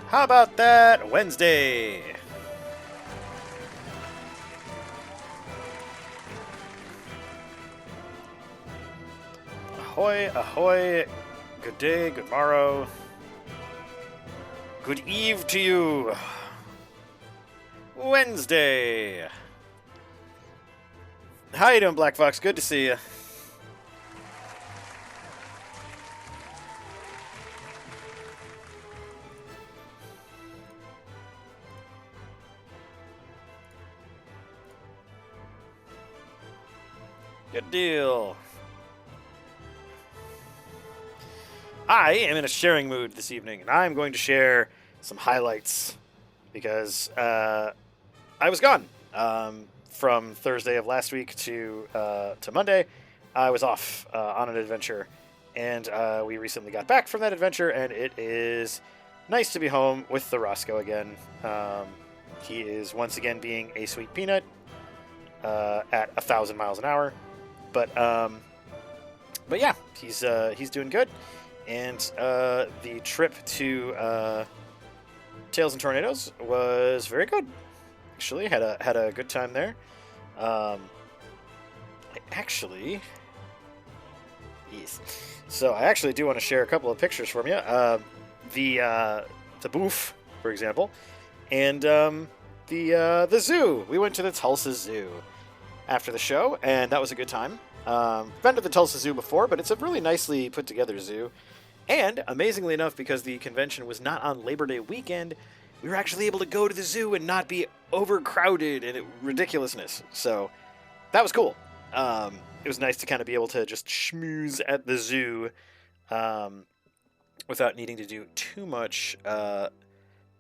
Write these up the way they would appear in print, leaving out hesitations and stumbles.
How about that Wednesday? Ahoy, ahoy. Good day, good morrow. Good eve to you. Wednesday. How you doing, Black Fox? Good to see you. Good deal. I am in a sharing mood this evening, and I'm going to share some highlights because I was gone from Thursday of last week to Monday. I was off on an adventure, and we recently got back from that adventure, and it is nice to be home with the Roscoe again. He is once again being a sweet peanut at 1,000 miles an hour, but yeah, he's doing good. And the trip to Tales and Tornadoes was very good. Actually, had a good time there. Yes. So I actually do want to share a couple of pictures from you. The booth, for example, and the zoo. We went to the Tulsa Zoo after the show, and that was a good time. Been to the Tulsa Zoo before, but it's a really nicely put together zoo. And, amazingly enough, because the convention was not on Labor Day weekend, we were actually able to go to the zoo and not be overcrowded and ridiculousness. So, that was cool. It was nice to kind of be able to just schmooze at the zoo without needing to do too much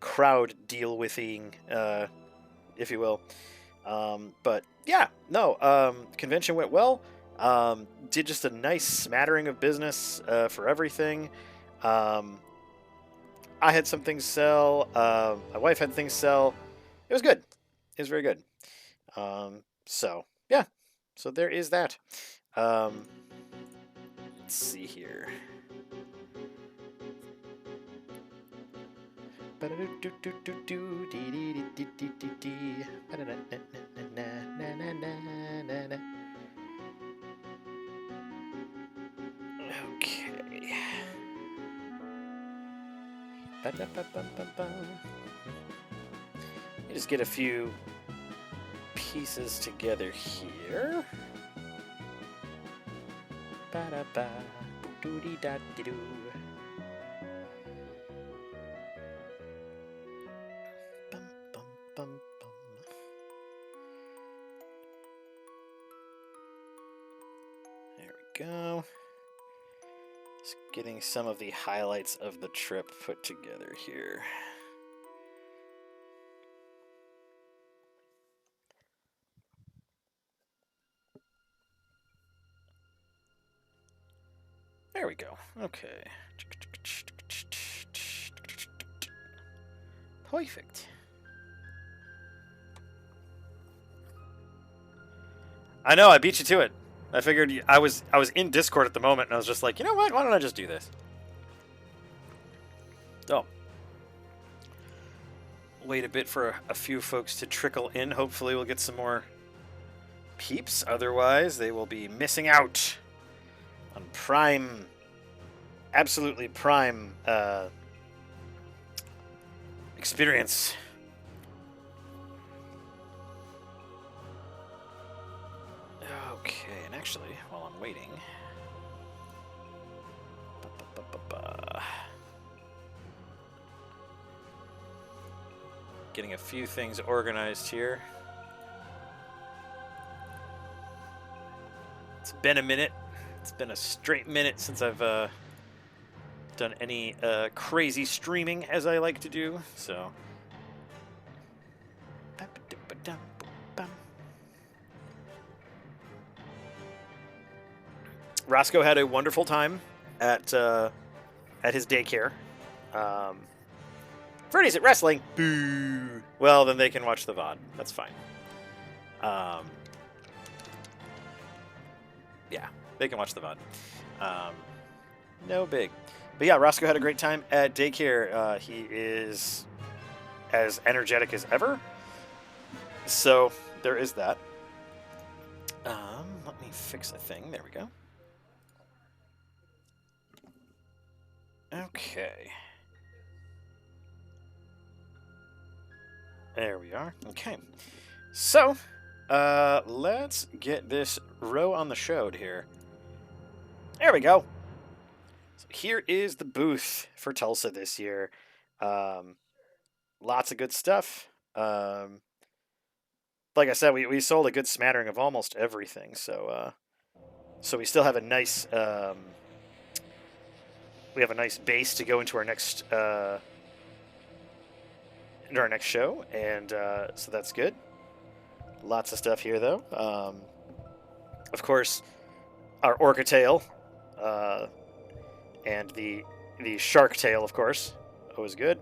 crowd deal-withing, if you will. But, yeah, no, convention went well. Did just a nice smattering of business for everything. I had some things sell. My wife had things sell. It was good. It was very good. So, yeah. So there is that. Let's see here. Okay. You just get a few pieces together here. Ba-da-ba, doo-dee-da-dee-doo. Bum, bum, bum, bum. There we go. Just getting some of the highlights of the trip put together here. There we go. Okay. Perfect. I know, I beat you to it. I figured I was in Discord at the moment, and I was just like, you know what? Why don't I just do this? So, wait a bit for a few folks to trickle in. Hopefully, we'll get some more peeps. Otherwise, they will be missing out on prime, absolutely prime experience. Okay, and actually, while I'm waiting, getting a few things organized here. It's been a minute. It's been a straight minute since I've done any crazy streaming as I like to do, so. Roscoe had a wonderful time at his daycare. Freddy's at wrestling. Boo. Well, then they can watch the VOD. That's fine. Yeah, they can watch the VOD. No big. But yeah, Roscoe had a great time at daycare. He is as energetic as ever. So there is that. Let me fix a thing. There we go. Okay. There we are. Okay. So, let's get this row on the show here. There we go. So here is the booth for Tulsa this year. Lots of good stuff. Like I said, we sold a good smattering of almost everything. So we still have a nice we have a nice base to go into our next show, and so that's good. Lots of stuff here, though. Of course, our orca tail, and the shark tail, of course, always good.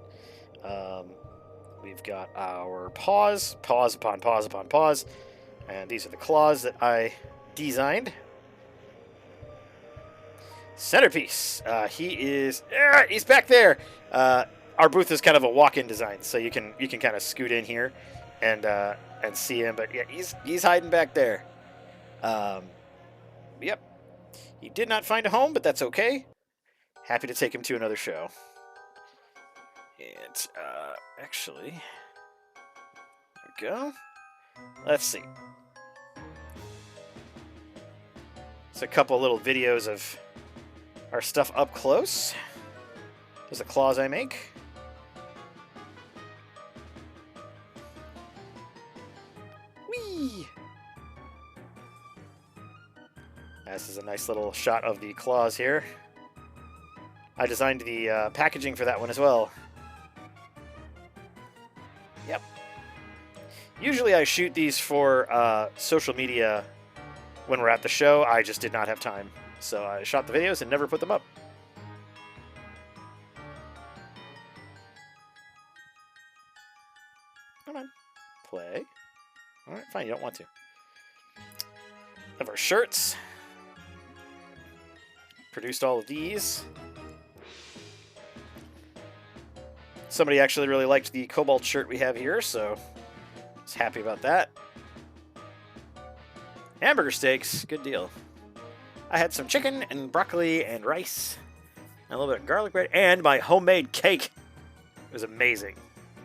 We've got our paws upon paws upon paws, and these are the claws that I designed. Centerpiece. He's back there. Our booth is kind of a walk-in design, so you can kind of scoot in here and see him. But yeah, he's hiding back there. Yep. He did not find a home, but that's okay. Happy to take him to another show. And actually, there we go. Let's see. It's a couple little videos of our stuff up close. There's the claws I make. Whee! This is a nice little shot of the claws here. I designed the packaging for that one as well. Yep. Usually I shoot these for social media when we're at the show. I just did not have time. So I shot the videos and never put them up. Come on. Play. Alright, fine. You don't want to. Of our shirts. Produced all of these. Somebody actually really liked the Kobold shirt we have here, so I was happy about that. Hamburger steaks. Good deal. I had some chicken and broccoli and rice, and a little bit of garlic bread, and my homemade cake. It was amazing.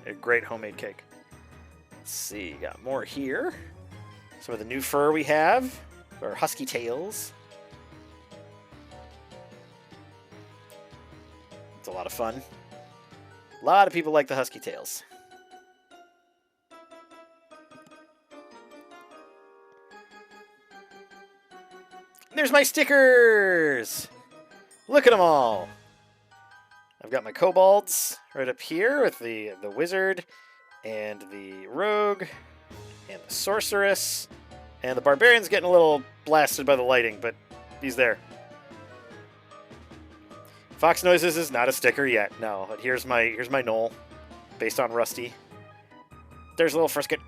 A great homemade cake. Let's see, got more here. Some of the new fur we have, our husky tails. It's a lot of fun. A lot of people like the husky tails. There's my stickers! Look at them all! I've got my kobolds right up here with the wizard and the rogue and the sorceress. And the barbarian's getting a little blasted by the lighting, but he's there. Fox Noises is not a sticker yet, no. But here's my knoll, based on Rusty. There's a little frisket.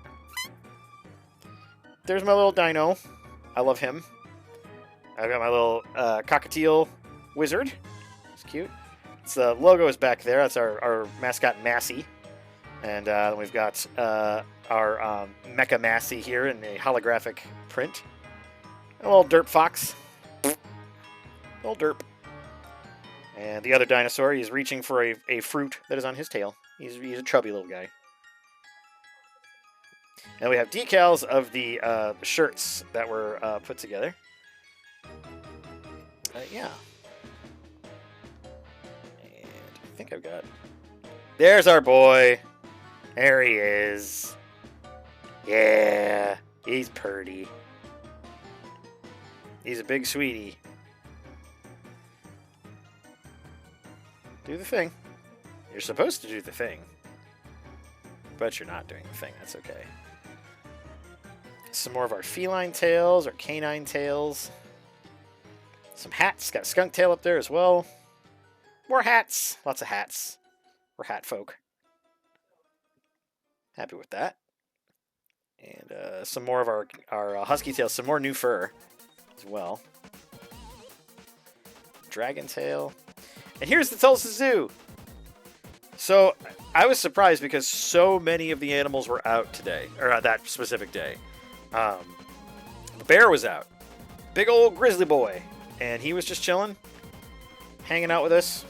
There's my little dino. I love him. I've got my little cockatiel wizard. It's cute. The logo is back there. That's our mascot, Massey. And we've got our Mecha Massey here in a holographic print. A little derp fox. Little derp. And the other dinosaur, he's reaching for a fruit that is on his tail. He's a chubby little guy. And we have decals of the shirts that were put together. Yeah. And I think I've got... There's our boy. There he is. Yeah. He's purty. He's a big sweetie. Do the thing. You're supposed to do the thing. But you're not doing the thing. That's okay. Some more of our feline tails, or canine tails. Some hats. Got a skunk tail up there as well. More hats. Lots of hats. We're hat folk. Happy with that. And some more of our husky tails. Some more new fur as well. Dragon tail. And here's the Tulsa Zoo. So I was surprised because so many of the animals were out today, or that specific day. The bear was out. Big old grizzly boy. And he was just chilling, hanging out with us,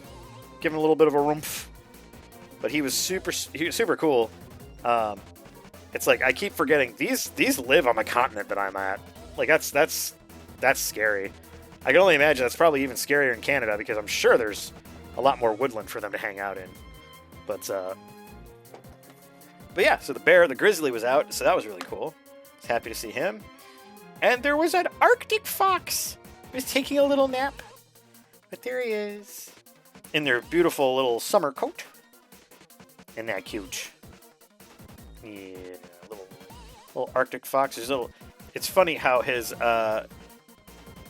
giving a little bit of a rumph. But he was super cool. It's like I keep forgetting these live on the continent that I'm at. Like that's scary. I can only imagine that's probably even scarier in Canada because I'm sure there's a lot more woodland for them to hang out in. But yeah, so the grizzly was out, so that was really cool. I was happy to see him. And there was an Arctic fox. He was taking a little nap. But there he is. In their beautiful little summer coat. Isn't that cute? Yeah, little Arctic fox. It's funny how his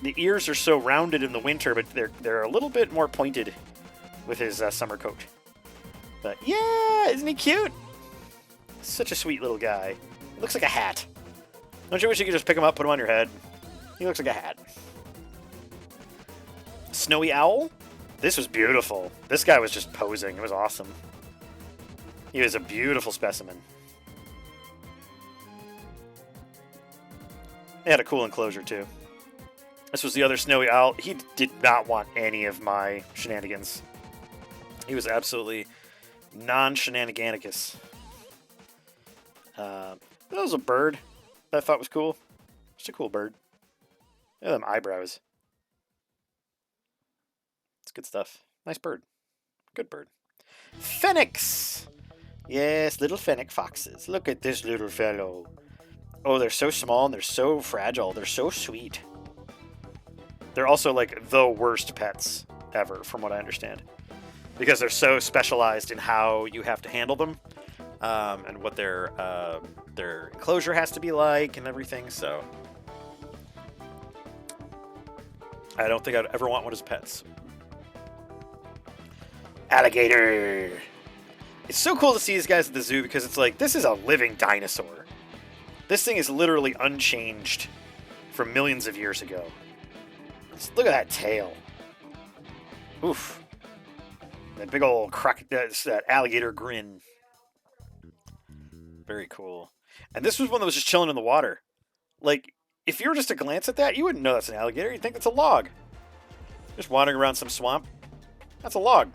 the ears are so rounded in the winter, but they're a little bit more pointed with his summer coat. But yeah, isn't he cute? Such a sweet little guy. He looks like a hat. Don't you wish you could just pick him up, put him on your head? He looks like a hat. Snowy owl? This was beautiful. This guy was just posing. It was awesome. He was a beautiful specimen. They had a cool enclosure, too. This was the other snowy owl. He did not want any of my shenanigans. He was absolutely non-shenaniganicus. That was a bird that I thought was cool. Just a cool bird. Look at them eyebrows. It's good stuff. Nice bird. Good bird. Phoenix! Yes, little fennec foxes. Look at this little fellow. Oh, they're so small and they're so fragile. They're so sweet. They're also like the worst pets ever, from what I understand. Because they're so specialized in how you have to handle them. And what their enclosure has to be like and everything, so I don't think I'd ever want one as pets. Alligator! It's so cool to see these guys at the zoo because it's like, this is a living dinosaur. This thing is literally unchanged from millions of years ago. Look at that tail. Oof. That big old that alligator grin. Very cool. And this was one that was just chilling in the water. Like, if you were just to glance at that, you wouldn't know that's an alligator. You'd think that's a log. Just wandering around some swamp. That's a log.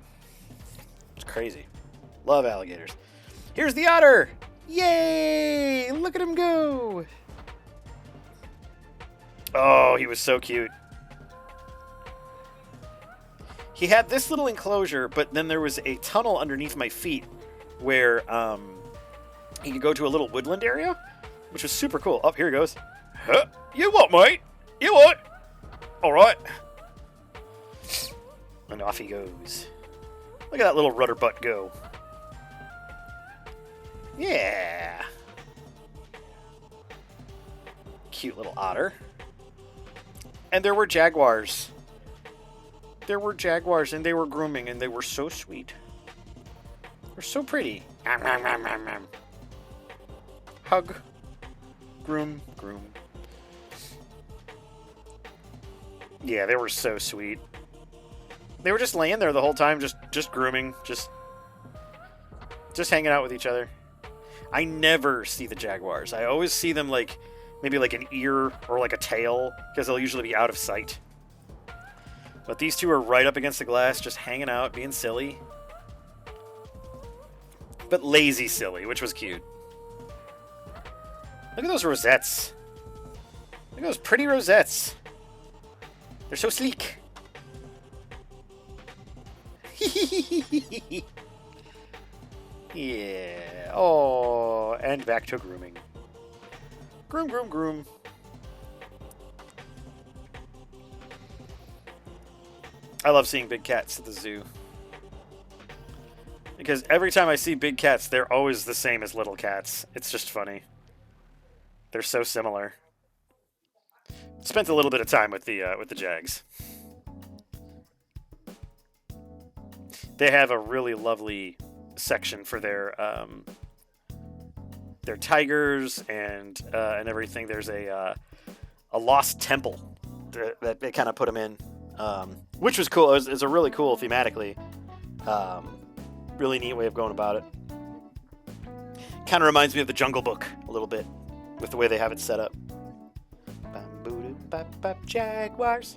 It's crazy. Love alligators. Here's the otter! Yay! Look at him go! Oh, he was so cute. He had this little enclosure, but then there was a tunnel underneath my feet where he could go to a little woodland area, which was super cool. Oh, here he goes. Huh? You what, mate? You what? All right. And off he goes. Look at that little rudder butt go. Yeah. Cute little otter. And there were jaguars. There were jaguars, and they were grooming, and they were so sweet. They're so pretty. Hug. Groom. Groom. Yeah, they were so sweet. They were just laying there the whole time, just grooming, just hanging out with each other. I never see the jaguars. I always see them like maybe like an ear or like a tail, because they'll usually be out of sight. But these two are right up against the glass, just hanging out, being silly. But lazy silly, which was cute. Look at those rosettes. Look at those pretty rosettes. They're so sleek. Yeah. Oh, and back to grooming. Groom, groom, groom. I love seeing big cats at the zoo. Because every time I see big cats, they're always the same as little cats. It's just funny. They're so similar. Spent a little bit of time with the Jags. They have a really lovely section for their tigers and everything. There's a lost temple that they kind of put them in. which was cool. It was a really cool thematically, really neat way of going about it. Kind of reminds me of the Jungle Book a little bit with the way they have it set up. Jaguars.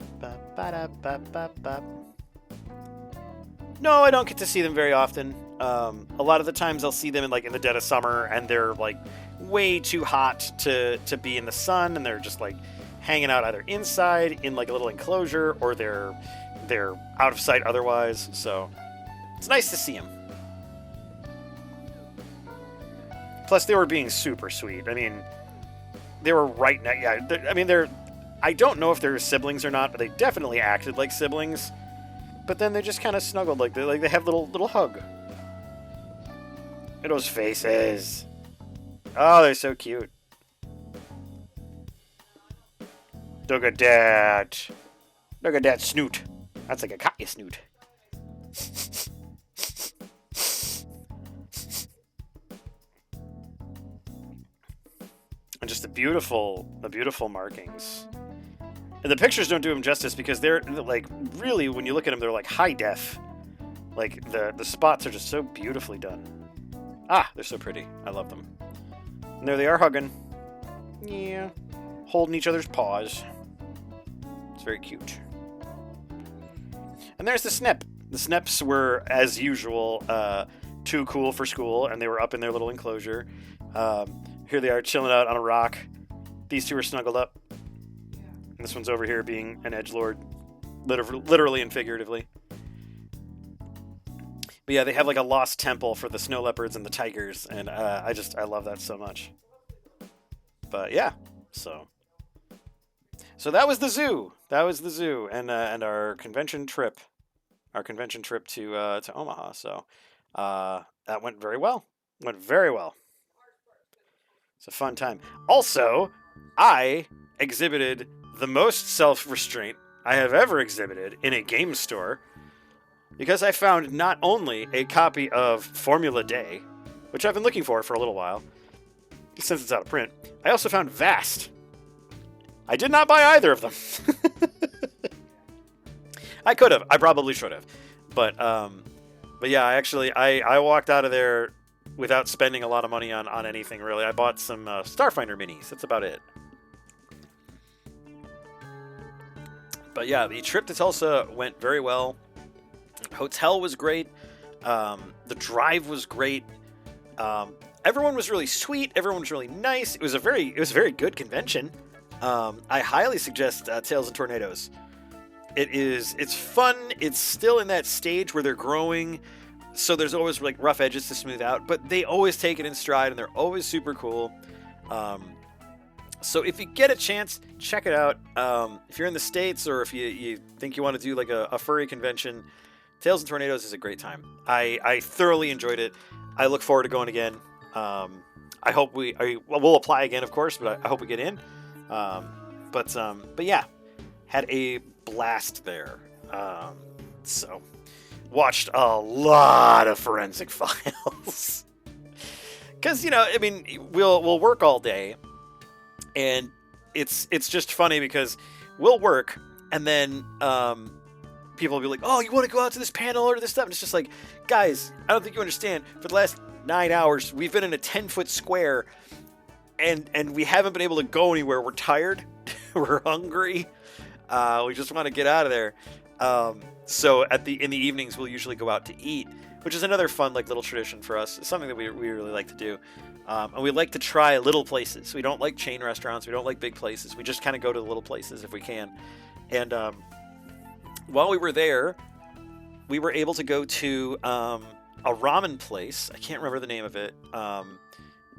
No, I don't get to see them very often. A lot of the times I'll see them in the dead of summer, and they're like way too hot to be in the sun, and they're just like hanging out either inside in like a little enclosure, or they're out of sight otherwise. So it's nice to see them. Plus, they were being super sweet. I mean, they were right now. Yeah, I mean, I don't know if they're siblings or not, but they definitely acted like siblings. But then they just kind of snuggled, like they have little hug. Look at those faces. Oh, they're so cute. Look at that. Look at that snoot. That's like a Katya snoot. And just the beautiful markings. And the pictures don't do them justice because they're like really, when you look at them, they're like high def. Like the spots are just so beautifully done. Ah, they're so pretty. I love them. And there they are hugging. Yeah. Holding each other's paws. It's very cute. And there's the Snip. The Snips were, as usual, too cool for school, and they were up in their little enclosure. Here they are chilling out on a rock. These two are snuggled up. And this one's over here being an edgelord, literally and figuratively. But yeah, they have like a lost temple for the snow leopards and the tigers, and I love that so much. But yeah, so that was the zoo. And our convention trip to Omaha. So that went very well. It's a fun time. Also, I exhibited the most self-restraint I have ever exhibited in a game store, because I found not only a copy of Formula Day, which I've been looking for a little while, since it's out of print. I also found Vast. I did not buy either of them. I could have. I probably should have. But yeah, I walked out of there without spending a lot of money on anything, really. I bought some Starfinder minis. That's about it. But yeah, the trip to Tulsa went very well. Hotel was great. The drive was great. Everyone was really sweet. Everyone was really nice. It was a very good convention. I highly suggest Tales and Tornadoes. It's fun. It's still in that stage where they're growing, so there's always like rough edges to smooth out, but they always take it in stride, and they're always super cool. So if you get a chance, check it out. If you're in the States, or if you think you want to do like a furry convention, Tales and Tornadoes is a great time. I thoroughly enjoyed it. I look forward to going again. I hope we'll apply again, of course, but I hope we get in. But yeah, had a blast there. So watched a lot of Forensic Files. Because, I mean, we'll work all day, and it's just funny because we'll work, and then people will be like, oh, you want to go out to this panel or this stuff? And it's just like, guys, I don't think you understand. For the last 9 hours, we've been in a 10-foot square, and we haven't been able to go anywhere. We're tired. We're hungry. We just want to get out of there. So in the evenings, we'll usually go out to eat, which is another fun little tradition for us. It's something that we really like to do. And we like to try little places. We don't like chain restaurants. We don't like big places. We just kind of go to the little places if we can. And while we were there, we were able to go to a ramen place. I can't remember the name of it.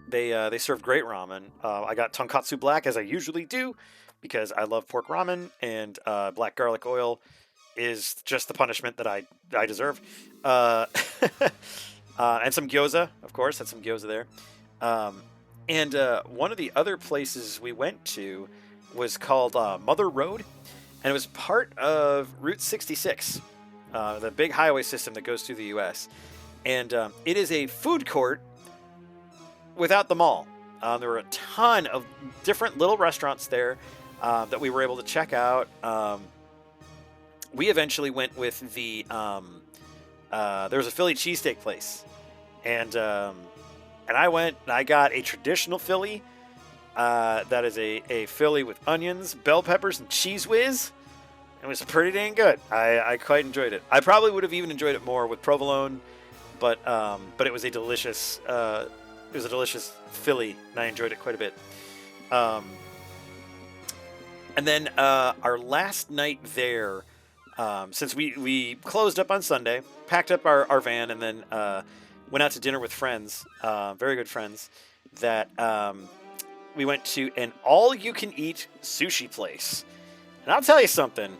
They served great ramen. I got tonkatsu black, as I usually do, because I love pork ramen, and black garlic oil is just the punishment that I deserve. And some gyoza, of course. Had some gyoza there. And one of the other places we went to was called Mother Road, and it was part of Route 66, the big highway system that goes through the U.S. And it is a food court without the mall. There were a ton of different little restaurants there that we were able to check out. we eventually went with the there was a Philly cheesesteak place, and I went and I got a traditional Philly. That is a Philly with onions, bell peppers, and cheese whiz. It was pretty dang good. I quite enjoyed it. I probably would have even enjoyed it more with provolone, but it was a delicious Philly, and I enjoyed it quite a bit. And then our last night there, since we closed up on Sunday, packed up our van, and then went out to dinner with friends, very good friends, that we went to an all-you-can-eat sushi place. And I'll tell you something.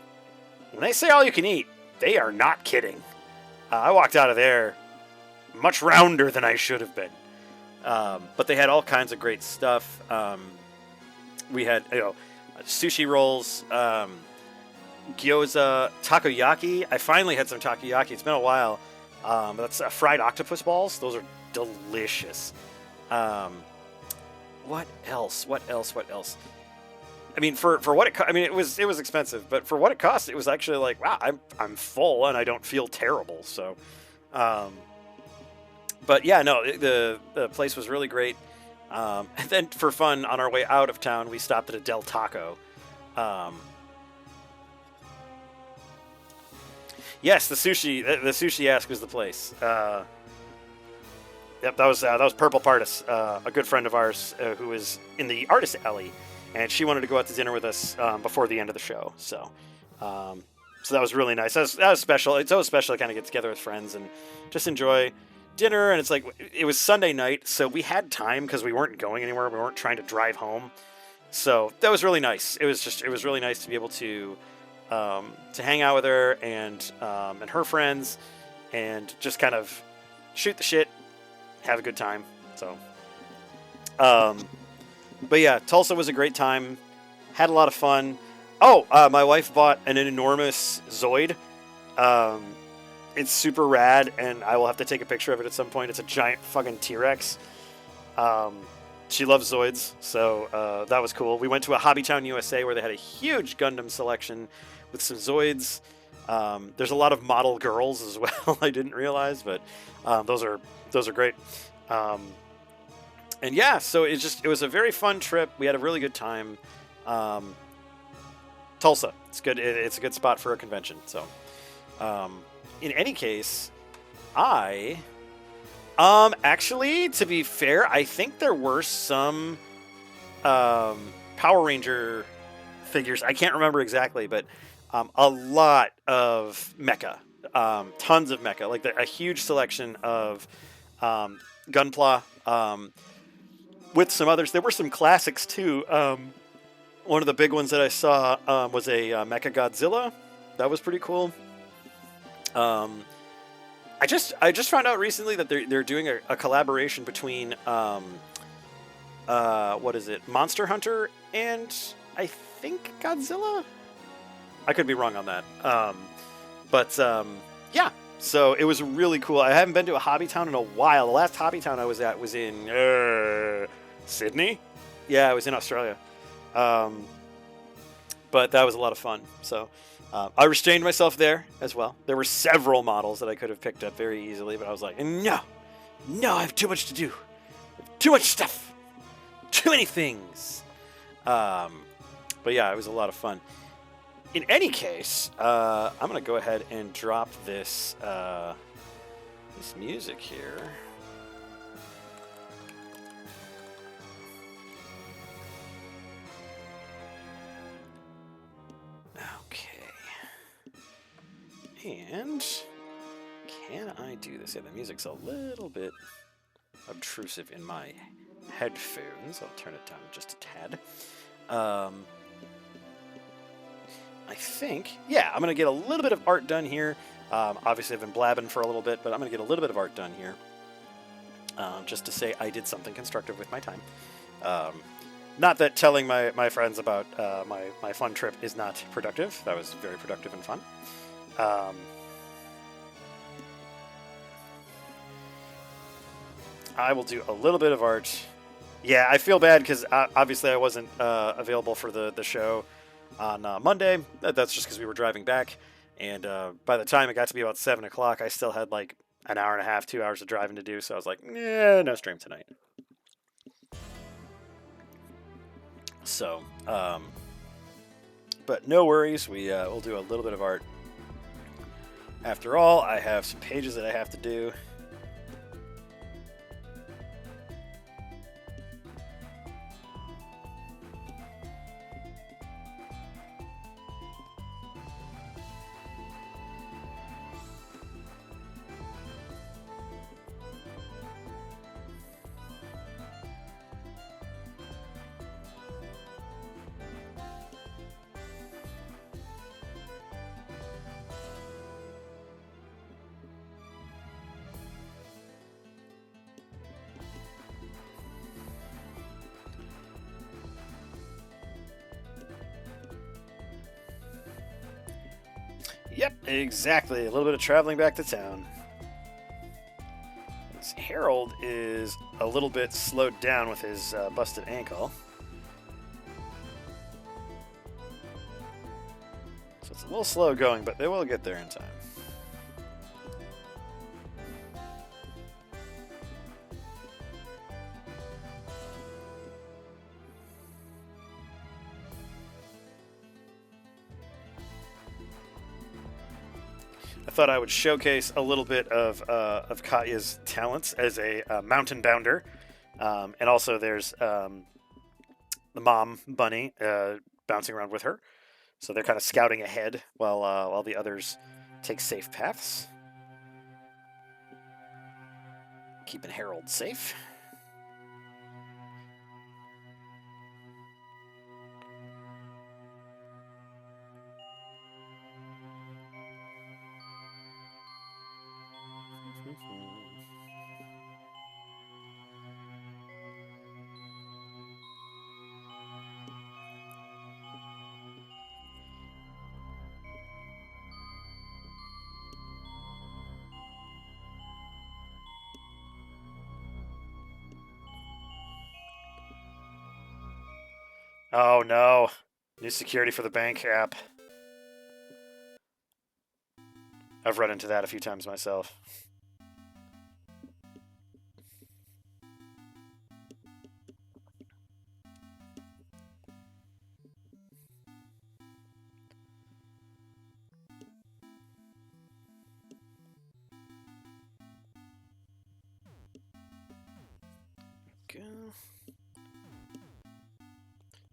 When they say all-you-can-eat, they are not kidding. I walked out of there much rounder than I should have been. But they had all kinds of great stuff. We had, sushi rolls, gyoza, takoyaki. I finally had some takoyaki. It's been a while. But that's fried octopus balls. Those are delicious. What else? I mean, for what it, I mean, it was expensive, but for what it cost, it was actually like, wow, I'm full and I don't feel terrible. So, but yeah, no, the place was really great. And then for fun, on our way out of town, we stopped at a Del Taco. Yes, the sushi ask was the place. Yep, that was Purple Partis, a good friend of ours who was in the artist alley, and she wanted to go out to dinner with us before the end of the show. So that was really nice. That was special. It's always special to kind of get together with friends and just enjoy dinner. And it's like, it was Sunday night, so we had time because we weren't going anywhere. We weren't trying to drive home. So that was really nice. It was really nice to be able to hang out with her and her friends and just kind of shoot the shit, have a good time. So, but yeah, Tulsa was a great time. Had a lot of fun. Oh, my wife bought an enormous Zoid. It's super rad, and I will have to take a picture of it at some point. It's a giant fucking T-Rex. She loves Zoids, so that was cool. We went to a Hobbytown USA where they had a huge Gundam selection with some Zoids. There's a lot of model girls as well. I didn't realize, but those are great. And yeah, so it was a very fun trip. We had a really good time. Tulsa, it's good. It's a good spot for a convention. So, in any case, actually, to be fair, I think there were some Power Ranger figures. I can't remember exactly, but a lot of mecha, tons of mecha, like a huge selection of Gunpla, with some others. There were some classics too. One of the big ones that I saw was a Mecha Godzilla. That was pretty cool. I just found out recently that they're doing a collaboration between what is it, Monster Hunter and I think Godzilla. I could be wrong on that. But yeah. So it was really cool. I haven't been to a Hobbytown in a while. The last Hobbytown I was at was in Sydney. Yeah, I was in Australia. But that was a lot of fun. So I restrained myself there as well. There were several models that I could have picked up very easily, but I was like, no, I have too much to do. Too much stuff. Too many things. But yeah, it was a lot of fun. In any case, I'm going to go ahead and drop this music here. Okay. And can I do this? Yeah, the music's a little bit obtrusive in my headphones. I'll turn it down just a tad. I think, yeah, I'm going to get a little bit of art done here. Obviously, I've been blabbing for a little bit, but I'm going to get a little bit of art done here. Just to say I did something constructive with my time. Not that telling my friends about my fun trip is not productive. That was very productive and fun. I will do a little bit of art. Yeah, I feel bad because obviously I wasn't available for the show on Monday. That's just because we were driving back. And by the time it got to be about 7 o'clock, I still had like an hour and a half, 2 hours of driving to do. So I was like, no stream tonight. So, but no worries. We'll do a little bit of art. After all, I have some pages that I have to do. Yep, exactly. A little bit of traveling back to town. Harold is a little bit slowed down with his busted ankle. So it's a little slow going, but they will get there in time. I thought I would showcase a little bit of Katya's talents as a mountain bounder, and also there's the mom bunny bouncing around with her, so they're kind of scouting ahead while the others take safe paths, keeping Harold safe. Oh no. New security for the bank app. I've run into that a few times myself. Go.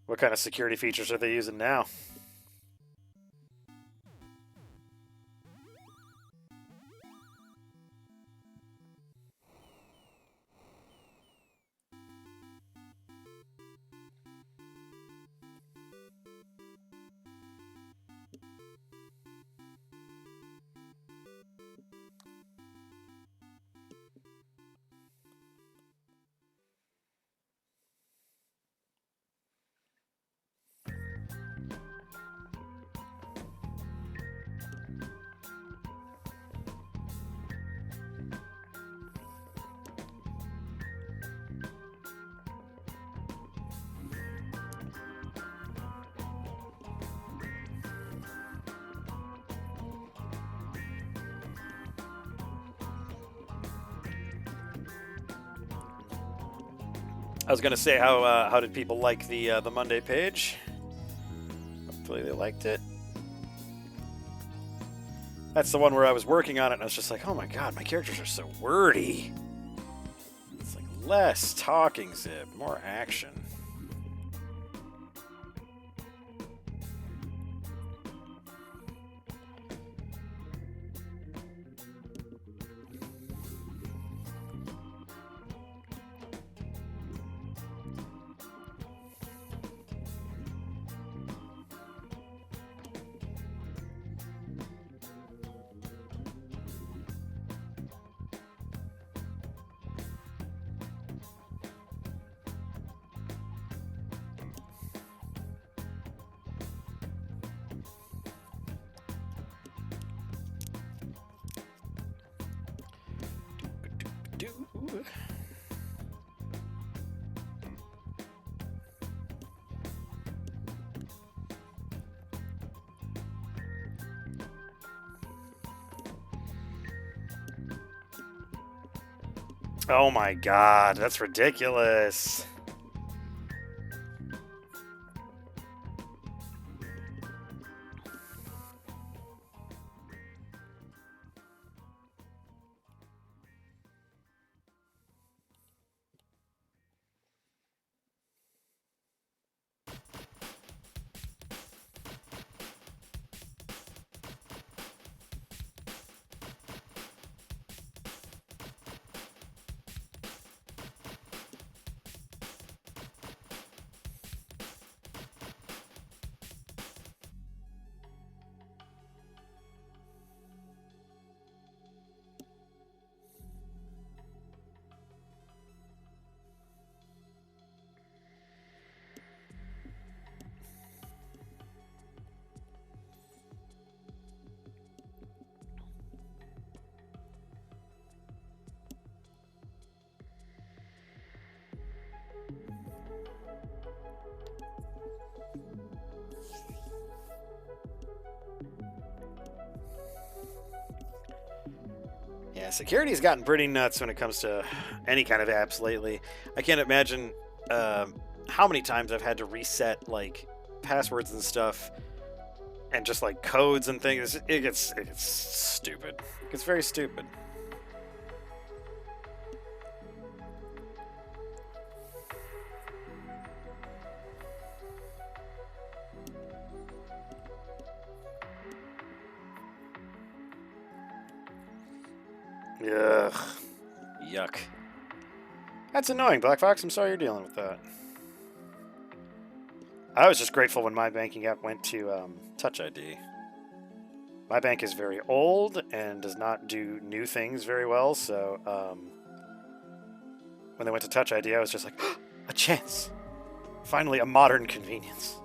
What kind of security features are they using now? I was gonna say how did people like the Monday page? Hopefully they liked it. That's the one where I was working on it and I was just like, oh my god, my characters are so wordy. It's like less talking, Zip, more action. Oh my god, that's ridiculous. Yeah, security's gotten pretty nuts when it comes to any kind of apps lately. I can't imagine how many times I've had to reset like passwords and stuff, and just like codes and things. It gets stupid. It gets very stupid. Ugh. Yuck. That's annoying, Black Fox. I'm sorry you're dealing with that. I was just grateful when my banking app went to Touch ID. My bank is very old and does not do new things very well, so when they went to Touch ID, I was just like, a chance! Finally, a modern convenience.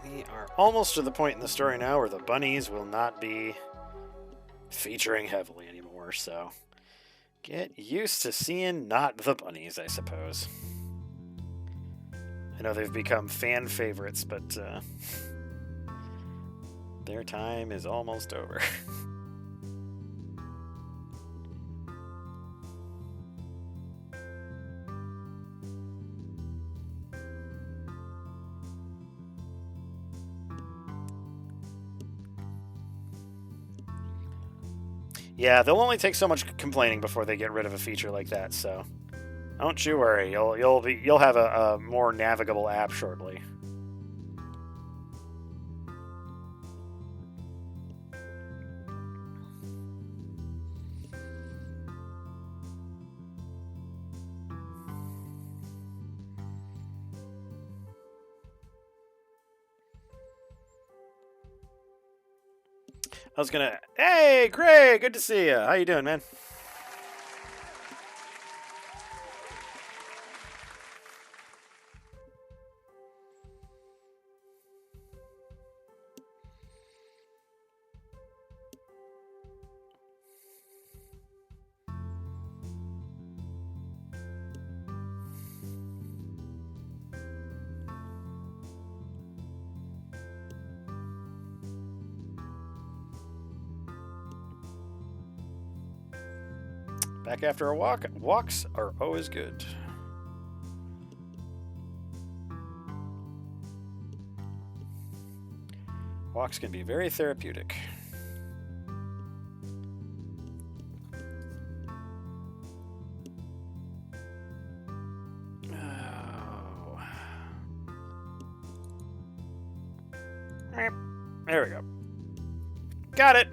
We are almost to the point in the story now where the bunnies will not be featuring heavily anymore, so get used to seeing not the bunnies, I suppose. I know they've become fan favorites, but their time is almost over. Yeah, they'll only take so much complaining before they get rid of a feature like that, so don't you worry. You'll have a more navigable app shortly. I was gonna. Hey, Craig, good to see you. How you doing, man? Back after a walk. Walks are always good. Walks can be very therapeutic. Oh. There we go. Got it.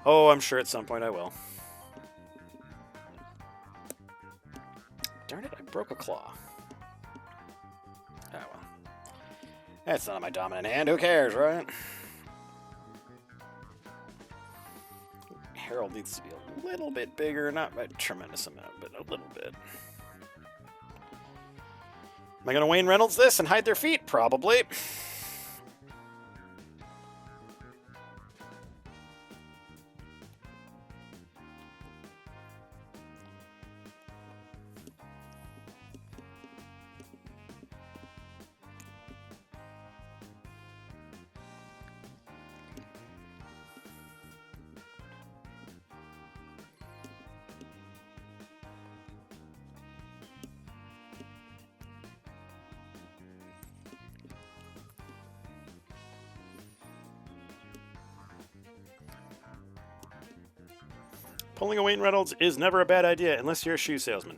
Oh, I'm sure at some point I will. Darn it, I broke a claw. Oh, well. That's not my dominant hand. Who cares, right? Harold needs to be a little bit bigger. Not by a tremendous amount, but a little bit. Am I going to Wayne Reynolds this and hide their feet? Probably. Pulling a Wayne Reynolds is never a bad idea unless you're a shoe salesman.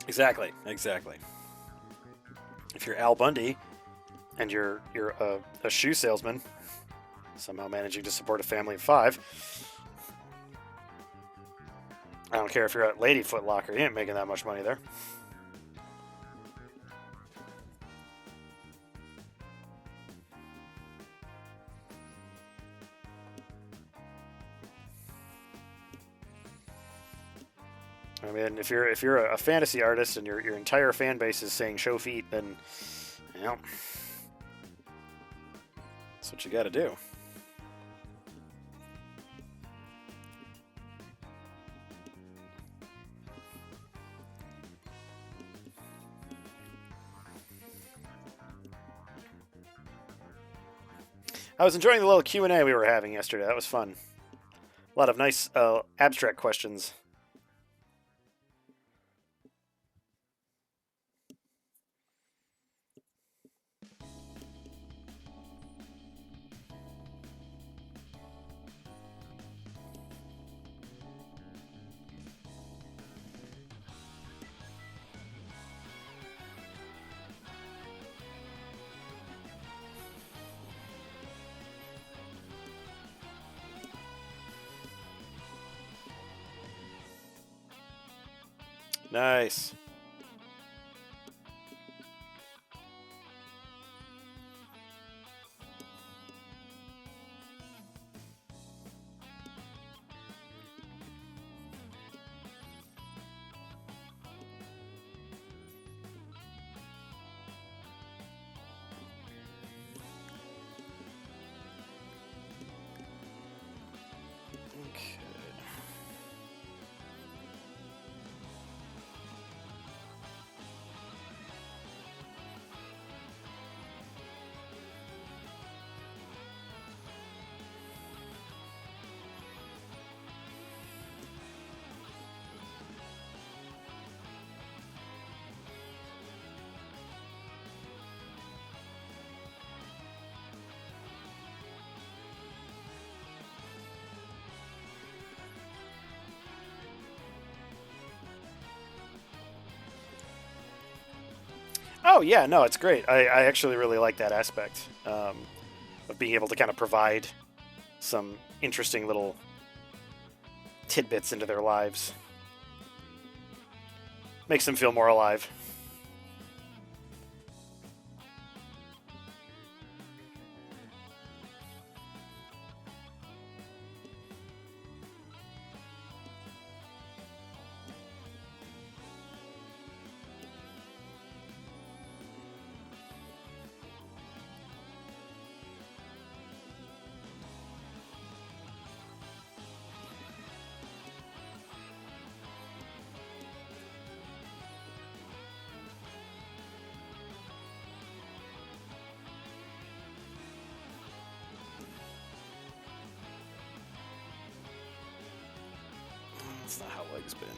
Exactly, exactly. If you're Al Bundy and you're a shoe salesman, somehow managing to support a family of 5. I don't care if you're at Lady Foot Locker, you ain't making that much money there. I mean, if you're a fantasy artist and your entire fan base is saying show feet, then you know, that's what you got to do. I was enjoying the little Q&A we were having yesterday. That was fun. A lot of nice abstract questions. Nice. Oh yeah, no, it's great. I actually really like that aspect of being able to kind of provide some interesting little tidbits into their lives. Makes them feel more alive. That's not how legs bend.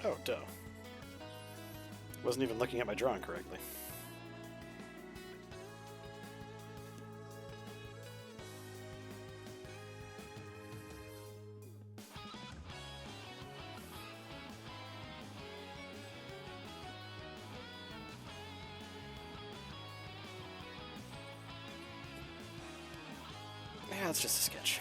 Oh, duh. Wasn't even looking at my drawing correctly. Yeah, it's just a sketch.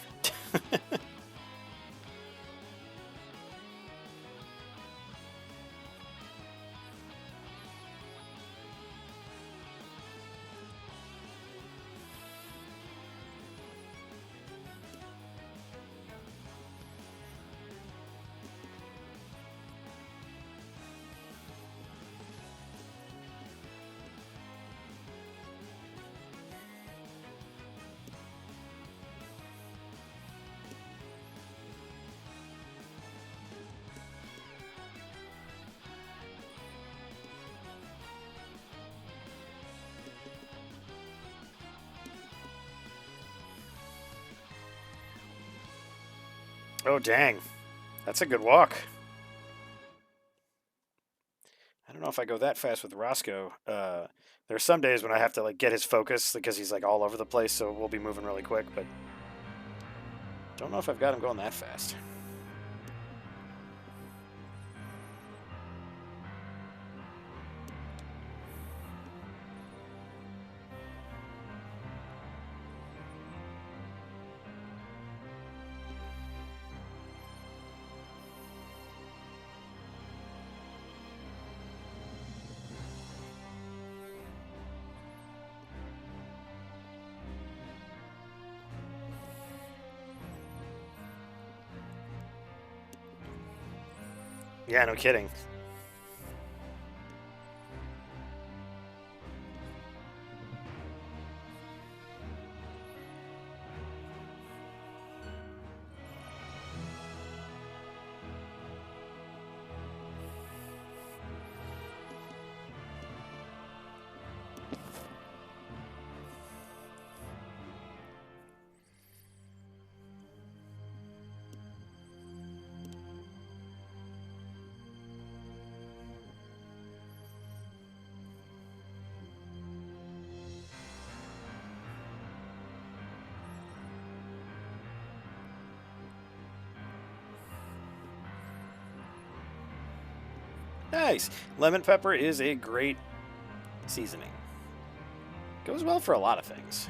Oh, dang. That's a good walk. I don't know if I go that fast with Roscoe. There are some days when I have to like get his focus because he's like all over the place, so we'll be moving really quick, but don't know if I've got him going that fast. Yeah, no kidding. Nice. Lemon pepper is a great seasoning. Goes well for a lot of things.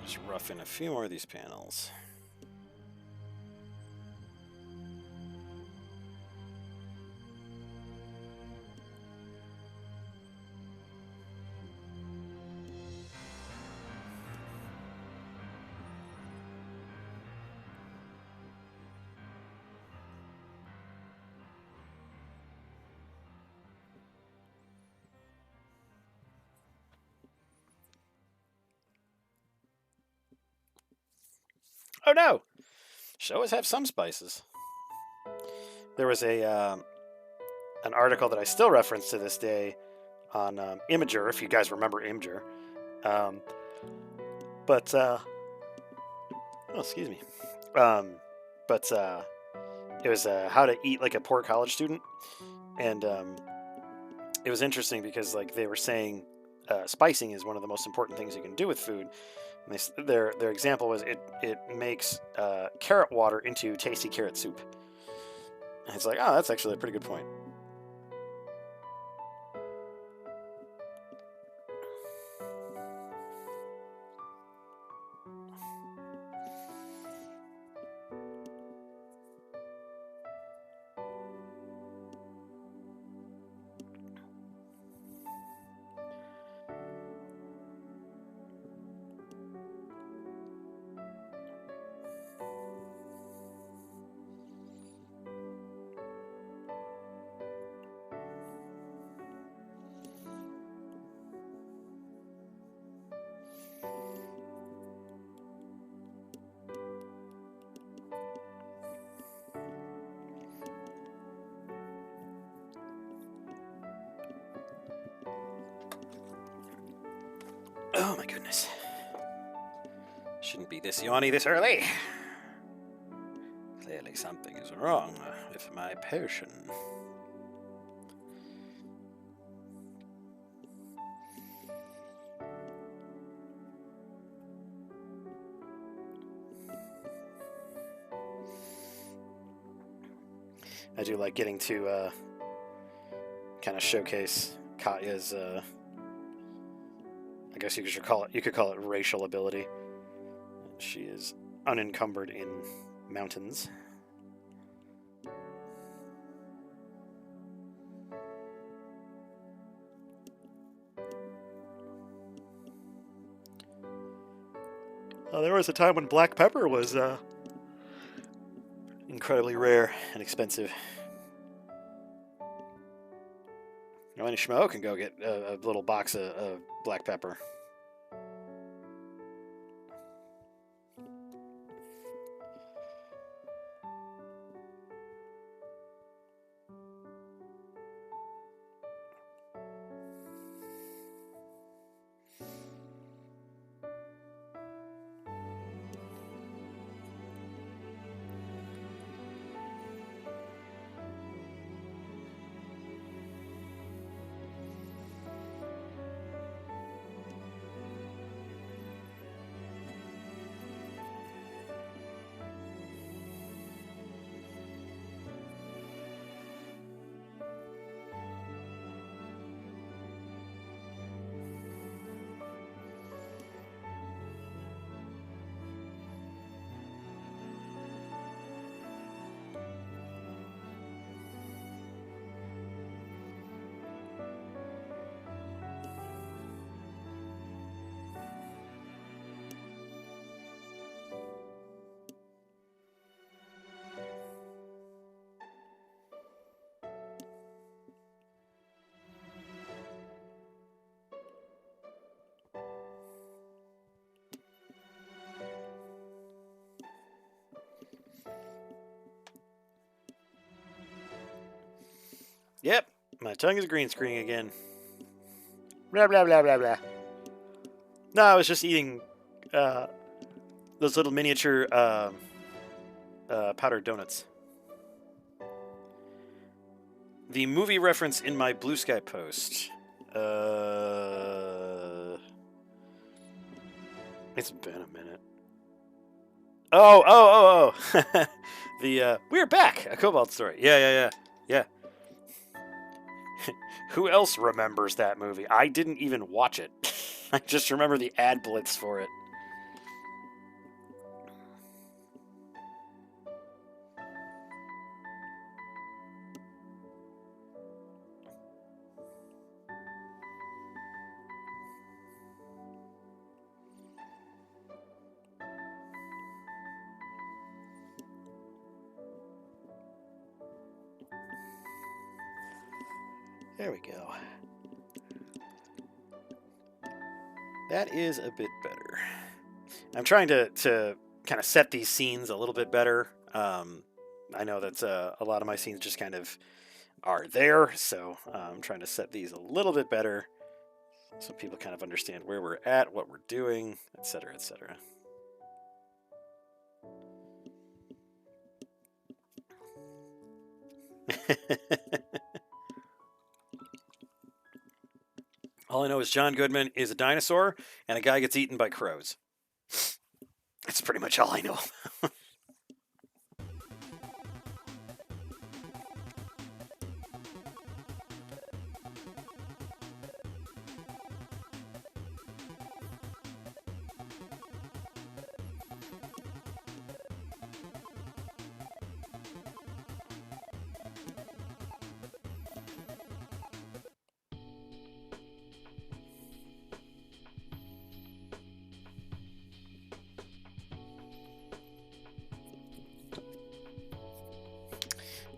Just rough in a few more of these panels. Oh no! Should always have some spices. There was an article that I still reference to this day on Imager, if you guys remember Imager. Excuse me. But it was how to eat like a poor college student, and it was interesting because like they were saying spicing is one of the most important things you can do with food. And their example was it makes carrot water into tasty carrot soup. And it's like, oh, that's actually a pretty good point. Oh my goodness. Shouldn't be this yawny this early. Clearly something is wrong with my potion. I do like getting to kind of showcase Katya's I guess you could call it racial ability. She is unencumbered in mountains. There was a time when black pepper was incredibly rare and expensive. You know, any schmo can go get a little box of black pepper. Yep, my tongue is green screening again. Blah, blah, blah, blah, blah. No, I was just eating those little miniature powdered donuts. The movie reference in my Blue Sky post. It's been a minute. Oh. We're back! A Kobold story. Yeah. Who else remembers that movie? I didn't even watch it. I just remember the ad blitz for it. There we go. That is a bit better. I'm trying to kind of set these scenes a little bit better. I know that a lot of my scenes just kind of are there, so I'm trying to set these a little bit better so people kind of understand where we're at, what we're doing, etc., etc. All I know is John Goodman is a dinosaur, and a guy gets eaten by crows. That's pretty much all I know.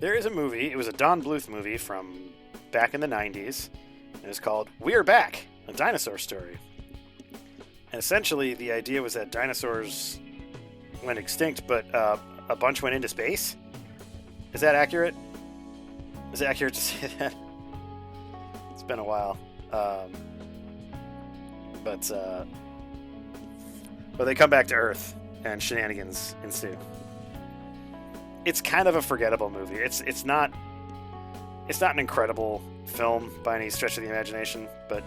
There is a movie, it was a Don Bluth movie from back in the 90s, and it was called We're Back, a dinosaur story. And essentially, the idea was that dinosaurs went extinct, but a bunch went into space. Is that accurate? Is it accurate to say that? It's been a while. But they come back to Earth, and shenanigans ensue. It's kind of a forgettable movie. It's not an incredible film by any stretch of the imagination, but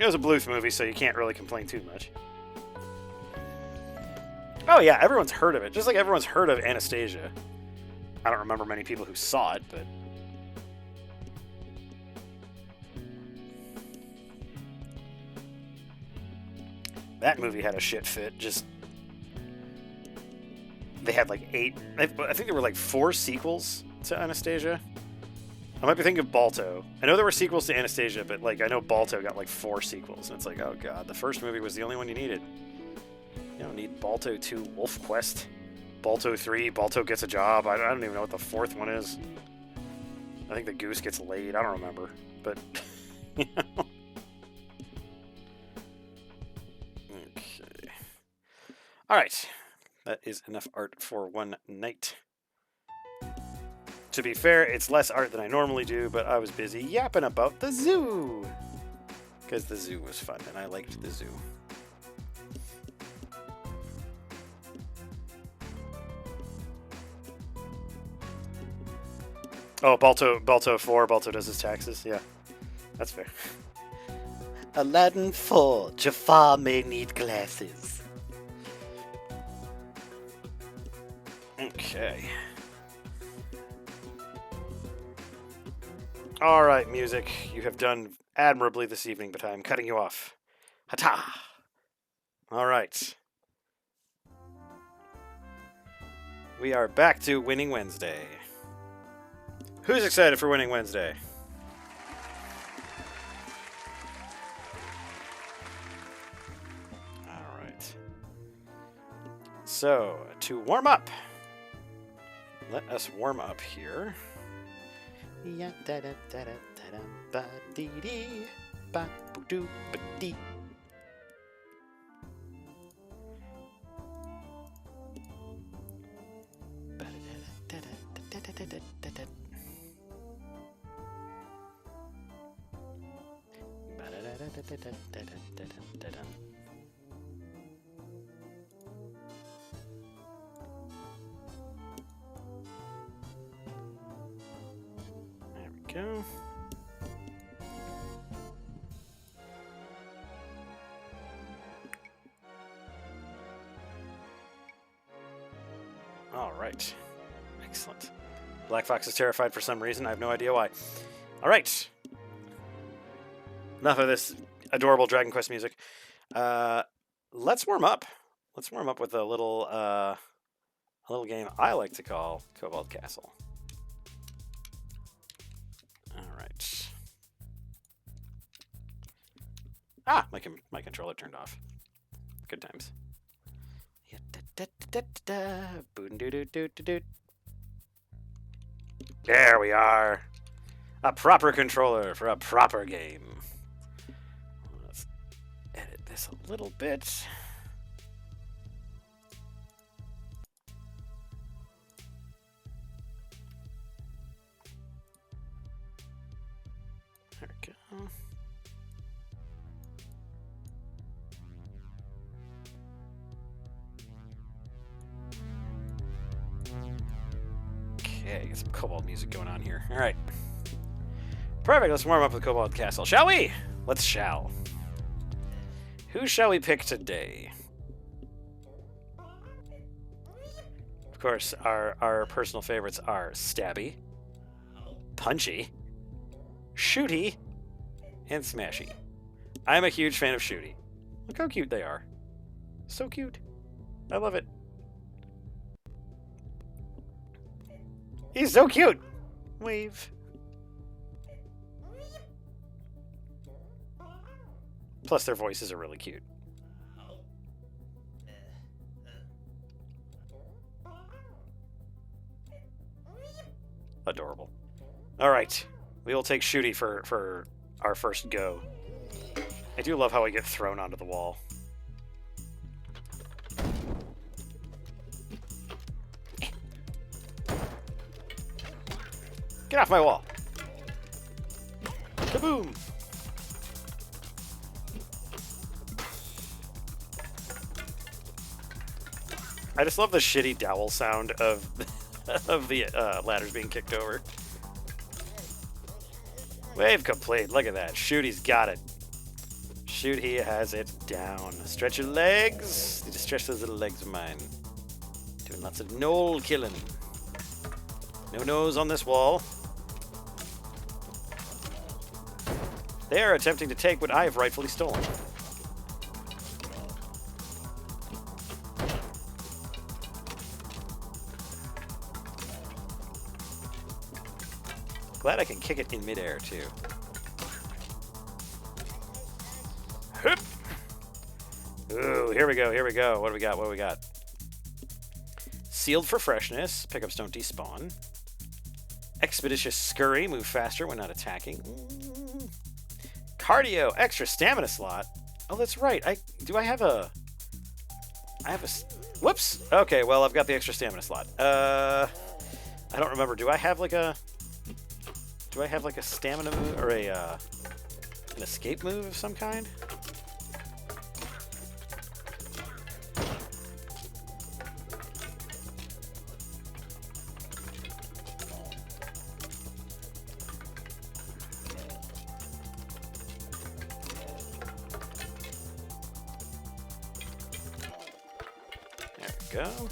it was a Bluth movie, so you can't really complain too much. Oh yeah, everyone's heard of it, just like everyone's heard of Anastasia. I don't remember many people who saw it, but that movie had a shit fit. Just they had like 8. I think there were like 4 sequels to Anastasia. I might be thinking of Balto. I know there were sequels to Anastasia, but like I know Balto got like 4 sequels, and it's like, oh god, the first movie was the only one you needed. You don't need Balto 2, Wolf Quest, Balto 3, Balto Gets a Job. I don't even know what the 4th one is. I think the goose gets laid. I don't remember, but you know. Okay. All right. That is enough art for one night. To be fair, it's less art than I normally do, but I was busy yapping about the zoo. Because the zoo was fun, and I liked the zoo. Oh, Balto 4, Balto does his taxes. Yeah, that's fair. Aladdin 4, Jafar may need glasses. Okay. All right, music. You have done admirably this evening, but I'm cutting you off. Hata! All right. We are back to Winning Wednesday. Who's excited for Winning Wednesday? All right. So, to warm up, let us warm up here. There we go. All right. Excellent. Black Fox is terrified for some reason. I have no idea why. All right. Enough of this adorable Dragon Quest music. Let's warm up. Let's warm up with a little game I like to call Kobold Castle. All right. Ah, my controller turned off. Good times. There we are. A proper controller for a proper game. Let's edit this a little bit. There we go. Okay, get some Kobold music going on here. All right. Perfect, let's warm up with Kobold Castle, shall we? Let's shall. Who shall we pick today? Of course, our personal favorites are Stabby, Punchy, Shooty, and Smashy. I'm a huge fan of Shooty. Look how cute they are. So cute. I love it. He's so cute. Wave. Plus, their voices are really cute. Adorable. All right. We will take Shooty for our first go. I do love how I get thrown onto the wall. Get off my wall. Kaboom! I just love the shitty dowel sound of of the ladders being kicked over. Wave complete. Look at that. Shooty's got it. Shoot, he has it down. Stretch your legs. Need to stretch those little legs of mine. Doing lots of knoll killing. No nose on this wall. They are attempting to take what I have rightfully stolen. Glad I can kick it in midair, too. Hup. Ooh, here we go, here we go. What do we got, what do we got? Sealed for freshness. Pickups don't despawn. Expeditious scurry. Move faster when not attacking. Cardio. Extra stamina slot. Oh, that's right. I have a... Whoops. Okay, well, I've got the extra stamina slot. I don't remember. Do I have like a stamina move or an escape move of some kind? There we go.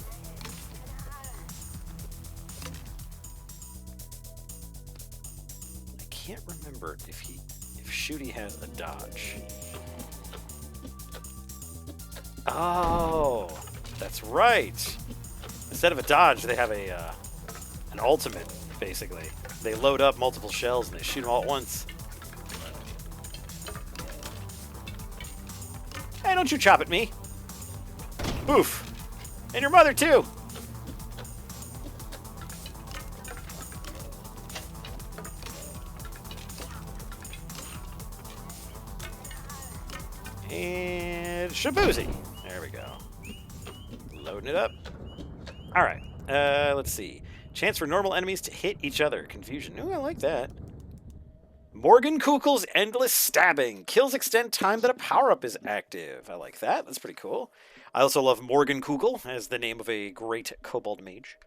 Can't remember if Shooty has a dodge. Oh, that's right. Instead of a dodge, they have an ultimate, basically. They load up multiple shells and they shoot them all at once. Hey, don't you chop at me. Oof. And your mother, too. And Shaboozy. There we go. Loading it up. All right. Let's see. Chance for normal enemies to hit each other. Confusion. Ooh, I like that. Morgan Kugel's endless stabbing. Kills extend time that a power-up is active. I like that. That's pretty cool. I also love Morgan Kugel as the name of a great kobold mage.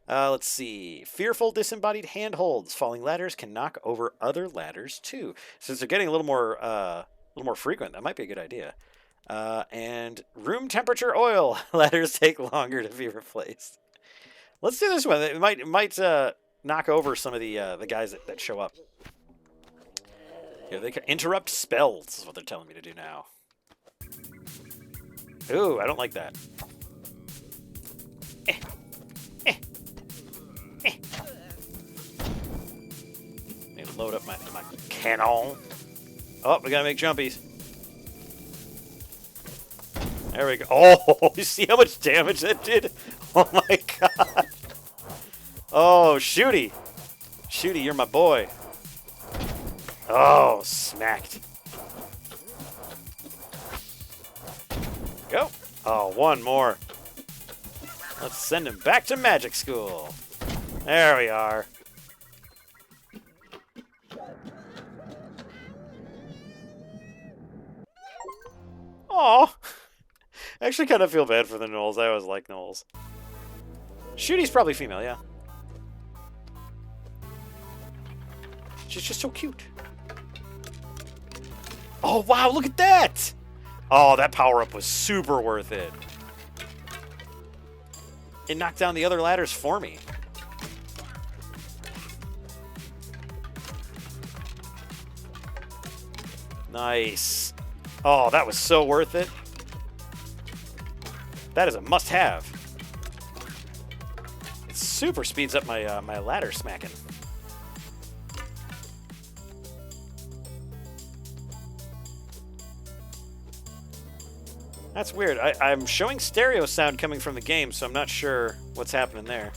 Let's see. Fearful disembodied handholds. Falling ladders can knock over other ladders too. Since they're getting a little more frequent, that might be a good idea. And room temperature oil. Ladders take longer to be replaced. Let's do this one. It might knock over some of the guys that show up. Yeah, they can interrupt spells is what they're telling me to do now. Ooh, I don't like that. Need to load up my cannon. Oh, we gotta make jumpies. There we go. Oh, you see how much damage that did? Oh my god. Oh, Shooty. Shooty, you're my boy. Oh, smacked. Go. Oh, one more. Let's send him back to magic school. There we are. Aw. I actually kind of feel bad for the gnolls. I always like gnolls. Shooty's probably female, yeah. She's just so cute. Oh, wow, look at that! Oh, that power-up was super worth it. It knocked down the other ladders for me. Nice. Oh, that was so worth it. That is a must-have. It super speeds up my my ladder smacking. That's weird. I'm showing stereo sound coming from the game, so I'm not sure what's happening there.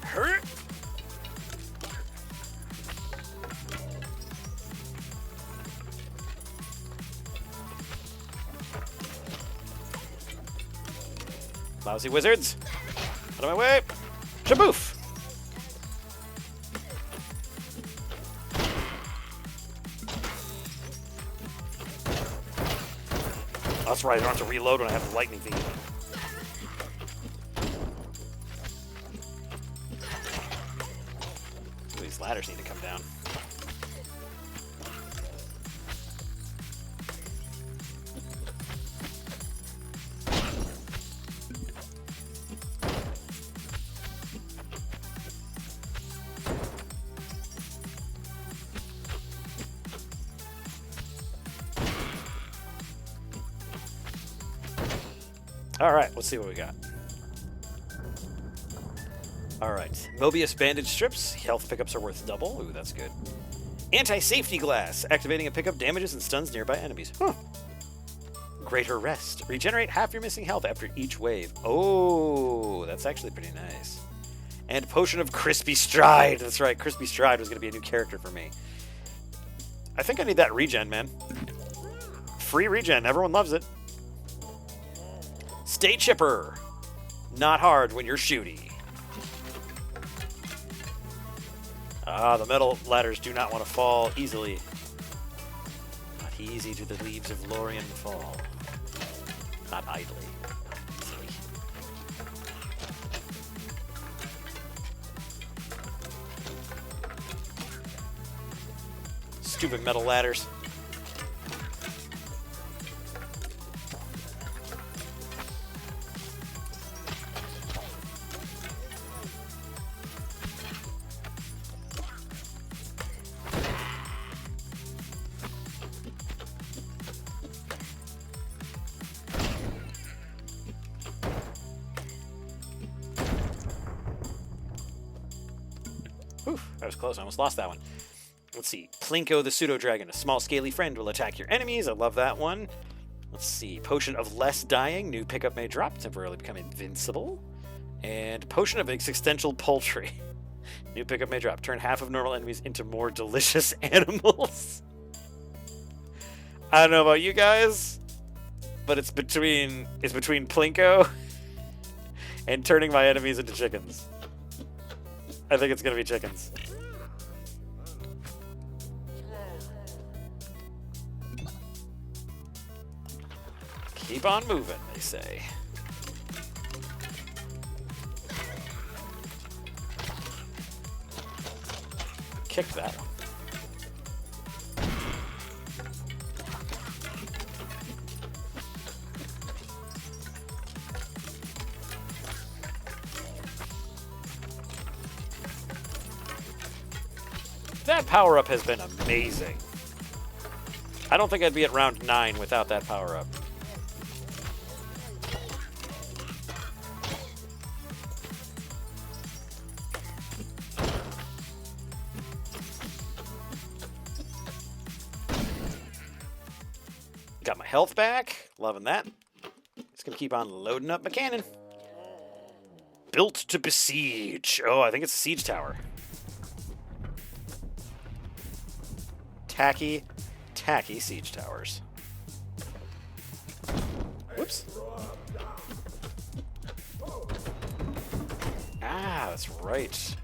Hurt. Lousy wizards. Out of my way. Shaboof. That's right, I don't have to reload when I have the lightning thief. These ladders need to come down. All right, let's see what we got. All right, Mobius bandage strips. Health pickups are worth double. Ooh, that's good. Anti-safety glass. Activating a pickup damages and stuns nearby enemies. Huh. Greater rest. Regenerate half your missing health after each wave. Oh, that's actually pretty nice. And potion of crispy stride. That's right, crispy stride was going to be a new character for me. I think I need that regen, man. Free regen. Everyone loves it. Stay chipper. Not hard when you're shooty. Ah, the metal ladders do not want to fall easily. Not easy do the leaves of Lorien fall. Not idly. Easily. Stupid metal ladders. Whew, that was close. I almost lost that one. Let's see. Plinko the Pseudo-Dragon. A small scaly friend will attack your enemies. I love that one. Let's see. Potion of Less Dying. New pickup may drop. Temporarily become invincible. And Potion of Existential Poultry. New pickup may drop. Turn half of normal enemies into more delicious animals. I don't know about you guys, but it's between Plinko and turning my enemies into chickens. I think it's going to be chickens. Keep on moving, they say. Kick that one. That power-up has been amazing. I don't think I'd be at round 9 without that power-up. Got my health back. Loving that. Just gonna keep on loading up my cannon. Built to besiege. Oh, I think it's a siege tower. Tacky siege towers. Whoops. Ah, that's right.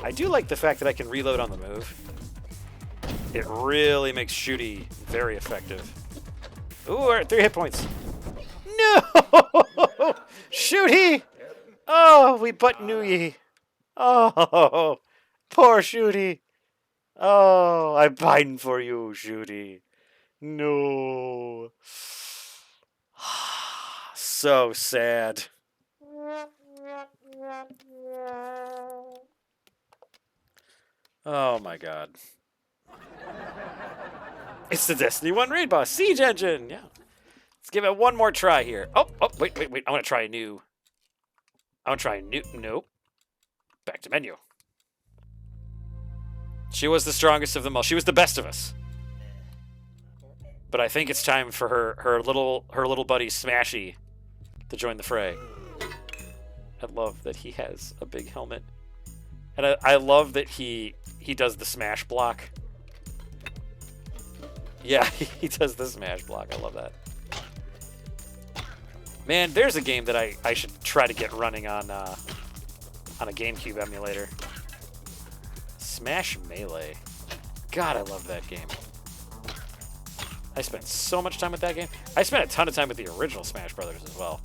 I do like the fact that I can reload on the move. It really makes shooty very effective. Ooh, we're at 3 hit points. No! Shooty! Oh, we but knew ye. Oh, poor Shooty. Oh, I'm pining for you, Shooty. No. So sad. Oh my god. It's the Destiny 1 raid boss, Siege Engine. Yeah. Let's give it one more try here. Oh, wait. I want to try a new. Nope. Back to menu. She was the strongest of them all. She was the best of us. But I think it's time for her little buddy Smashy to join the fray. I love that he has a big helmet. And I love that he does the smash block. Yeah, he does the smash block. I love that. Man, there's a game that I should try to get running on a GameCube emulator. Smash Melee. God, I love that game. I spent so much time with that game. I spent a ton of time with the original Smash Brothers as well.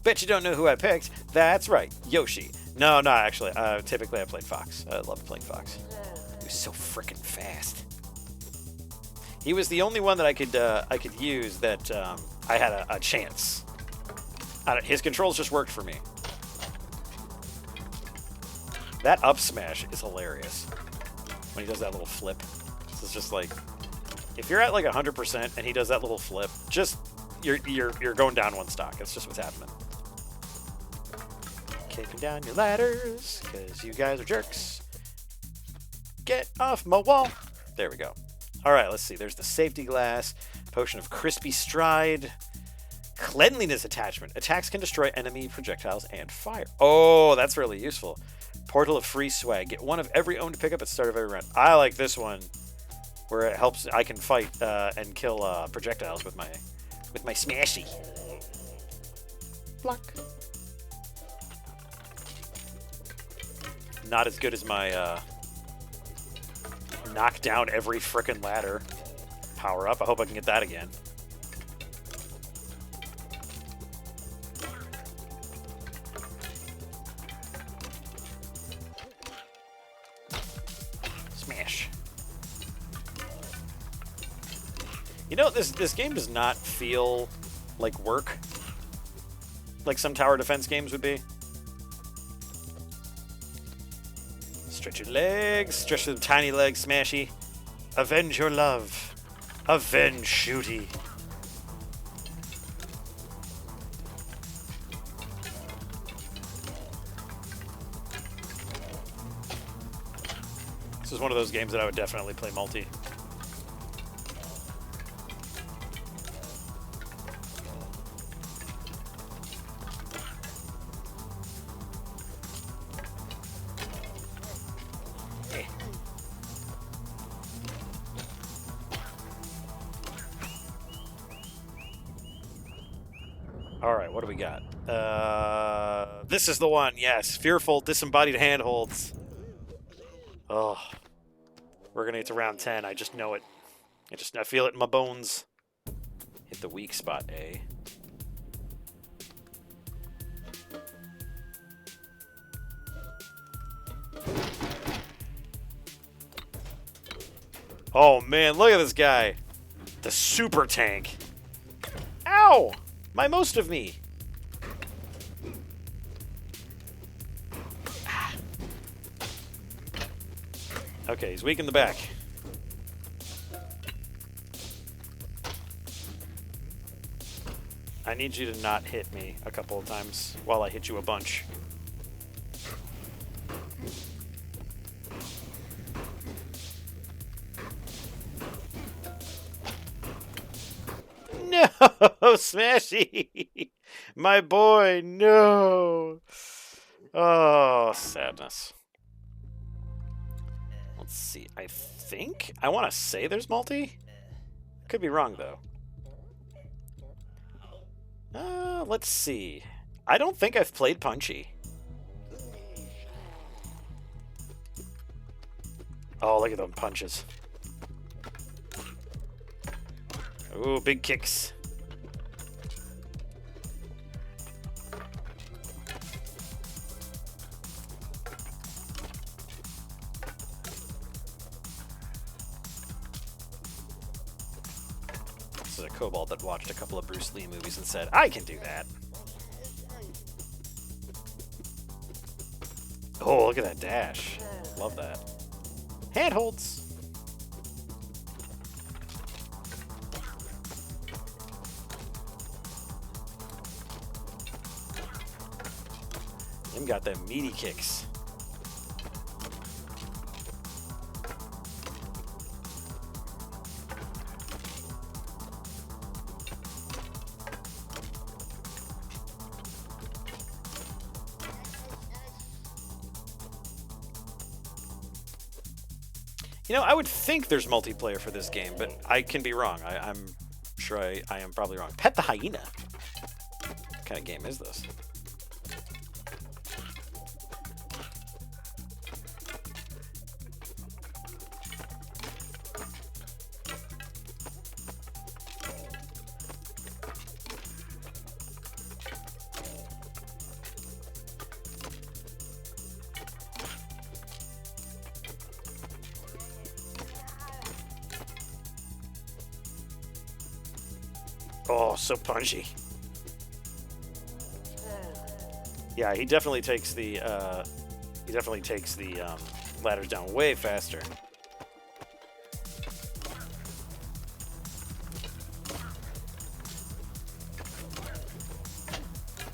Bet you don't know who I picked. That's right, Yoshi. No, actually. Typically, I played Fox. I love playing Fox. He was so freaking fast. He was the only one that I could use that I had a chance. His controls just worked for me. That up smash is hilarious when he does that little flip. So it's just like, if you're at like 100% and he does that little flip, just you're going down one stock. That's just what's happening. Kicking down your ladders because you guys are jerks. Get off my wall. There we go. All right, let's see. There's the safety glass, potion of crispy stride, cleanliness attachment. Attacks can destroy enemy projectiles and fire. Oh, that's really useful. Portal of free swag. Get one of every own to pick up at the start of every round. I like this one, where it helps. I can fight and kill projectiles with my smashy. Block. Not as good as my knock down every frickin' ladder power up. I hope I can get that again. Smash. You know, this game does not feel like work, like some tower defense games would be. Stretch your legs. Stretch them tiny legs, Smashy. Avenge your love. Avenge Shooty. This is one of those games that I would definitely play multi. All right, what do we got? This is the one, yes. Fearful disembodied handholds. Oh, we're gonna get to round 10. I just know it. I feel it in my bones. Hit the weak spot, A. Oh man, look at this guy. The super tank. Ow! My most of me. Okay, he's weak in the back. I need you to not hit me a couple of times while I hit you a bunch. No, Smashy! My boy, no! Oh, sadness. Let's see. I want to say there's multi. Could be wrong, though. Let's see. I don't think I've played Punchy. Oh, look at them punches. Ooh, big kicks. This is a kobold that watched a couple of Bruce Lee movies and said, I can do that. Oh, look at that dash. Love that. Handholds. Him got them meaty kicks. You know, I would think there's multiplayer for this game, but I can be wrong. I'm sure I am probably wrong. Pet the Hyena. What kind of game is this? Oh, so punchy. Yeah, he definitely takes the ladders down way faster.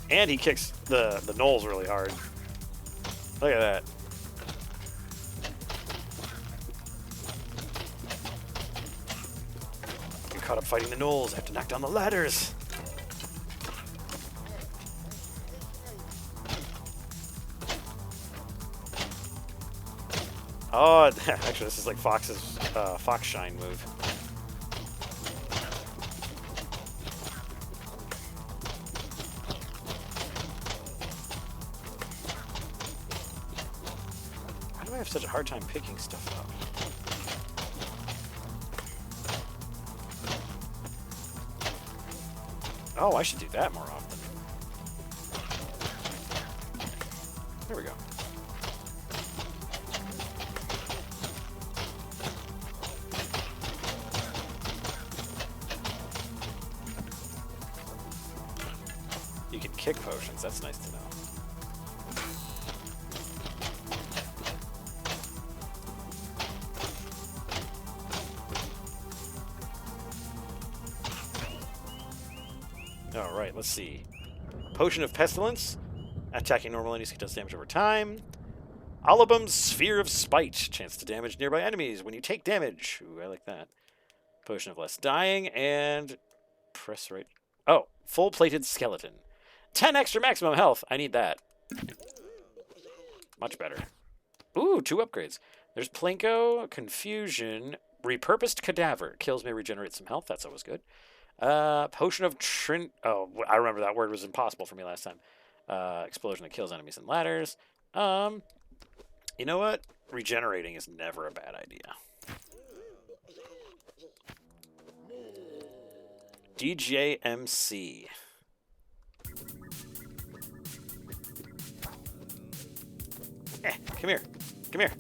And he kicks the knolls really hard. Look at that. Caught up fighting the gnolls. I have to knock down the ladders. Oh, actually, this is like Fox's Fox Shine move. Why do I have such a hard time picking stuff up? Oh, I should do that more often. There we go. You can kick potions. That's nice to know. Alright, let's see. Potion of Pestilence. Attacking normal enemies does damage over time. Olibum's Sphere of Spite. Chance to damage nearby enemies when you take damage. Ooh, I like that. Potion of Less Dying. And press right. Oh, Full-Plated Skeleton. 10 extra maximum health. I need that. Much better. Ooh, 2 upgrades. There's Plinko, Confusion, Repurposed Cadaver. Kills may regenerate some health. That's always good. Potion of Oh, I remember that word was impossible for me last time. Explosion that kills enemies and ladders. You know what? Regenerating is never a bad idea. DJMC. Come here. Come here.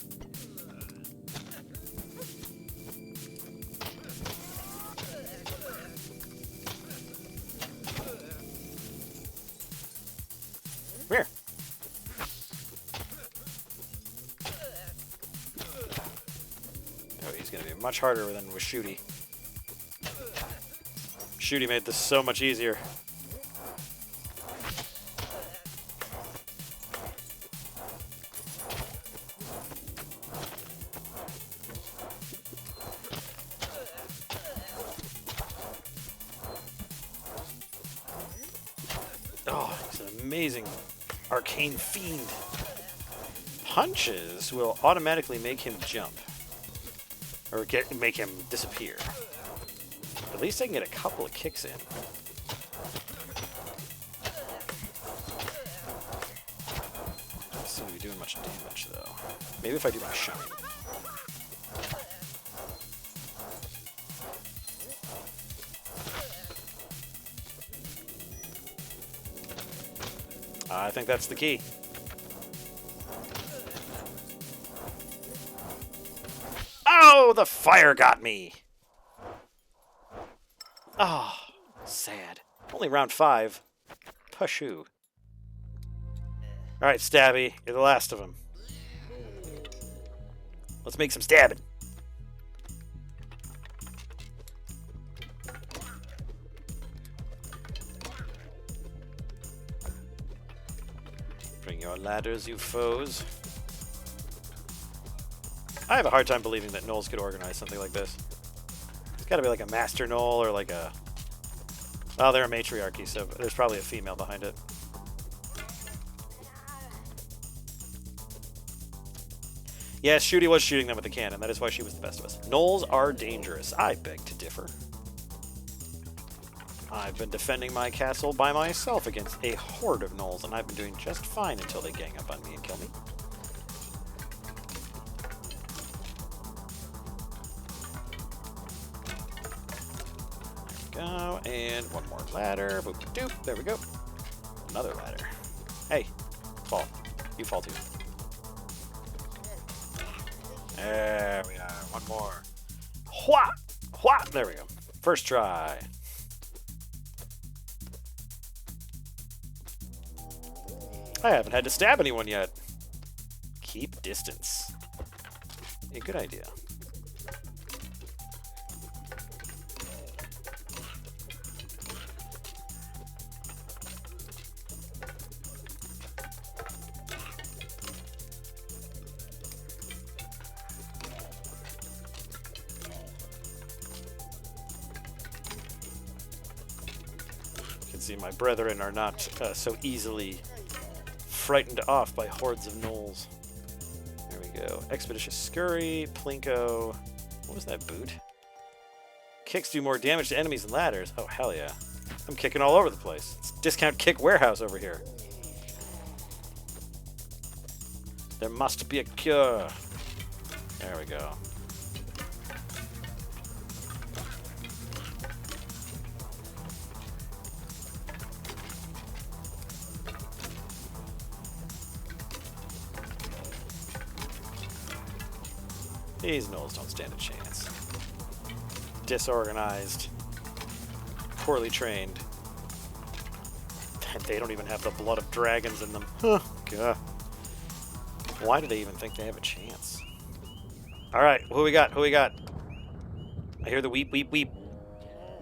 Come here. Oh, he's going to be much harder than with Shooty. Shooty made this so much easier. amazing arcane fiend. Punches will automatically make him jump. Or make him disappear. At least I can get a couple of kicks in. Doesn't seem to be doing much damage, though. Maybe if I do my shine. I think that's the key. Oh, the fire got me! Oh, sad. Only round 5. Pushoo. Alright, Stabby, you're the last of them. Let's make some stabbing. Bring your ladders, you foes. I have a hard time believing that Gnolls could organize something like this. It's got to be like a master Gnoll or like a... Oh, they're a matriarchy, so there's probably a female behind it. Yes, Shooty was shooting them with the cannon. That is why she was the best of us. Gnolls are dangerous. I beg to differ. I've been defending my castle by myself against a horde of Gnolls, and I've been doing just fine until they gang up on me and kill me. There we go, and one more ladder. Boop, doop. There we go. Another ladder. Hey, fall. You fall too. There we are. One more. Hwah! Hwah! There we go. First try. I haven't had to stab anyone yet. Keep distance. A good idea. You can see my brethren are not so easily frightened off by hordes of Gnolls. There we go. Expeditious Scurry, Plinko. What was that boot? Kicks do more damage to enemies than ladders. Oh, hell yeah. I'm kicking all over the place. It's Discount Kick Warehouse over here. There must be a cure. There we go. These Gnolls don't stand a chance. Disorganized. Poorly trained. They don't even have the blood of dragons in them. Huh. God. Why do they even think they have a chance? Alright, who we got? Who we got? I hear the weep, weep, weep.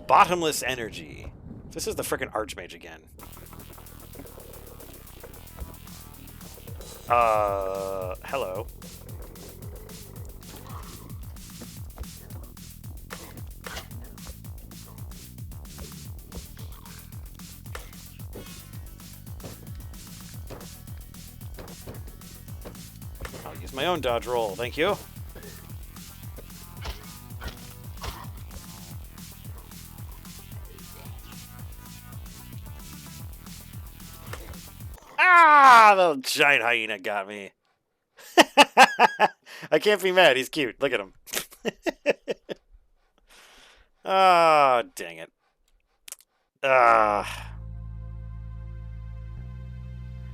Bottomless energy. This is the frickin' Archmage again. Hello. I'll use my own dodge roll, thank you. Ah, the giant hyena got me. I can't be mad. He's cute. Look at him. Ah, oh, dang it. Ah.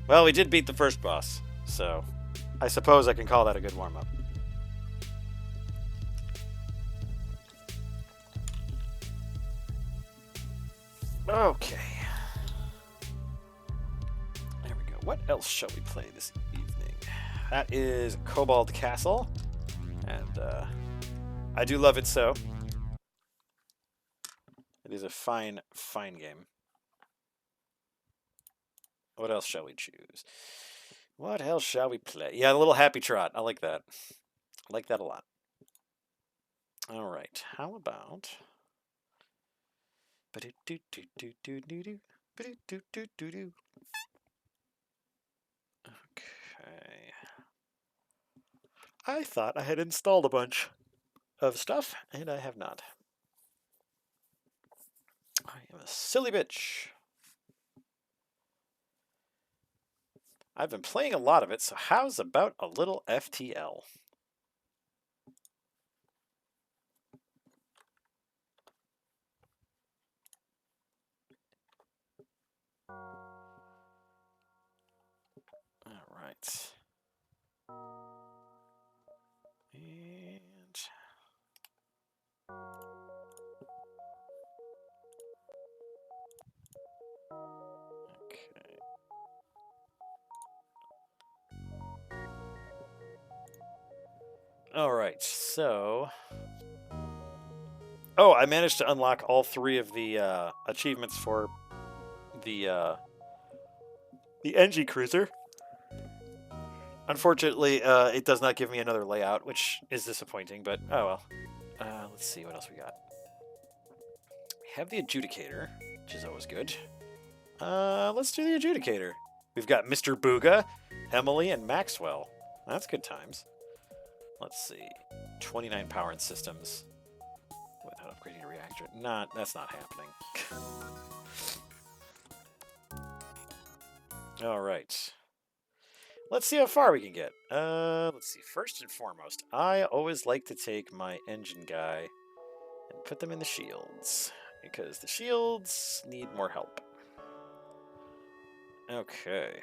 Well, we did beat the first boss, so I suppose I can call that a good warm-up. Okay. There we go. What else shall we play this evening? That is Kobold Castle, and I do love it so. It is a fine, fine game. What else shall we choose? What else shall we play? Yeah, the little happy trot. I like that. I like that a lot. All right. How about... I thought I had installed a bunch of stuff, and I have not. I am a silly bitch. I've been playing a lot of it, so how's about a little FTL? All right. And okay. All right. So, oh, I managed to unlock all 3 of the achievements for the NG Cruiser. Unfortunately, it does not give me another layout, which is disappointing, but oh well. Let's see what else we got. We have the Adjudicator, which is always good. Let's do the Adjudicator. We've got Mr. Booga, Emily, and Maxwell. That's good times. Let's see. 29 power and systems without upgrading a reactor. That's not happening. All right. Let's see how far we can get. Let's see. First and foremost, I always like to take my engine guy and put them in the shields, because the shields need more help. Okay.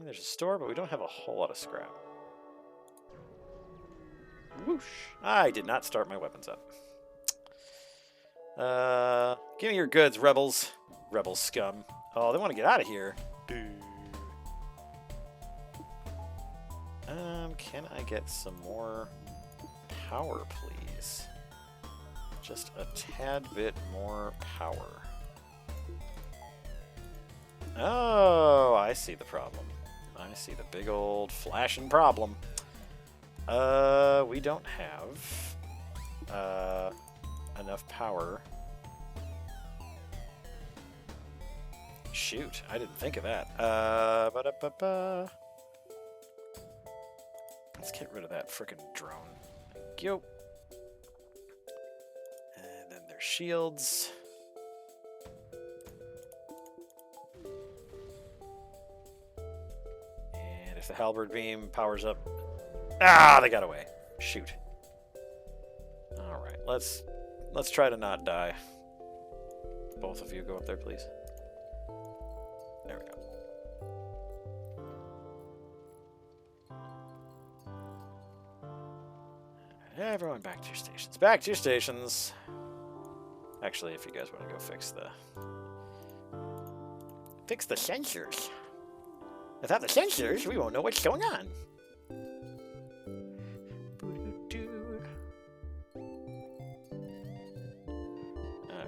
There's a store, but we don't have a whole lot of scrap. Whoosh. I did not start my weapons up. Give me your goods, rebels. Rebel scum. Oh, they want to get out of here. Can I get some more power, please? Just a tad bit more power. Oh, I see the problem. I see the big old flashing problem. We don't have enough power. Shoot, I didn't think of that. Let's get rid of that frickin' drone. Thank you. And then their shields. And if the halberd beam powers up... Ah, they got away. Shoot. Alright, let's try to not die. Both of you go up there, please. There we go. Everyone back to your stations. Back to your stations. Actually, if you guys want to go fix the sensors. Without the sensors, we won't know what's going on.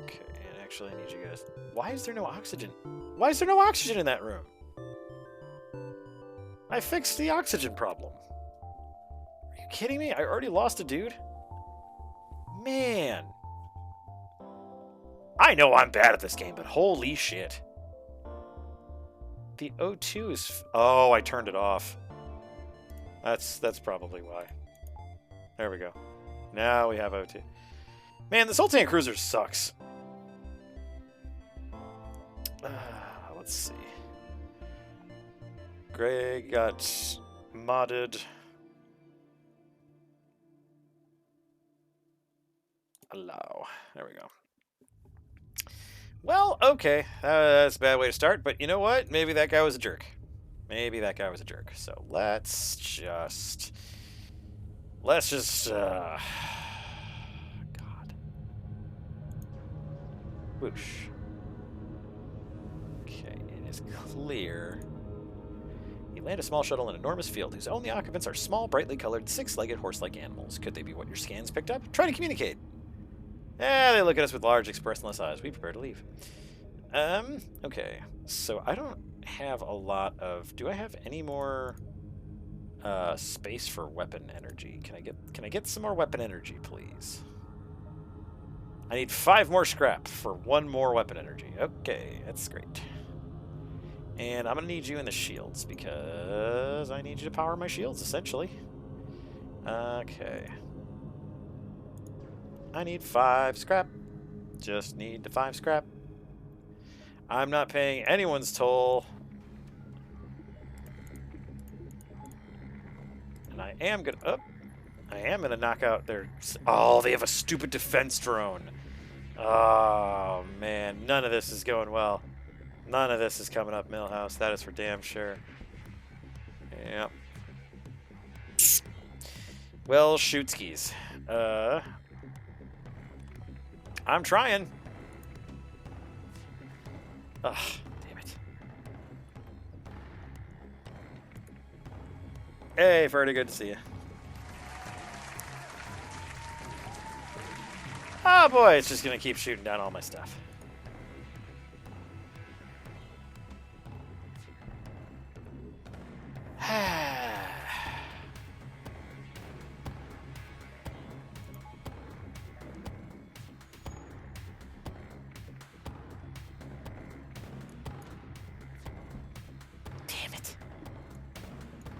Okay, and actually I need you guys... Why is there no oxygen? Why is there no oxygen in that room? I fixed the oxygen problem. Are you kidding me? I already lost a dude? Man. I know I'm bad at this game, but holy shit. The O2 is... Oh, I turned it off. That's probably why. There we go. Now we have O2. Man, this Ultimate Cruiser sucks. Let's see. Greg got modded. Allow. There we go. Well, okay. That's a bad way to start, but you know what? Maybe that guy was a jerk. Maybe that guy was a jerk. So let's just... God. Whoosh. Okay, it is clear. You land a small shuttle in an enormous field whose only occupants are small, brightly colored, six-legged, horse-like animals. Could they be what your scans picked up? Try to communicate. They look at us with large, expressionless eyes. We prepare to leave. Okay. So I don't have a lot of... Do I have any more space for weapon energy? Can I get some more weapon energy, please? I need 5 more scrap for 1 more weapon energy. Okay, that's great. And I'm going to need you in the shields because I need you to power my shields, essentially. Okay. I need 5 scrap. Just need the 5 scrap. I'm not paying anyone's toll. And I am gonna knock out their... Oh, they have a stupid defense drone. Oh, man. None of this is going well. None of this is coming up, Millhouse. That is for damn sure. Yep. Well, shoot skis. I'm trying. Ugh, damn it. Hey, Ferdy, good to see you. Oh boy, it's just gonna keep shooting down all my stuff.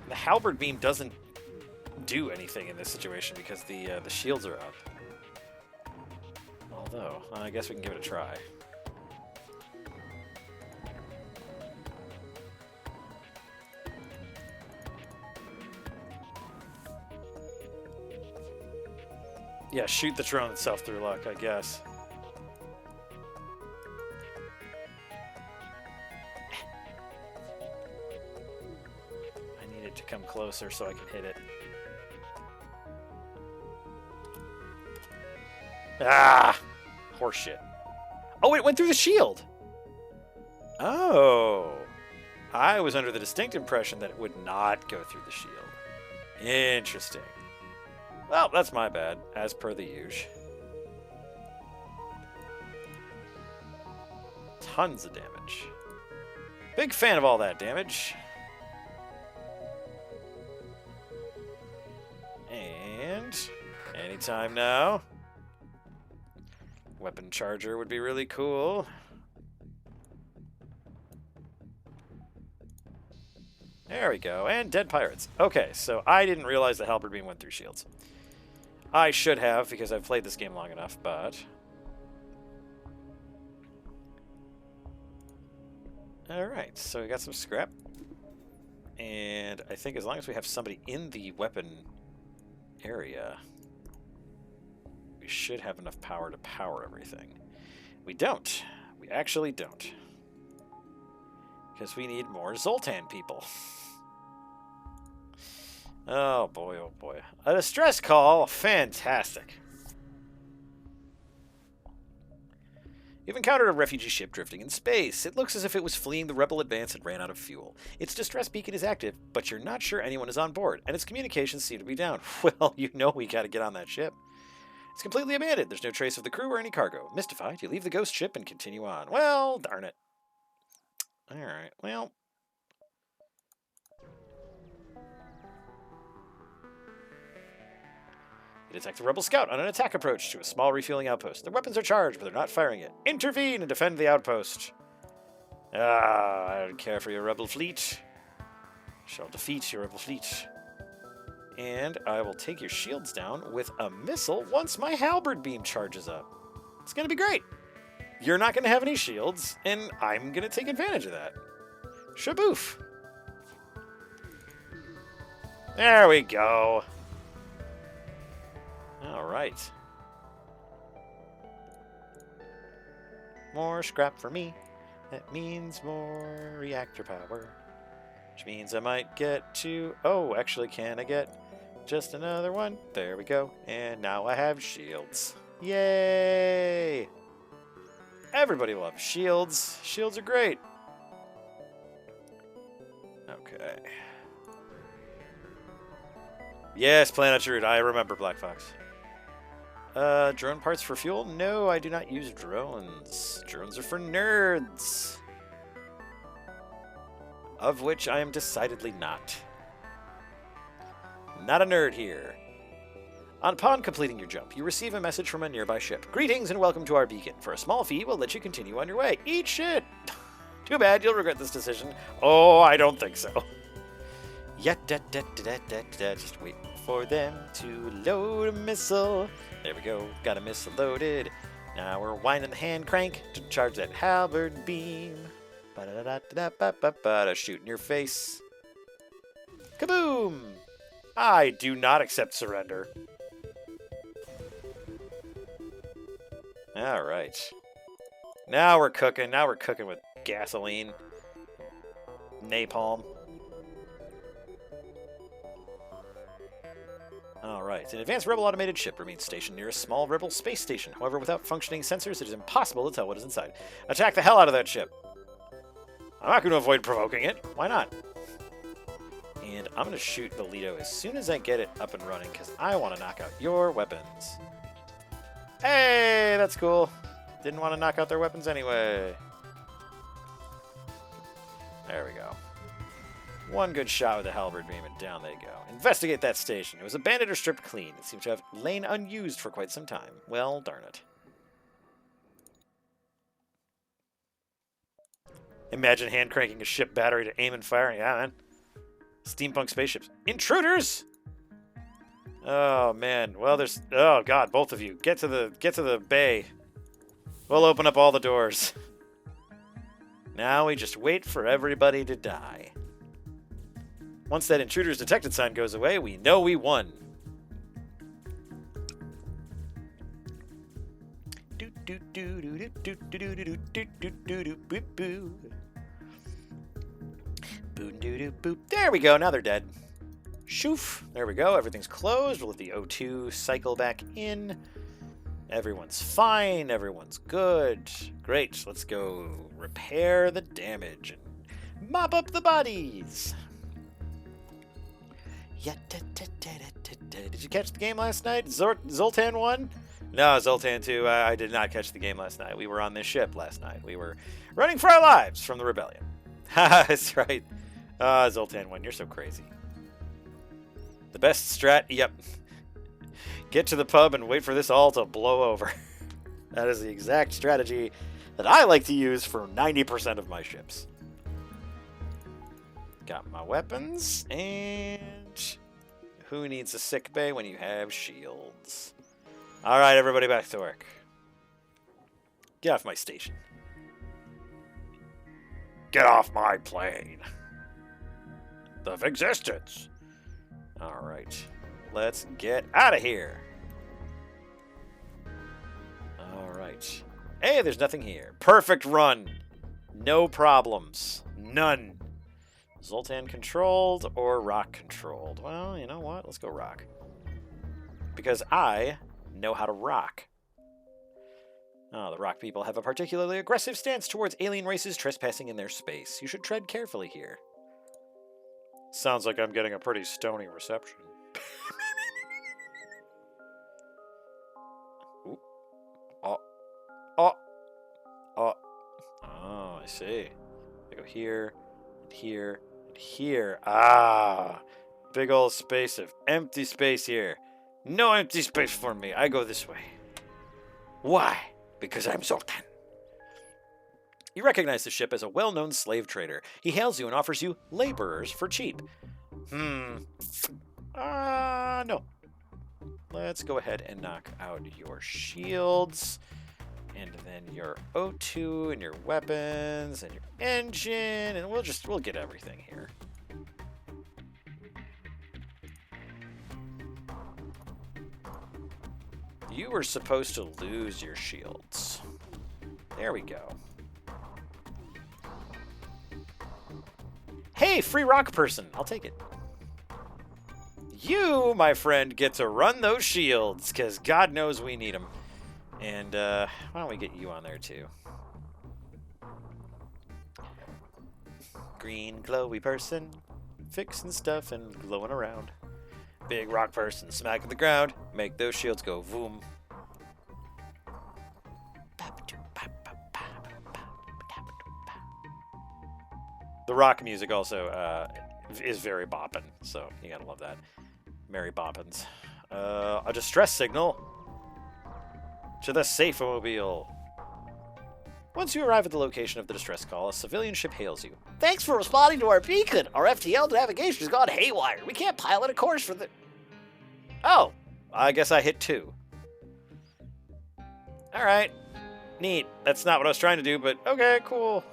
The halberd beam doesn't do anything in this situation because the shields are up. Although, I guess we can give it a try. Yeah, shoot the drone itself through luck, I guess. To come closer so I can hit it. Ah! Horseshit. Oh, it went through the shield! Oh. I was under the distinct impression that it would not go through the shield. Interesting. Well, that's my bad, as per the usual. Tons of damage. Big fan of all that damage. Anytime now. Weapon charger would be really cool. There we go. And dead pirates. Okay, so I didn't realize the halberd beam went through shields. I should have because I've played this game long enough, but... Alright, so we got some scrap. And I think as long as we have somebody in the weapon area... we should have enough power to power everything. We don't. We actually don't. Because we need more Zoltan people. Oh boy, oh boy. A distress call? Fantastic. You've encountered a refugee ship drifting in space. It looks as if it was fleeing the rebel advance and ran out of fuel. Its distress beacon is active, but you're not sure anyone is on board, and its communications seem to be down. Well, you know we gotta get on that ship. It's completely abandoned. There's no trace of the crew or any cargo. Mystified, you leave the ghost ship and continue on. Well, darn it. Alright, well. You detect a rebel scout on an attack approach to a small refueling outpost. Their weapons are charged, but they're not firing it. Intervene and defend the outpost. I don't care for your rebel fleet. Shall defeat your rebel fleet. And I will take your shields down with a missile once my halberd beam charges up. It's going to be great. You're not going to have any shields, and I'm going to take advantage of that. Shaboof. There we go. All right. More scrap for me. That means more reactor power. Which means I might get to... Oh, actually, can I get just another one? There we go. And now I have shields. Yay! Everybody loves shields. Shields are great. Okay. Yes, Planet Root. I remember Black Fox. Drone parts for fuel? No, I do not use drones. Drones are for nerds. Of which I am decidedly not. Not a nerd here. Upon completing your jump, you receive a message from a nearby ship. Greetings and welcome to our beacon. For a small fee, we'll let you continue on your way. Eat shit! Too bad, you'll regret this decision. Oh, I don't think so. Just wait for them to load a missile. There we go, got a missile loaded. Now we're winding the hand crank to charge that halberd beam. Ba-da-da-da-da-ba-ba-ba-da, shoot in your face. Kaboom! I do not accept surrender. All right. Now we're cooking. Now we're cooking with gasoline. Napalm. Alright, an advanced Rebel automated ship remains stationed near a small Rebel space station. However, without functioning sensors, it is impossible to tell what is inside. Attack the hell out of that ship! I'm not going to avoid provoking it. Why not? And I'm going to shoot the Lido as soon as I get it up and running, because I want to knock out your weapons. Hey, that's cool. Didn't want to knock out their weapons anyway. There we go. One good shot with the halberd beam, and down they go. Investigate that station. It was abandoned or stripped clean. It seems to have lain unused for quite some time. Well, darn it. Imagine hand cranking a ship battery to aim and fire. Yeah, man. Steampunk spaceships. Intruders! Oh, man. Well, there's... Oh, God, both of you. Get to the bay. We'll open up all the doors. Now we just wait for everybody to die. Once that intruders detected sign goes away, we know we won. There we go. Now they're dead. Shoof. There we go. Everything's closed. We'll let the O2 cycle back in. Everyone's fine. Everyone's good. Great. Let's go repair the damage and mop up the bodies. Did you catch the game last night? Zoltan won? No, Zoltan 2. I did not catch the game last night. We were on this ship last night. We were running for our lives from the rebellion. Haha, that's right. Zoltan 1, you're so crazy. The best strat? Yep. Get to the pub and wait for this all to blow over. That is the exact strategy that I like to use for 90% of my ships. Got my weapons, and who needs a sick bay when you have shields? All right, everybody back to work. Get off my station. Get off my plane. Of existence. All right, let's get out of here. All right. Hey, there's nothing here. Perfect run. No problems. None. Zoltan controlled or rock controlled? Well, you know what? Let's go rock. Because I know how to rock. Oh, the rock people have a particularly aggressive stance towards alien races trespassing in their space. You should tread carefully here. Sounds like I'm getting a pretty stony reception. Ooh. Oh. Oh. Oh. Oh, I see. I go here, and here, and here. Ah. Big old space of empty space here. No empty space for me. I go this way. Why? Because I'm Zoltan. You recognize the ship as a well-known slave trader. He hails you and offers you laborers for cheap. No. Let's go ahead and knock out your shields. And then your O2 and your weapons and your engine. And we'll get everything here. You were supposed to lose your shields. There we go. Hey, free rock person. I'll take it. You, my friend, get to run those shields, because God knows we need them. And why don't we get you on there, too? Green, glowy person, fixing stuff and glowing around. Big rock person, smacking the ground, make those shields go voom. The rock music also is very boppin', so you gotta love that. Merry boppins. A distress signal to the safe-o-mobile. Once you arrive at the location of the distress call, a civilian ship hails you. Thanks for responding to our beacon. Our FTL navigation has gone haywire. We can't pilot a course for the... Oh, I guess I hit 2. Alright. Neat. That's not what I was trying to do, but okay, cool.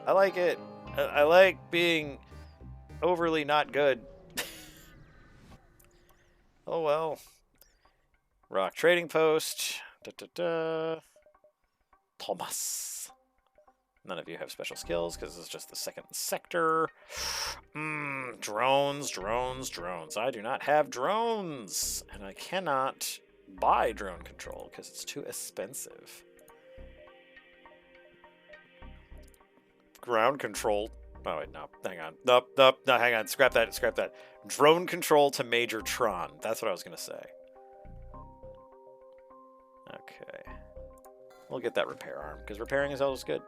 I like it. I like being overly not good. Oh well. Rock trading post. Thomas. None of you have special skills because this is just the second sector. Drones. I do not have drones. And I cannot buy drone control because it's too expensive. Ground control. Oh, wait, no. Hang on. No, hang on. Scrap that. Drone control to Major Tron. That's what I was going to say. Okay. We'll get that repair arm, because repairing is always good.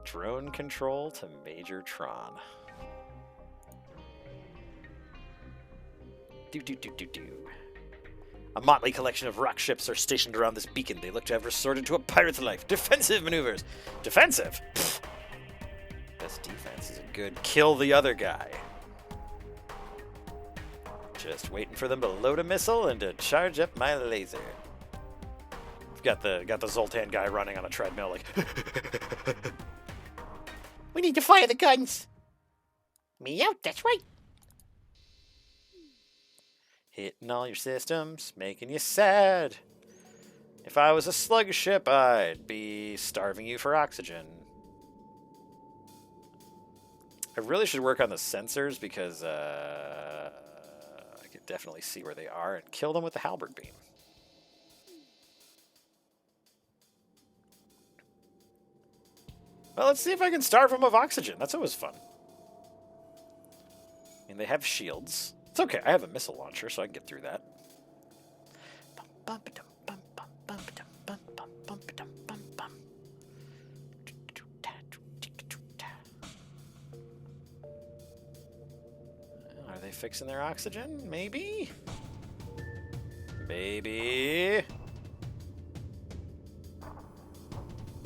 Drone control to Major Tron. Do. A motley collection of rock ships are stationed around this beacon. They look to have resorted to a pirate's life. Defensive maneuvers. Defensive? Pfft. Best defense is a good kill the other guy. Just waiting for them to load a missile and to charge up my laser. Got the Zoltan guy running on a treadmill like... We need to fire the guns. Me out, that's right. Hitting all your systems, making you sad. If I was a slug ship, I'd be starving you for oxygen. I really should work on the sensors because I could definitely see where they are and kill them with the halberd beam. Well, let's see if I can starve them of oxygen. That's always fun. I mean, they have shields. It's okay. I have a missile launcher, so I can get through that. Are they fixing their oxygen? Maybe? Maybe.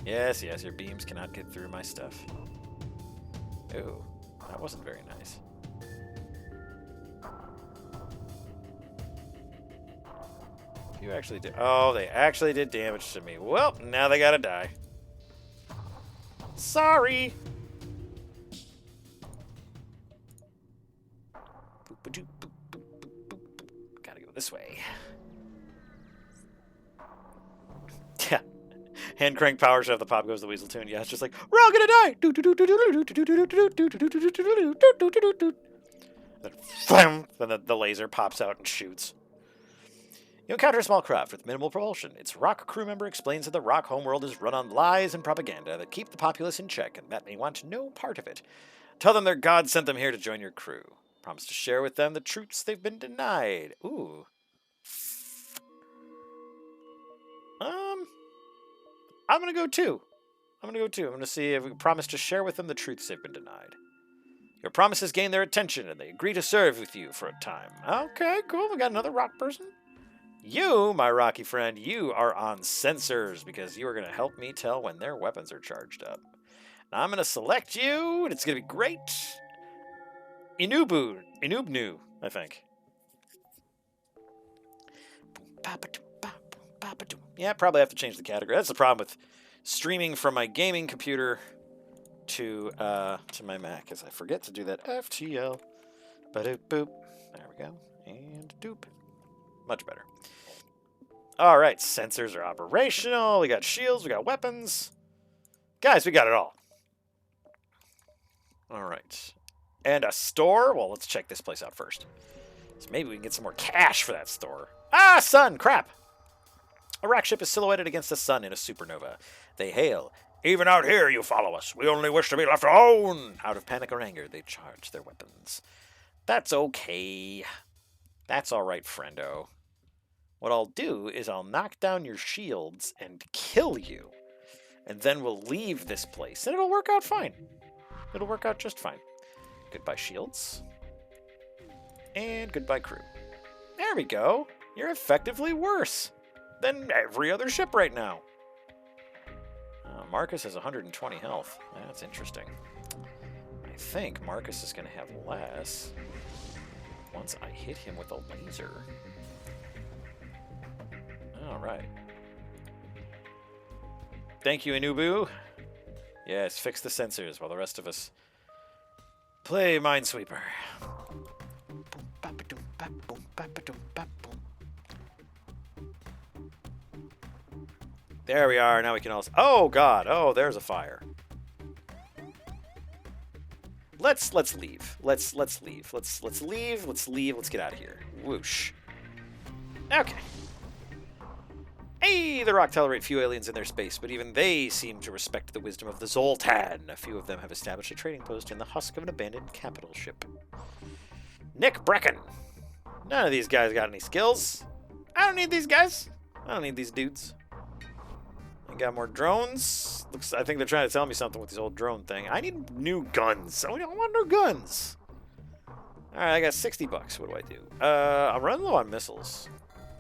Yes, your beams cannot get through my stuff. Ooh, that wasn't very nice. You actually did. Oh, they actually did damage to me. Well, now they gotta die. Sorry. Gotta go this way. Yeah. Hand crank power shove, the pop goes the weasel tune. Yeah, it's just like, we're all gonna die. Then the laser pops out and shoots. You encounter a small craft with minimal propulsion. Its rock crew member explains that the rock homeworld is run on lies and propaganda that keep the populace in check and that they want no part of it. Tell them their god sent them here to join your crew. Promise to share with them the truths they've been denied. Ooh. I'm gonna go too. I'm gonna see if we promise to share with them the truths they've been denied. Your promises gain their attention and they agree to serve with you for a time. Okay, cool. We got another rock person. You, my rocky friend, you are on sensors because you are going to help me tell when their weapons are charged up. Now I'm going to select you, and it's going to be great. Inubnu, I think. Yeah, probably have to change the category. That's the problem with streaming from my gaming computer to my Mac, is I forget to do that FTL. Ba-doop, boop. There we go. And doop. Much better. All right, sensors are operational. We got shields. We got weapons. Guys, we got it all. All right. And a store. Well, let's check this place out first. So maybe we can get some more cash for that store. Ah, sun. Crap. A rock ship is silhouetted against the sun in a supernova. They hail. Even out here, you follow us. We only wish to be left alone. Out of panic or anger, they charge their weapons. That's okay. That's all right, friendo. What I'll do is I'll knock down your shields and kill you. And then we'll leave this place. And it'll work out fine. It'll work out just fine. Goodbye, shields. And goodbye, crew. There we go. You're effectively worse than every other ship right now. Marcus has 120 health. That's interesting. I think Marcus is going to have less once I hit him with a laser. All right. Thank you, Inubu. Yes, fix the sensors while the rest of us play Minesweeper. There we are. Now we can also... Oh, God. Oh, there's a fire. Let's leave. Let's leave. Let's leave. Let's leave. Let's get out of here. Whoosh. Okay. Hey, the rock tolerate few aliens in their space, but even they seem to respect the wisdom of the Zoltan. A few of them have established a trading post in the husk of an abandoned capital ship. Nick Brecken. None of these guys got any skills. I don't need these guys. I don't need these dudes. I got more drones. I think they're trying to tell me something with this old drone thing. I need new guns. I want new guns. All right, I got 60 bucks. What do I do? I'm running low on missiles.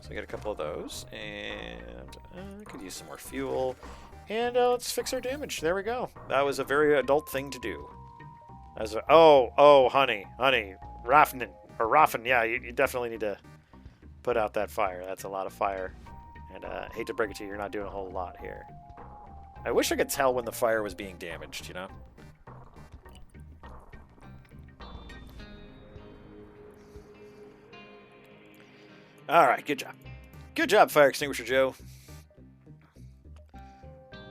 So I got a couple of those, and I could use some more fuel. And let's fix our damage. There we go. That was a very adult thing to do. Honey, Raffin, yeah, you definitely need to put out that fire. That's a lot of fire. And hate to break it to you, you're not doing a whole lot here. I wish I could tell when the fire was being damaged, you know? All right, good job. Good job, Fire Extinguisher Joe.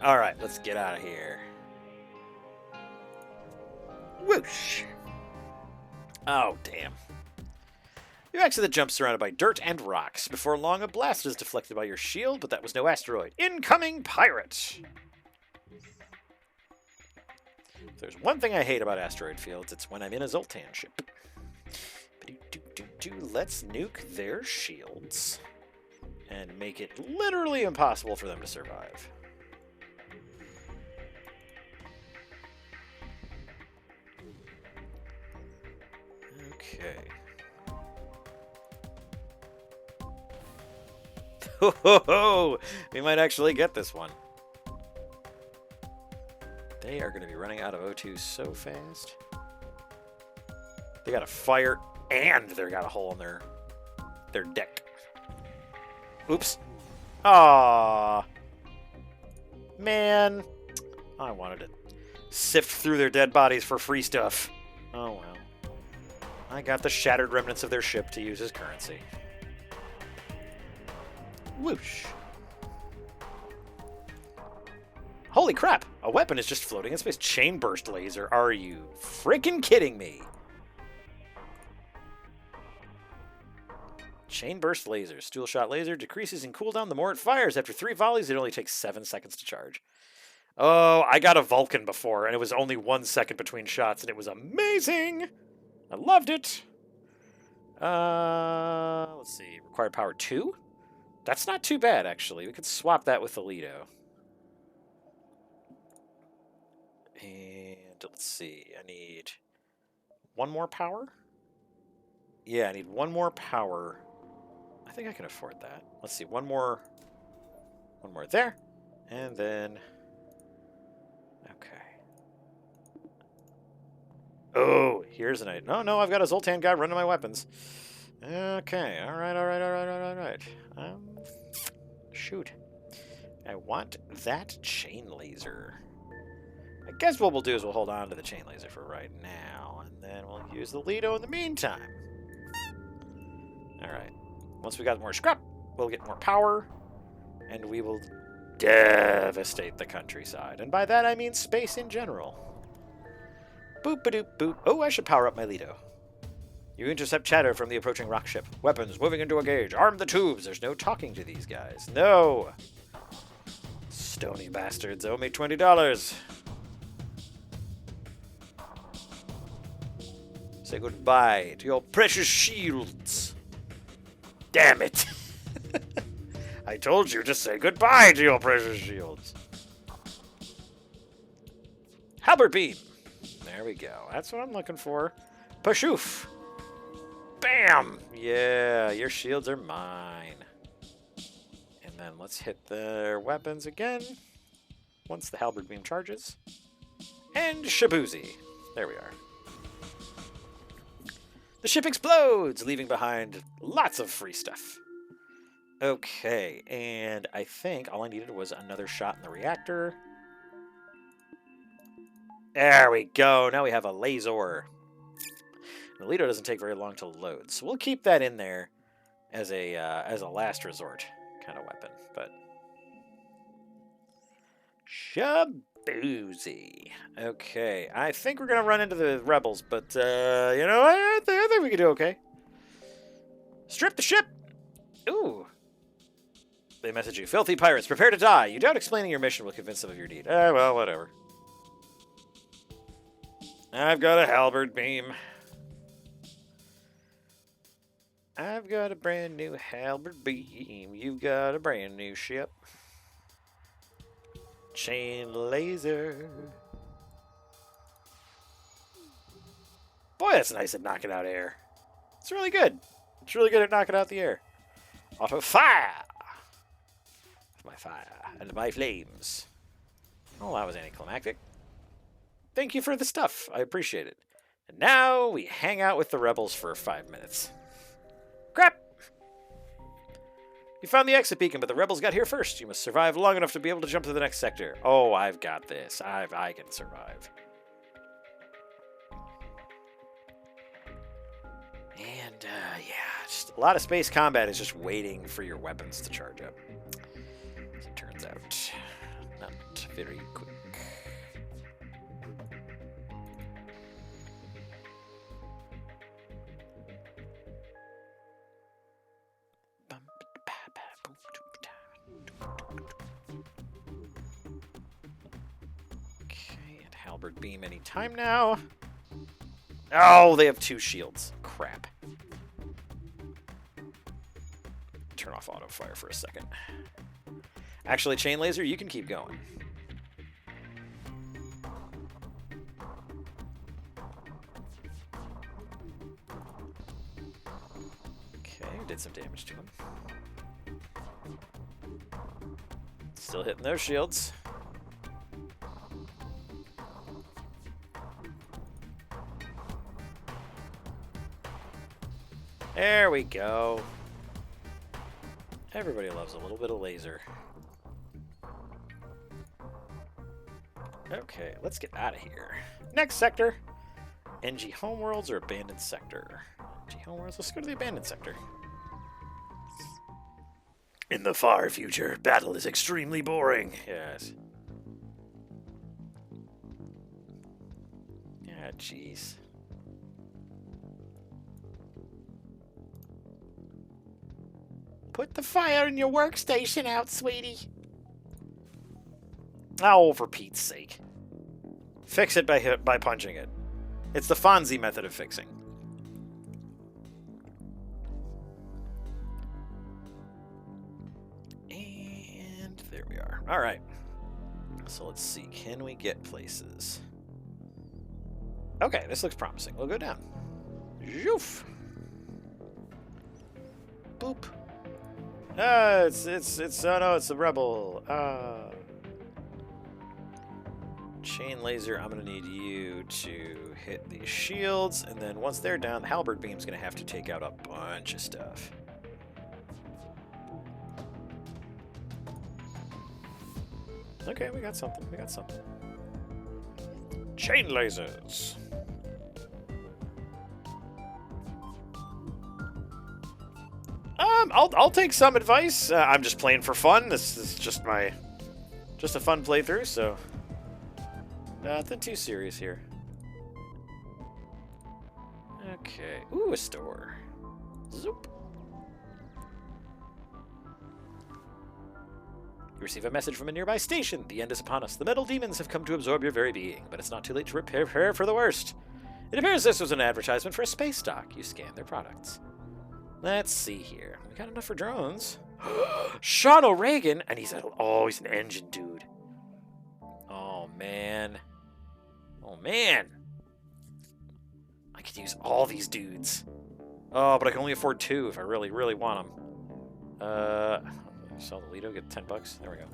All right, let's get out of here. Whoosh. Oh, damn. You exit the jump surrounded by dirt and rocks. Before long, a blast is deflected by your shield, but that was no asteroid. Incoming pirate! If there's one thing I hate about asteroid fields, it's when I'm in a Zoltan ship. Let's nuke their shields and make it literally impossible for them to survive. Okay. Ho ho ho! We might actually get this one. They are going to be running out of O2 so fast. They got a fire and they got a hole in their deck. Oops. Aww. Man. I wanted to sift through their dead bodies for free stuff. Oh well. I got the shattered remnants of their ship to use as currency. Whoosh. Holy crap! A weapon is just floating in space. Chain burst laser. Are you freaking kidding me? Chain burst laser. Stool shot laser decreases in cooldown the more it fires. After 3 volleys, it only takes 7 seconds to charge. Oh, I got a Vulcan before, and it was only 1 second between shots, and it was amazing! I loved it! Let's see. Required power 2? That's not too bad, actually. We could swap that with the Lido. And let's see. I need 1 more power? Yeah, I need 1 more power. I think I can afford that. Let's see. One more there. And then... Okay. Oh, here's an item. No, I've got a Zoltan guy running my weapons. Okay, all right. Shoot. I want that chain laser. I guess what we'll do is we'll hold on to the chain laser for right now, and then we'll use the Lido in the meantime. All right. Once we got more scrap, we'll get more power, and we will devastate the countryside. And by that, I mean space in general. Boop-a-doop boop. Oh, I should power up my Lido. You intercept chatter from the approaching rock ship. Weapons moving into engage. Arm the tubes. There's no talking to these guys. No. Stony bastards owe me $20. Say goodbye to your precious shields. Damn it. I told you to say goodbye to your precious shields. Halberd beam. There we go. That's what I'm looking for. Pashoof. Bam! Bam! Yeah, your shields are mine. And then let's hit their weapons again once the halberd beam charges. And Shabuzi. There we are. The ship explodes, leaving behind lots of free stuff. Okay, and I think all I needed was another shot in the reactor. There we go. Now we have a laser. The Lido doesn't take very long to load, so we'll keep that in there as a last resort kind of weapon. But Shabuzi. Okay, I think we're gonna run into the rebels, but you know, I think we can do okay. Strip the ship. Ooh. They message you, filthy pirates, prepare to die. You doubt explaining your mission will convince them of your deed. Well, whatever. I've got a halberd beam. I've got a brand new halberd beam. You've got a brand new ship. Chain laser. Boy, that's nice at knocking out air. It's really good. It's really good at knocking out the air. Auto fire! My fire and my flames. Oh, that was anticlimactic. Thank you for the stuff. I appreciate it. And now we hang out with the rebels for 5 minutes. Crap! You found the exit beacon, but the rebels got here first. You must survive long enough to be able to jump to the next sector. Oh, I've got this. I can survive. And, yeah, just a lot of space combat is just waiting for your weapons to charge up. As it turns out, not very quick. Okay, and halberd beam any time now. Oh, they have 2 shields. Crap. Turn off auto fire for a second. Actually, chain laser, you can keep going. Okay, did some damage to him. Still hitting those shields. There we go. Everybody loves a little bit of laser. Okay, let's get out of here. Next sector. NG Homeworlds or Abandoned Sector? NG Homeworlds, let's go to the Abandoned Sector. In the far future, battle is extremely boring. Yes. Yeah, jeez. Put the fire in your workstation out, sweetie. Oh, for Pete's sake. Fix it by punching it. It's the Fonzie method of fixing. And there we are. All right. So let's see. Can we get places? Okay, this looks promising. We'll go down. Zhoof. Boop. Oh no, it's a rebel. Chain laser, I'm gonna need you to hit these shields, and then once they're down, the halberd beam's gonna have to take out a bunch of stuff. Okay, we got something. Chain lasers. I'll take some advice. I'm just playing for fun. This is just a fun playthrough, so nothing too serious here. Okay. Ooh, a store. Zoop. You receive a message from a nearby station. The end is upon us. The metal demons have come to absorb your very being, but it's not too late to prepare for the worst. It appears this was an advertisement for a space dock. You scan their products. Let's see here. We got enough for drones. Sean O'Regan, and he's an engine dude. Oh man. I could use all these dudes. Oh, but I can only afford 2 if I really, really want them. Sell the Lido, get 10 bucks. There we go.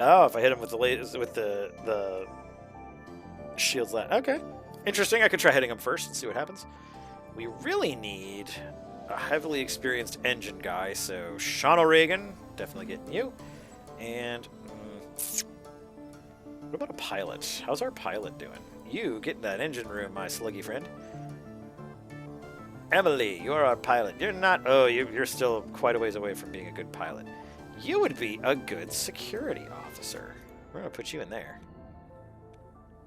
Oh, if I hit him with the shields, okay, interesting. I could try hitting him first and see what happens. We really need a heavily experienced engine guy, so Sean O'Regan, definitely getting you. And what about a pilot? How's our pilot doing? You get in that engine room, my sluggy friend. Emily, you're our pilot. You're not. Oh, you're still quite a ways away from being a good pilot. You would be a good security officer. We're going to put you in there.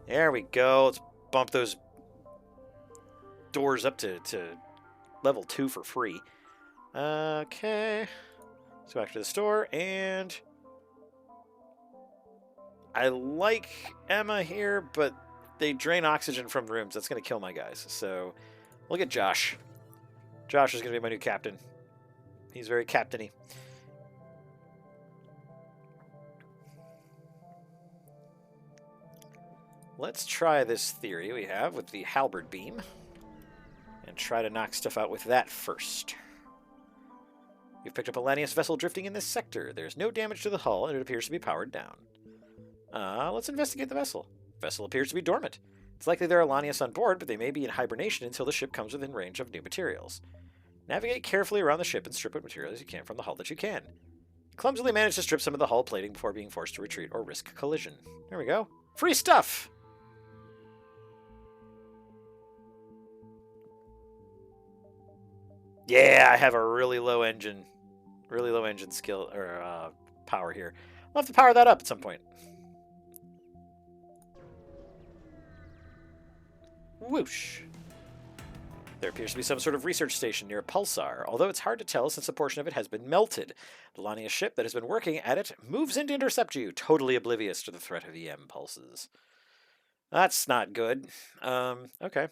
There we go. Let's bump those doors up to level 2 for free. Okay. Let's go back to the store, and I like Emma here, but they drain oxygen from rooms. That's going to kill my guys. So we'll get Josh. Josh is going to be my new captain. He's very captain-y. Let's try this theory we have with the halberd beam and try to knock stuff out with that first. You've picked up a Lanius vessel drifting in this sector. There's no damage to the hull, and it appears to be powered down. Let's investigate the vessel. Vessel appears to be dormant. It's likely there are Lanius on board, but they may be in hibernation until the ship comes within range of new materials. Navigate carefully around the ship and strip what materials you can from the hull that you can. Clumsily manage to strip some of the hull plating before being forced to retreat or risk collision. There we go. Free stuff! Yeah, I have a really low engine skill, or power here. I'll have to power that up at some point. Whoosh. There appears to be some sort of research station near a pulsar, although it's hard to tell since a portion of it has been melted. The Lania ship that has been working at it moves in to intercept you, totally oblivious to the threat of EM pulses. That's not good. Okay.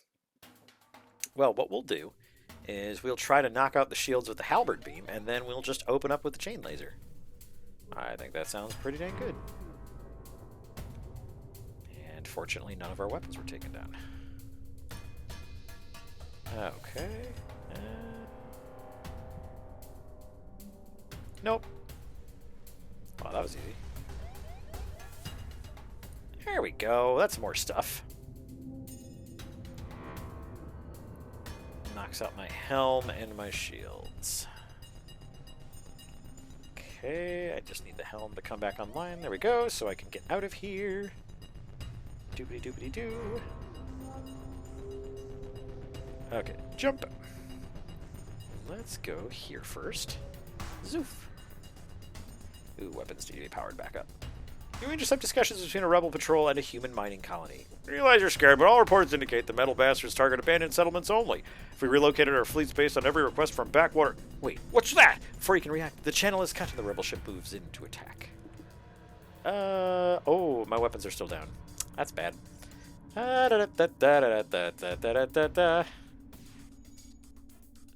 Well, what we'll do is we'll try to knock out the shields with the halberd beam, and then we'll just open up with the chain laser. I think that sounds pretty dang good. And fortunately, none of our weapons were taken down. Okay. Nope. Wow, that was easy. There we go. That's more stuff. Knocks out my helm and my shields. Okay, I just need the helm to come back online. There we go, so I can get out of here. Doobity doobity doo. Okay, jump. Let's go here first. Zoof. Ooh, weapons need to be powered back up. You intercept discussions between a rebel patrol and a human mining colony. Realize you're scared, but all reports indicate the metal bastards target abandoned settlements only. If we relocated our fleets based on every request from backwater... Wait, what's that? Before you can react, the channel is cut and the rebel ship moves in to attack. Oh, my weapons are still down. That's bad.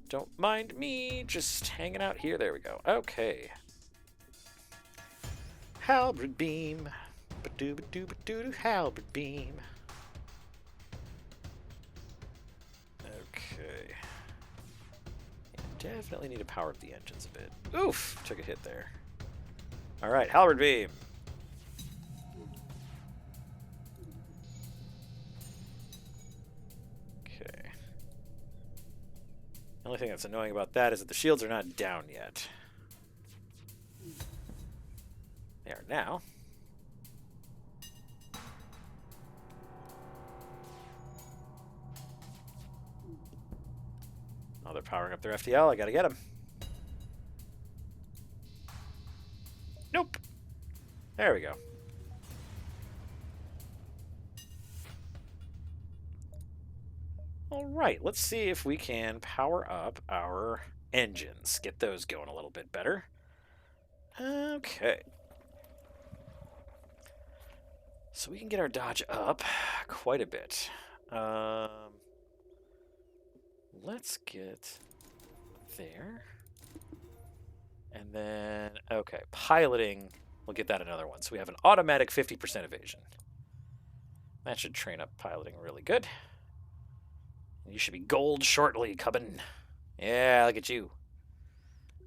Don't mind me, just hanging out here. There we go. Okay. Halberd beam. Ba-doo-ba-doo-ba-doo-doo. Halberd beam. Okay. Definitely need to power up the engines a bit. Oof! Took a hit there. Alright, halberd beam. Okay. The only thing that's annoying about that is that the shields are not down yet. They are now. Oh, they're powering up their FTL. I gotta get them. Nope. There we go. All right, let's see if we can power up our engines. Get those going a little bit better. Okay. So we can get our dodge up quite a bit. Let's get there. And then, okay, piloting, we'll get that another one. So we have an automatic 50% evasion. That should train up piloting really good. You should be gold shortly, Cubbin. Yeah, look at you.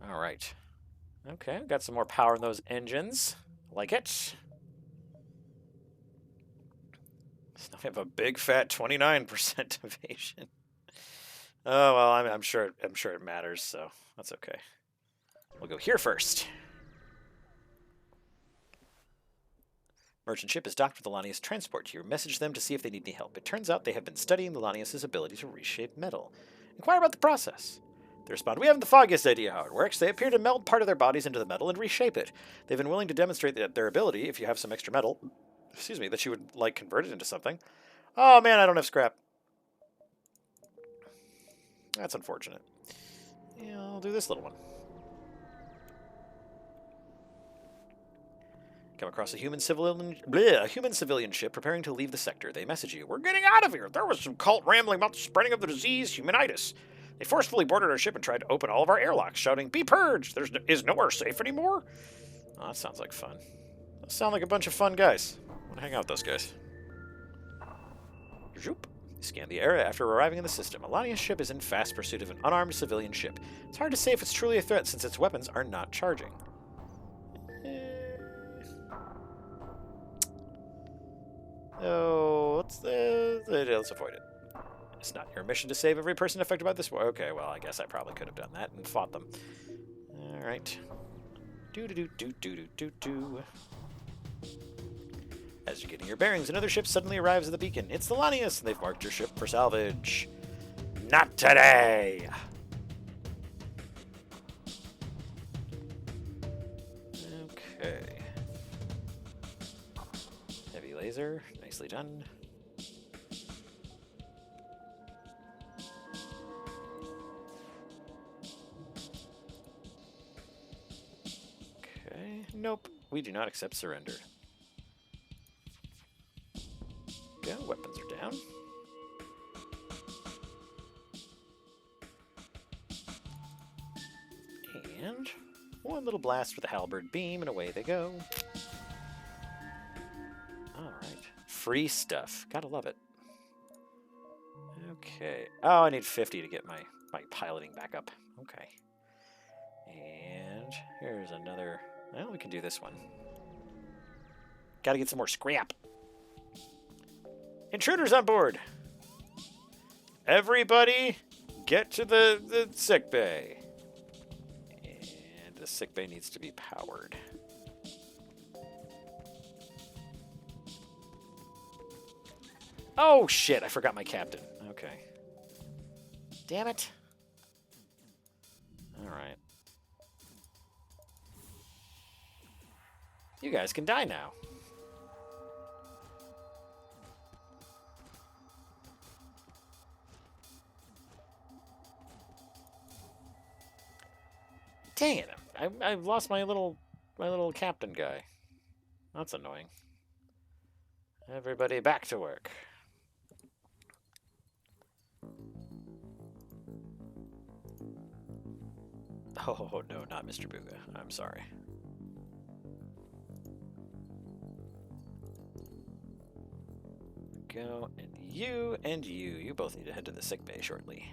All right. Okay, got some more power in those engines. Like it. So now we have a big fat 29% evasion. Oh well, I'm sure it matters, so that's okay. We'll go here first. Merchant ship is docked with the Lanius transport tier. Message them to see if they need any help. It turns out they have been studying the Lanius' ability to reshape metal. Inquire about the process. They respond, we haven't the foggiest idea how it works. They appear to meld part of their bodies into the metal and reshape it. They've been willing to demonstrate their ability, if you have some extra metal, that you would like convert it into something. Oh man, I don't have scrap. That's unfortunate. Yeah, I'll do this little one. Come across a human civilian ship preparing to leave the sector. They message you. We're getting out of here. There was some cult rambling about the spreading of the disease, humanitis. They forcefully boarded our ship and tried to open all of our airlocks, shouting, be purged! Is nowhere safe anymore? Oh, that sounds like fun. Those sound like a bunch of fun guys. I want to hang out with those guys. Zoop. Scan the area after arriving in the system. Alania's ship is in fast pursuit of an unarmed civilian ship. It's hard to say if it's truly a threat since its weapons are not charging. Oh, let's avoid it. It's not your mission to save every person affected by this war. Okay, well, I guess I probably could have done that and fought them. All right. Do. As you're getting your bearings, another ship suddenly arrives at the beacon. It's the Lanius, and they've marked your ship for salvage. Not today! Okay. Heavy laser, nicely done. Okay, nope, we do not accept surrender. Go, weapons are down. And one little blast with the halberd beam, and away they go. Alright. Free stuff. Gotta love it. Okay. Oh, I need 50 to get my piloting back up. Okay. And here's another... Well, we can do this one. Gotta get some more scrap. Intruders on board! Everybody, get to the sick bay. And the sick bay needs to be powered. Oh, shit, I forgot my captain. Okay. Damn it. Alright. You guys can die now. Dang it! I've lost my little captain guy. That's annoying. Everybody back to work. Oh no, not Mr. Booga. I'm sorry. Go, and you both need to head to the sick bay shortly.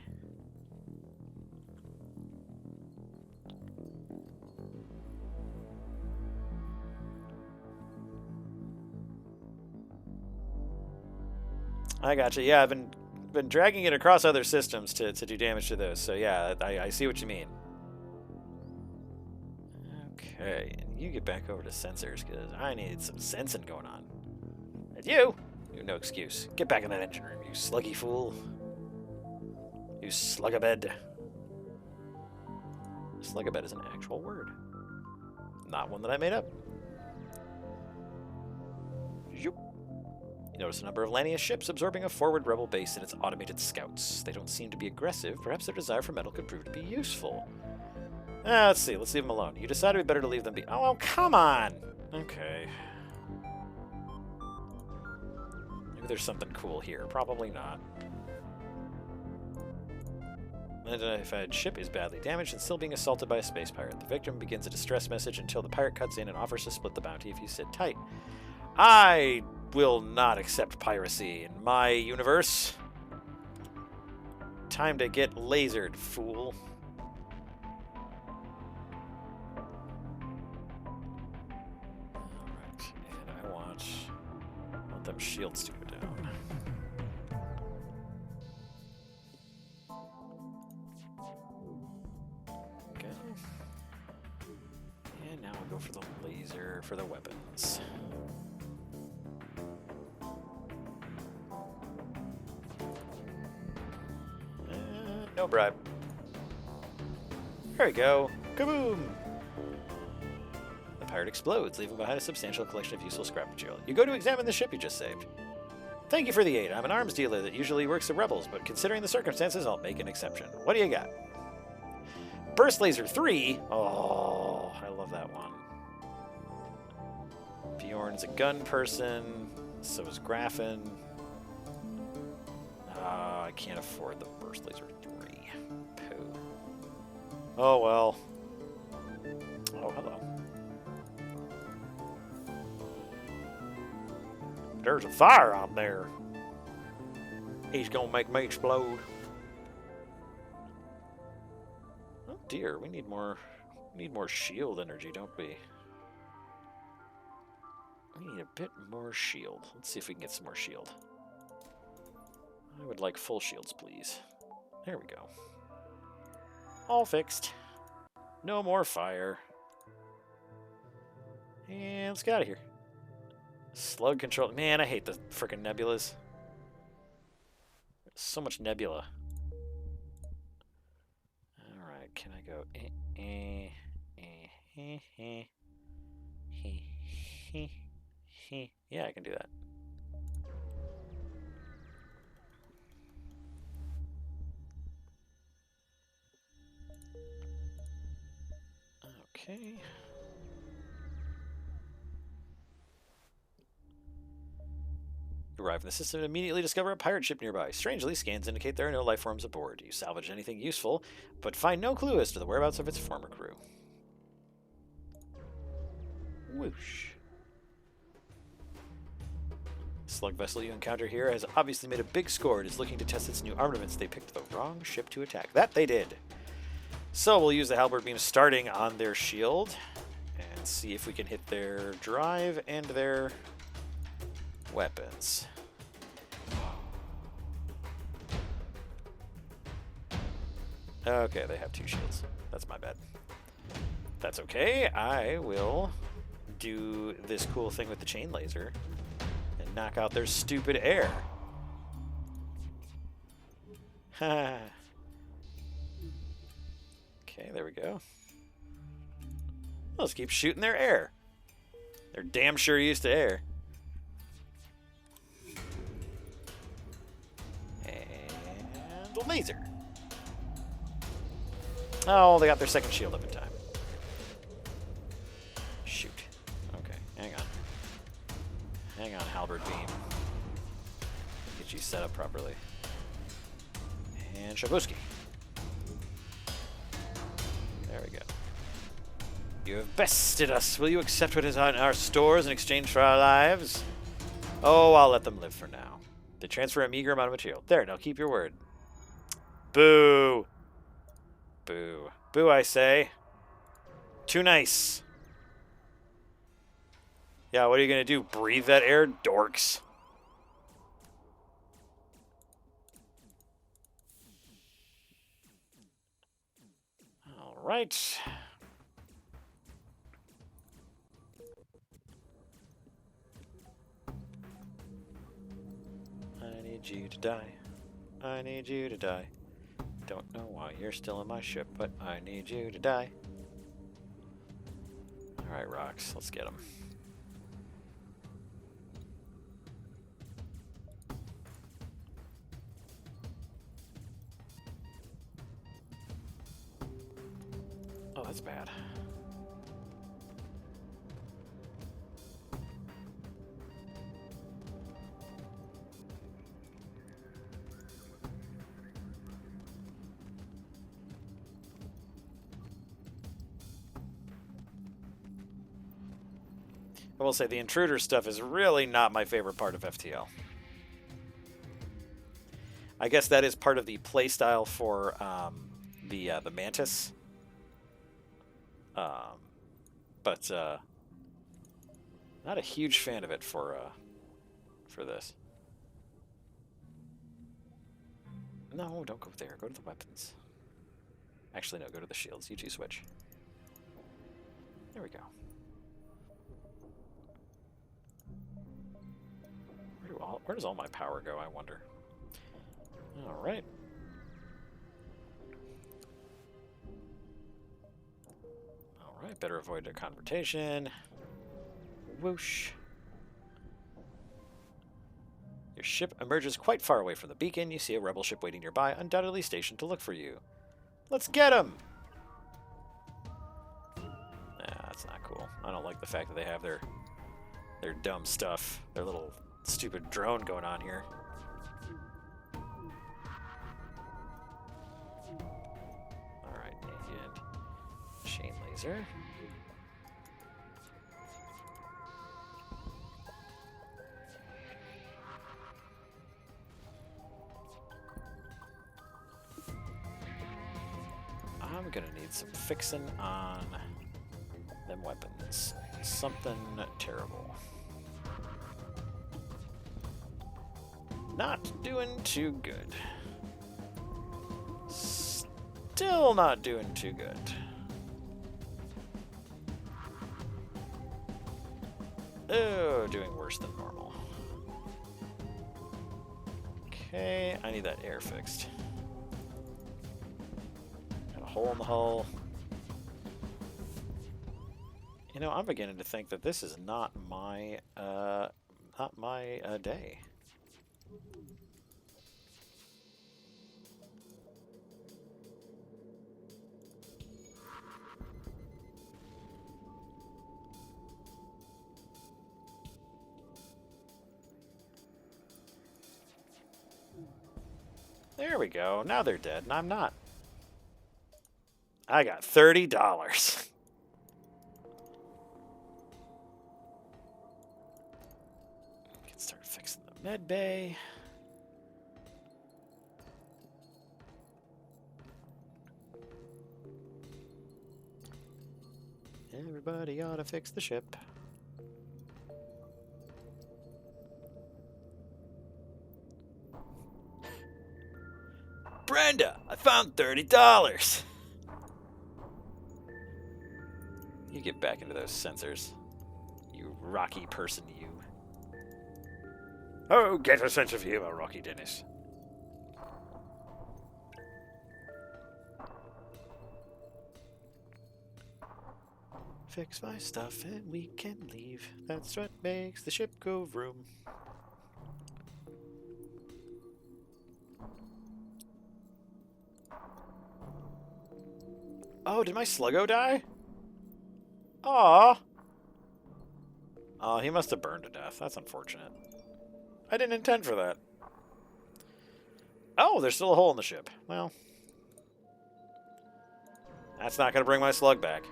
I gotcha. Yeah, I've been dragging it across other systems to do damage to those. So yeah, I see what you mean. Okay, and you get back over to sensors because I need some sensing going on. And you have no excuse. Get back in that engine room, you sluggy fool. You slugabed. Slugabed is an actual word, not one that I made up. Yoop. You notice a number of Lanius ships absorbing a forward rebel base and its automated scouts. They don't seem to be aggressive. Perhaps their desire for metal could prove to be useful. Let's see. Let's leave them alone. You decided it'd be better to leave them be. Oh, well, come on! Okay. Maybe there's something cool here. Probably not. Unidentified ship is badly damaged and still being assaulted by a space pirate. The victim begins a distress message until the pirate cuts in and offers to split the bounty if you sit tight. I will not accept piracy in my universe. Time to get lasered, fool. Alright, and I want them shields to go down. Okay. And now we'll go for the laser for the weapons. No bribe. There we go. Kaboom! The pirate explodes, leaving behind a substantial collection of useful scrap material. You go to examine the ship you just saved. Thank you for the aid. I'm an arms dealer that usually works the rebels, but considering the circumstances, I'll make an exception. What do you got? Burst Laser 3? Oh, I love that one. Bjorn's a gun person. So is Graffin. I can't afford the Burst Laser 3. Pooh. Oh, well. Oh, hello. There's a fire out there. He's gonna make me explode. Oh dear, we need more shield energy, don't we? We need a bit more shield. Let's see if we can get some more shield. I would like full shields, please. There we go. All fixed. No more fire. And let's get out of here. Slug control. Man, I hate the frickin' nebulas. So much nebula. Alright, can I go... Yeah, I can do that. Okay. You arrive in the system and immediately discover a pirate ship nearby. Strangely, scans indicate there are no life forms aboard. You salvage anything useful, but find no clue as to the whereabouts of its former crew. Whoosh. The slug vessel you encounter here has obviously made a big score and is looking to test its new armaments. They picked the wrong ship to attack. That they did. So we'll use the halberd beam starting on their shield and see if we can hit their drive and their weapons. Okay, they have 2 shields. That's my bad. That's okay. I will do this cool thing with the chain laser and knock out their stupid air. Ha. Okay, there we go. Let's keep shooting their air. They're damn sure used to air. And the laser. Oh, they got their second shield up in time. Shoot. Okay, hang on. Hang on, halberd beam. Get you set up properly. And Shabuski. There we go. You have bested us. Will you accept what is on our stores in exchange for our lives? Oh, I'll let them live for now. They transfer a meager amount of material. There, now keep your word. Boo. Boo. Boo, I say. Too nice. Yeah, what are you going to do? Breathe that air, dorks? All right. I need you to die. I need you to die. Don't know why you're still in my ship, but I need you to die. Alright, rocks. Let's get them. Oh, that's bad. I will say the intruder stuff is really not my favorite part of FTL. I guess that is part of the playstyle for the Mantis. But not a huge fan of it for this. No, don't go there. Go to the weapons. Actually, no, go to the shields. You two switch. There we go. Where does all my power go, I wonder? Alright. Alright, better avoid a confrontation. Whoosh. Your ship emerges quite far away from the beacon. You see a rebel ship waiting nearby, undoubtedly stationed to look for you. Let's get him! Nah, that's not cool. I don't like the fact that they have their dumb stuff, their little stupid drone going on here. Alright, and chain laser. I'm gonna need some fixing on them weapons. Something terrible. Not doing too good. Still not doing too good. Oh, doing worse than normal. Okay, I need that air fixed. Got a hole in the hull. You know, I'm beginning to think that this is not my day. There we go. Now they're dead, and I'm not. I got $30. Can start fixing the med bay. Everybody ought to fix the ship. Brenda, I found $30. You get back into those sensors. You rocky person, you. Oh, get a sense of humor, Rocky Dennis. Fix my stuff and we can leave. That's what makes the ship go vroom. Oh, did my Sluggo die? Aw. Oh, he must have burned to death. That's unfortunate. I didn't intend for that. Oh, there's still a hole in the ship. Well, that's not going to bring my slug back.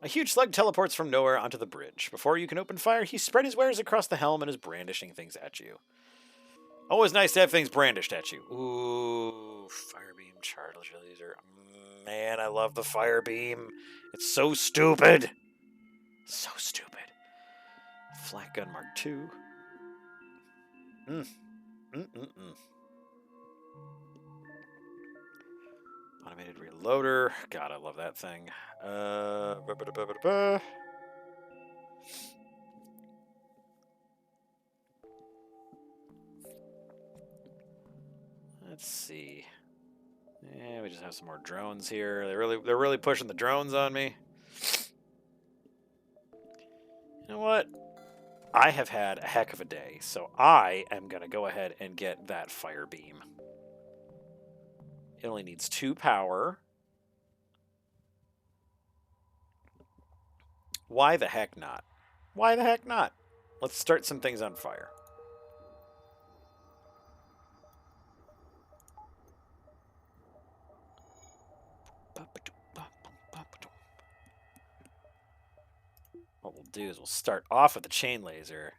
A huge slug teleports from nowhere onto the bridge. Before you can open fire, he spread his wares across the helm and is brandishing things at you. Always nice to have things brandished at you. Ooh, fire beam, charge laser. Man, I love the fire beam. It's so stupid. So stupid. Flak gun Mark II. Automated reloader. God, I love that thing. Let's see. Yeah, we just have some more drones here. They're really pushing the drones on me. You know what? I have had a heck of a day, so I am gonna go ahead and get that fire beam. It only needs 2 power. Why the heck not? Why the heck not? Let's start some things on fire. what we'll do is we'll start off with the chain laser.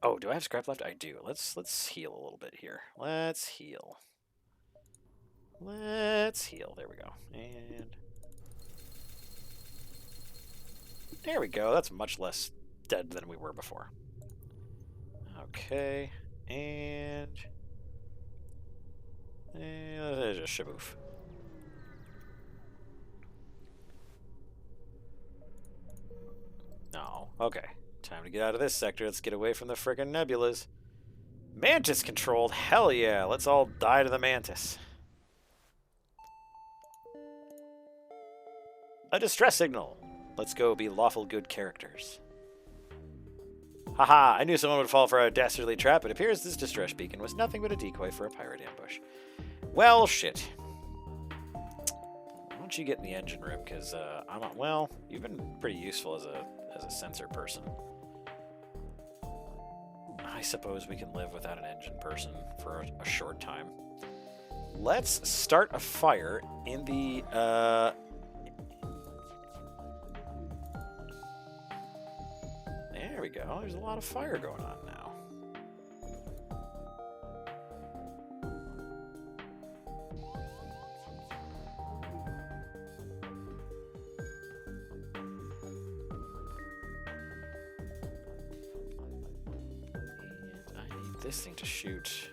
Oh, do I have scrap left? I do. Let's heal a little bit here. Let's heal. Let's heal. There we go. And there we go. That's much less dead than we were before. Okay. And there's a shaboof. No. Okay. Time to get out of this sector. Let's get away from the frickin' nebulas. Mantis controlled? Hell yeah. Let's all die to the mantis. A distress signal. Let's go be lawful good characters. Haha, I knew someone would fall for a dastardly trap. It appears this distress beacon was nothing but a decoy for a pirate ambush. Well, shit. Why don't you get in the engine room? Because well, you've been pretty useful as a sensor person. I suppose we can live without an engine person for a short time. Let's start a fire in the there we go. There's a lot of fire going on now. And I need this thing to shoot.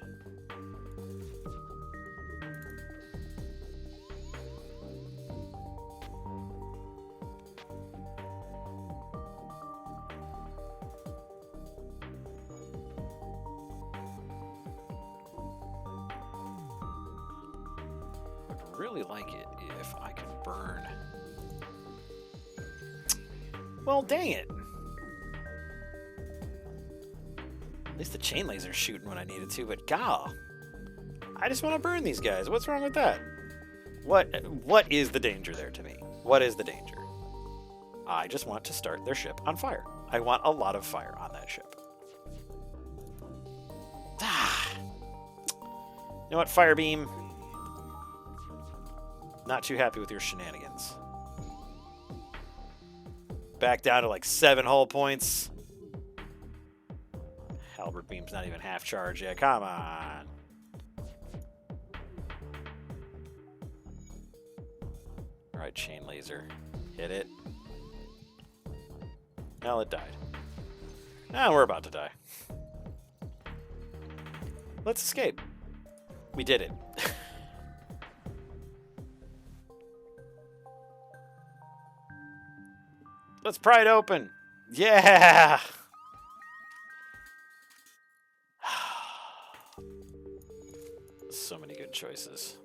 Really like it if I could burn. Well, dang it. At least the chain laser's shooting when I needed to, but gah. I just want to burn these guys. What's wrong with that? What is the danger there to me? What is the danger? I just want to start their ship on fire. I want a lot of fire on that ship. Ah. You know what, Firebeam? Not too happy with your shenanigans. Back down to like 7 hull points. Halberd beam's not even half charge yet. Come on. Alright, chain laser. Hit it. Well, it died. Now we're about to die. Let's escape. We did it. Let's pry it open. Yeah. So many good choices.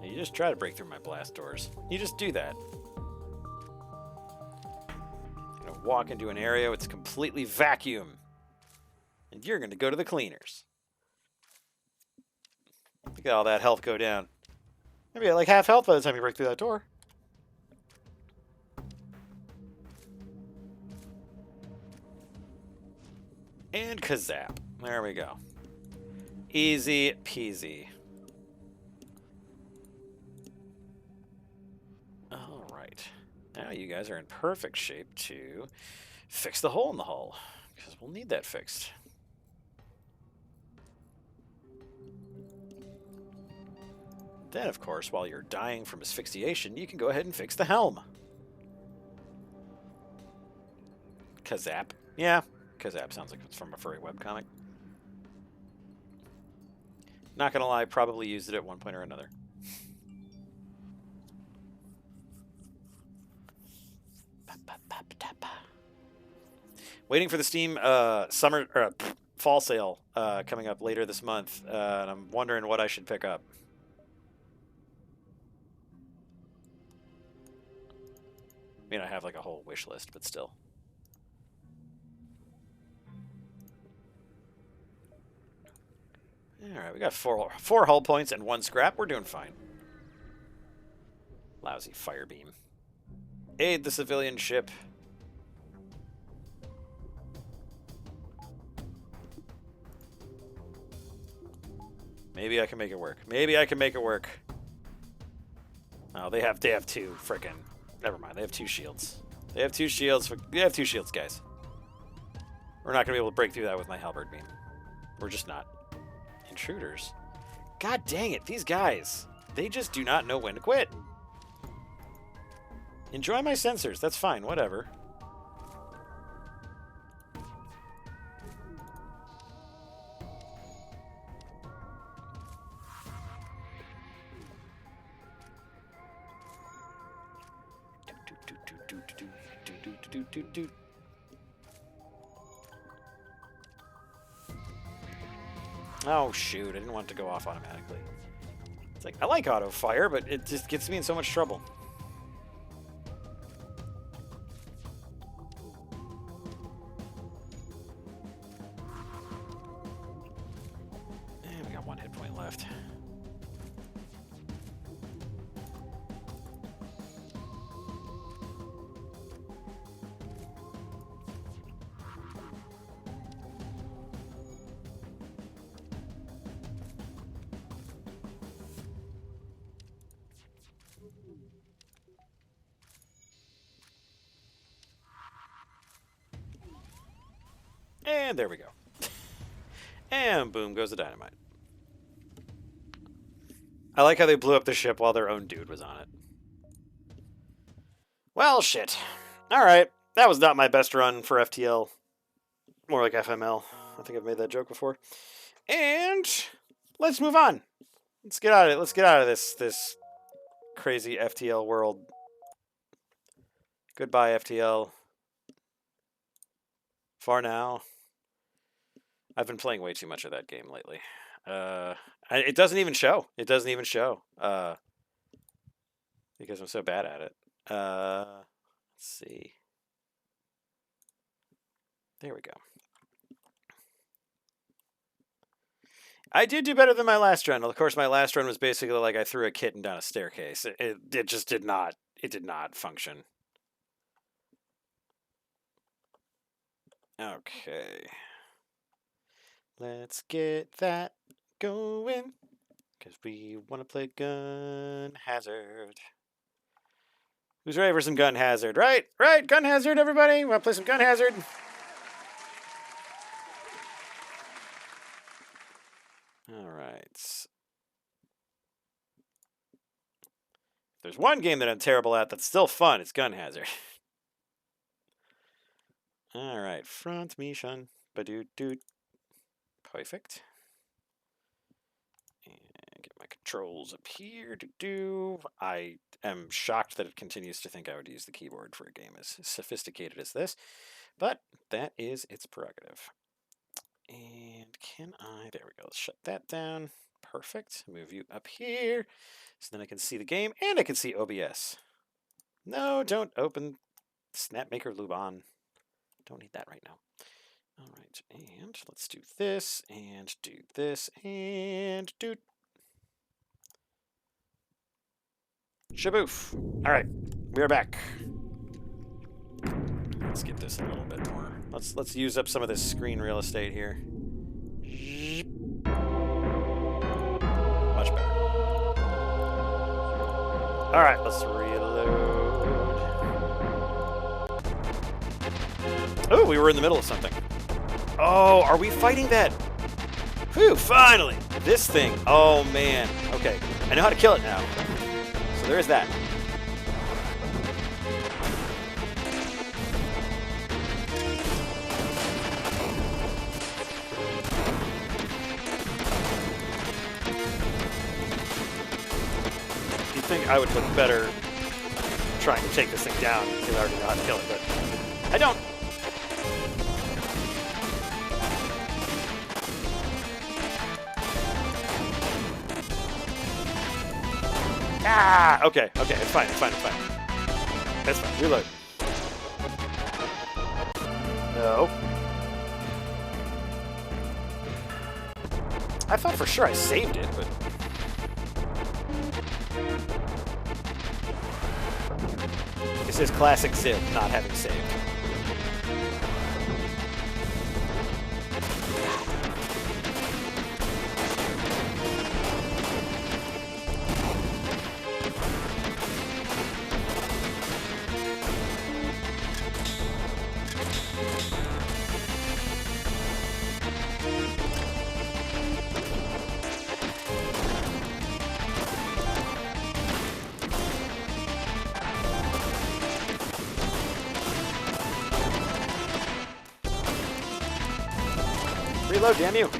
You just try to break through my blast doors. You just do that. I'm gonna walk into an area that's completely vacuum. And you're gonna go to the cleaners. Look at all that health go down. Maybe like half health by the time you break through that door. And kazap. There we go. Easy peasy. Now you guys are in perfect shape to fix the hole in the hull, because we'll need that fixed. Then, of course, while you're dying from asphyxiation, you can go ahead and fix the helm. Kazap. Yeah, Kazap sounds like it's from a furry webcomic. Not gonna lie, probably used it at one point or another. Waiting for the Steam summer or fall sale coming up later this month, and I'm wondering what I should pick up. I mean, I have like a whole wish list, but still. Alright, we got four hull points and 1 scrap. We're doing fine. Lousy fire beam. Aid the civilian ship. Maybe I can make it work. Maybe I can make it work. Oh, they have 2 frickin'. Never mind. They have 2 shields. They have 2 shields. They have 2 shields, guys. We're not gonna be able to break through that with my halberd beam. We're just not. Intruders. God dang it! These guys. They just do not know when to quit. Enjoy my sensors. That's fine. Whatever. Oh shoot, I didn't want it to go off automatically. It's like, I like auto fire, but it just gets me in so much trouble. And we got 1 hit point left. And there we go. And boom goes the dynamite. I like how they blew up the ship while their own dude was on it. Well, shit. Alright. That was not my best run for FTL. More like FML. I think I've made that joke before. And let's move on. Let's get out of it. Let's get out of this crazy FTL world. Goodbye, FTL. For now. I've been playing way too much of that game lately. It doesn't even show. It doesn't even show. Because I'm so bad at it. Let's see. There we go. I did do better than my last run. Of course, my last run was basically like I threw a kitten down a staircase. It just did not. It did not function. Okay. Let's get that going. Because we want to play Gun Hazard. Who's ready for some Gun Hazard? Right? Right? Gun Hazard, everybody? Want to play some Gun Hazard? Alright. If there's one game that I'm terrible at that's still fun, it's Gun Hazard. Alright, front mission. Ba-doot-doot. Perfect. And get my controls up here. I am shocked that it continues to think I would use the keyboard for a game as sophisticated as this, but that is its prerogative. And can I... There we go. Let's shut that down. Perfect. Move you up here so then I can see the game and I can see OBS. No, don't open Snapmaker Luban. Don't need that right now. All right, and let's do this, and do this, and do... Shaboof! All right, we are back. Let's get this a little bit more. Let's use up some of this screen real estate here. Much better. All right, let's reload. Oh, we were in the middle of something. Oh, are we fighting that? Whew, finally! This thing. Oh, man. Okay, I know how to kill it now. So there is that. You'd think I would look better trying to take this thing down because I already know how to kill it, but I don't. Ah! Okay, okay, it's fine, it's fine, it's fine. It's fine, reload. No. I thought for sure I saved it, but... This is classic Zip, not having saved. Reload, damn you!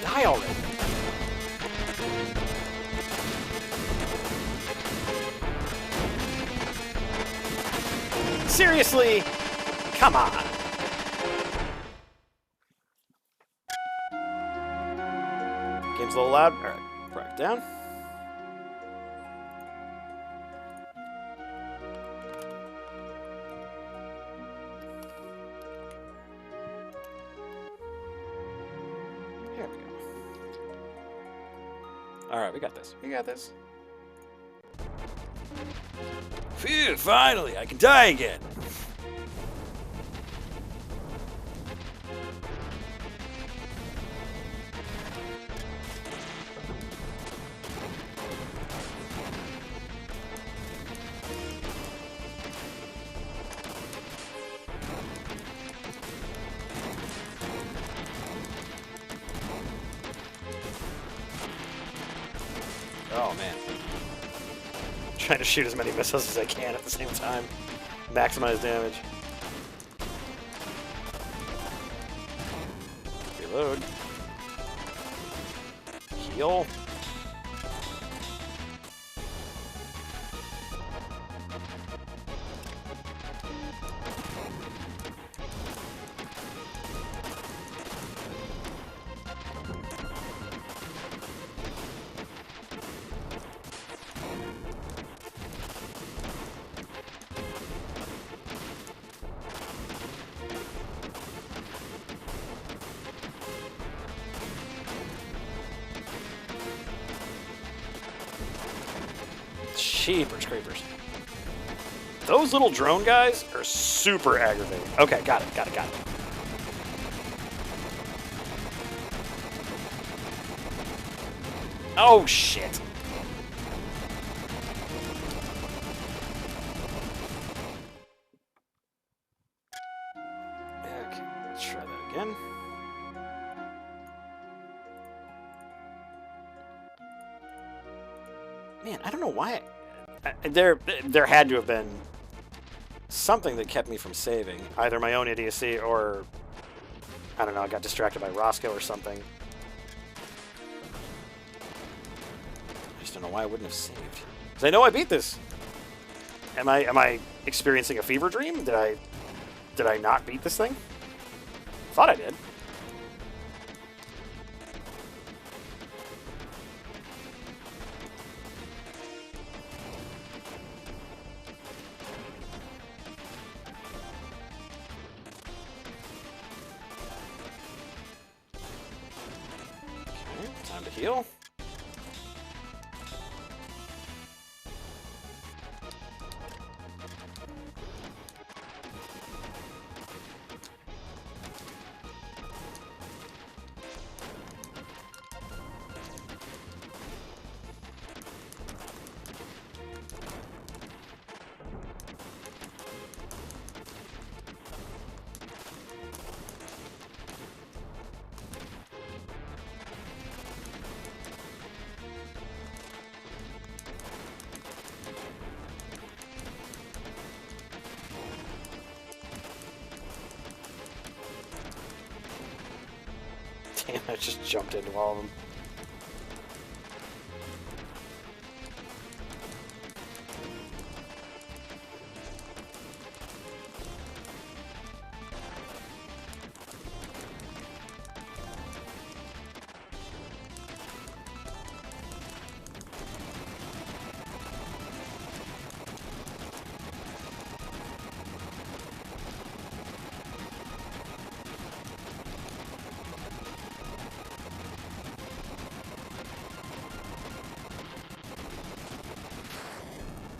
Die already! Seriously? Come on. Game's a little loud. Alright, bring it down. Here we go. Alright, we got this. We got this. Phew, finally, I can die again. Oh, man. Trying to shoot as many missiles as I can at the same time. Maximize damage. Reload. Heal. Jeepers creepers. Those little drone guys are super aggravating. Okay, got it, got it, got it. Oh, shit. Okay, let's try that again. Man, I don't know why. There had to have been something that kept me from saving. Either my own idiocy or, I don't know, I got distracted by Roscoe or something. I just don't know why I wouldn't have saved. Because I know I beat this. Am I experiencing a fever dream? Did I not beat this thing? Thought I did. Time to heal. Damn, I just jumped into all of them.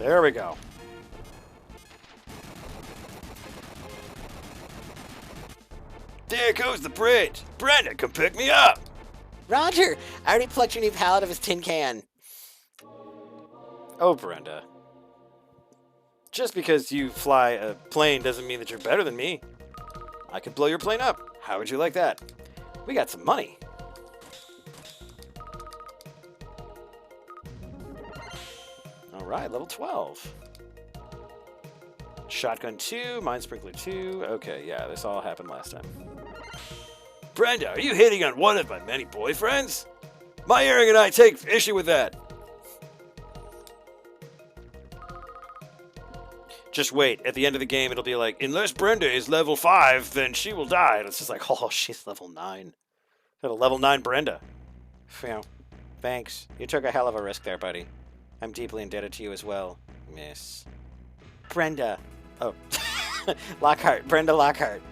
There we go. There goes the bridge. Brenda, come pick me up. Roger, I already plucked your new pallet of his tin can. Oh, Brenda. Just because you fly a plane doesn't mean that you're better than me. I could blow your plane up. How would you like that? We got some money. All right, level 12. Shotgun 2, mine sprinkler 2. Okay, yeah, this all happened last time. Brenda, are you hitting on one of my many boyfriends? My earring and I take issue with that. Just wait. At the end of the game, it'll be like, unless Brenda is level 5, then she will die. And it's just like, oh, she's level 9. Got a level 9 Brenda. Phew. Thanks. You took a hell of a risk there, buddy. I'm deeply indebted to you as well, miss. Brenda. Oh. Lockhart. Brenda Lockhart.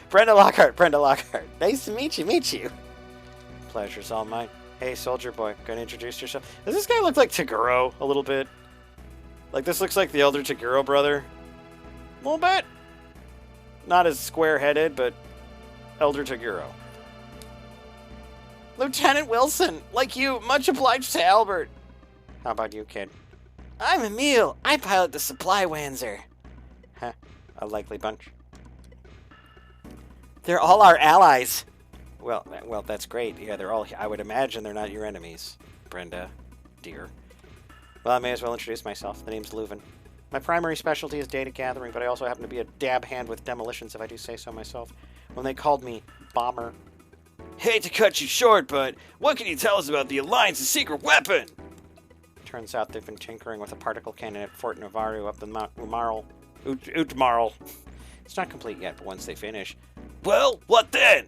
Brenda Lockhart. Brenda Lockhart. Nice to meet you. Pleasure's all mine. Hey, soldier boy. Gonna introduce yourself? Does this guy look like Taguro a little bit? Like, this looks like the Elder Taguro brother. A little bit. Not as square-headed, but Elder Taguro. Lieutenant Wilson, like you, much obliged to Albert. How about you, kid? I'm Emil. I pilot the supply Wanzer. Huh, a likely bunch. They're all our allies. Well, that's great. Yeah, they're all. I would imagine they're not your enemies, Brenda, dear. Well, I may as well introduce myself. The name's Leuven. My primary specialty is data gathering, but I also happen to be a dab hand with demolitions, if I do say so myself. When they called me Bomber. Hate to cut you short, but what can you tell us about the Alliance's secret weapon? Turns out they've been tinkering with a particle cannon at Fort Navarro up the Utmarl. It's not complete yet, but once they finish... Well, what then?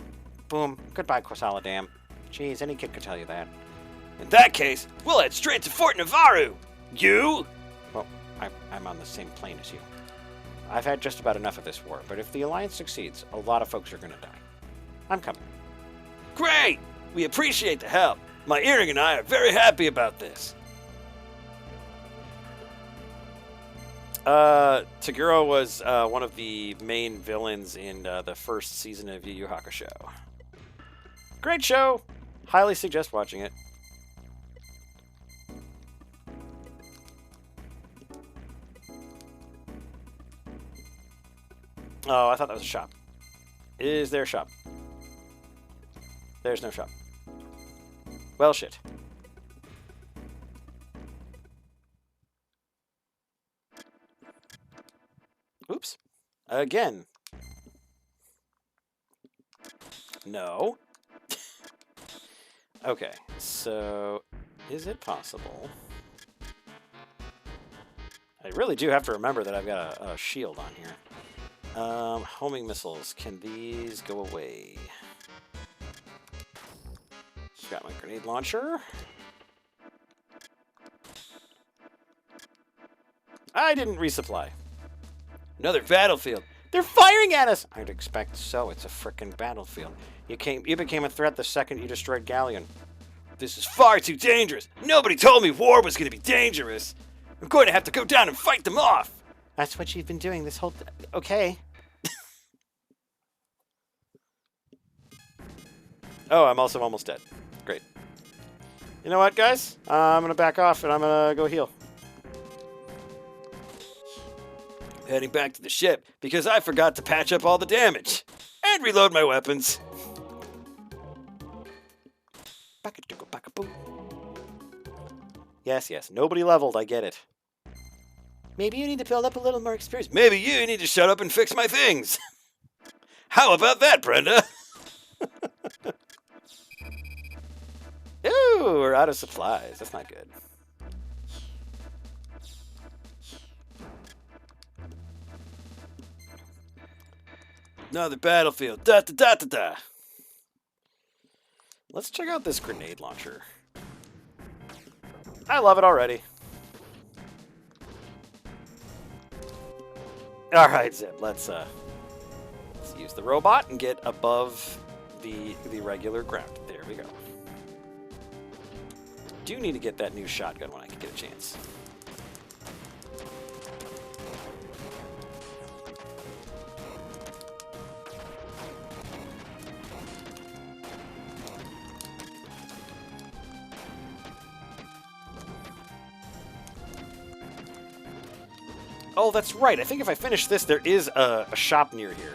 Boom. Goodbye, Quasala Dam. Geez, any kid could tell you that. In that case, we'll head straight to Fort Navarro. You? Well, I'm on the same plane as you. I've had just about enough of this war, but if the Alliance succeeds, a lot of folks are going to die. I'm coming. Great! We appreciate the help. My earring and I are very happy about this. Taguro was one of the main villains in the first season of Yu Yu Hakusho. Great show! Highly suggest watching it. Oh, I thought that was a shop. Is there a shop? There's no shop. Well, shit. Oops. Again. No. Okay, so is it possible? I really do have to remember that I've got a shield on here. Homing missiles. Can these go away? Got my grenade launcher. I didn't resupply. Another battlefield. They're firing at us! I'd expect so. It's a frickin' battlefield. You became a threat the second you destroyed Galleon. This is far too dangerous. Nobody told me war was going to be dangerous. I'm going to have to go down and fight them off. That's what you've been doing this whole... Okay. Oh, I'm also almost dead. Great. You know what, guys? I'm going to back off and I'm going to go heal. Heading back to the ship because I forgot to patch up all the damage and reload my weapons. Yes, nobody leveled, I get it. Maybe you need to build up a little more experience. Maybe you need to shut up and fix my things. How about that, Brenda? Ooh, we're out of supplies. That's not good. Another battlefield. Da da da da da. Let's check out this grenade launcher. I love it already. All right, Zip. Let's use the robot and get above the regular ground. There we go. Do need to get that new shotgun when I can get a chance. Oh, that's right. I think if I finish this, there is a shop near here.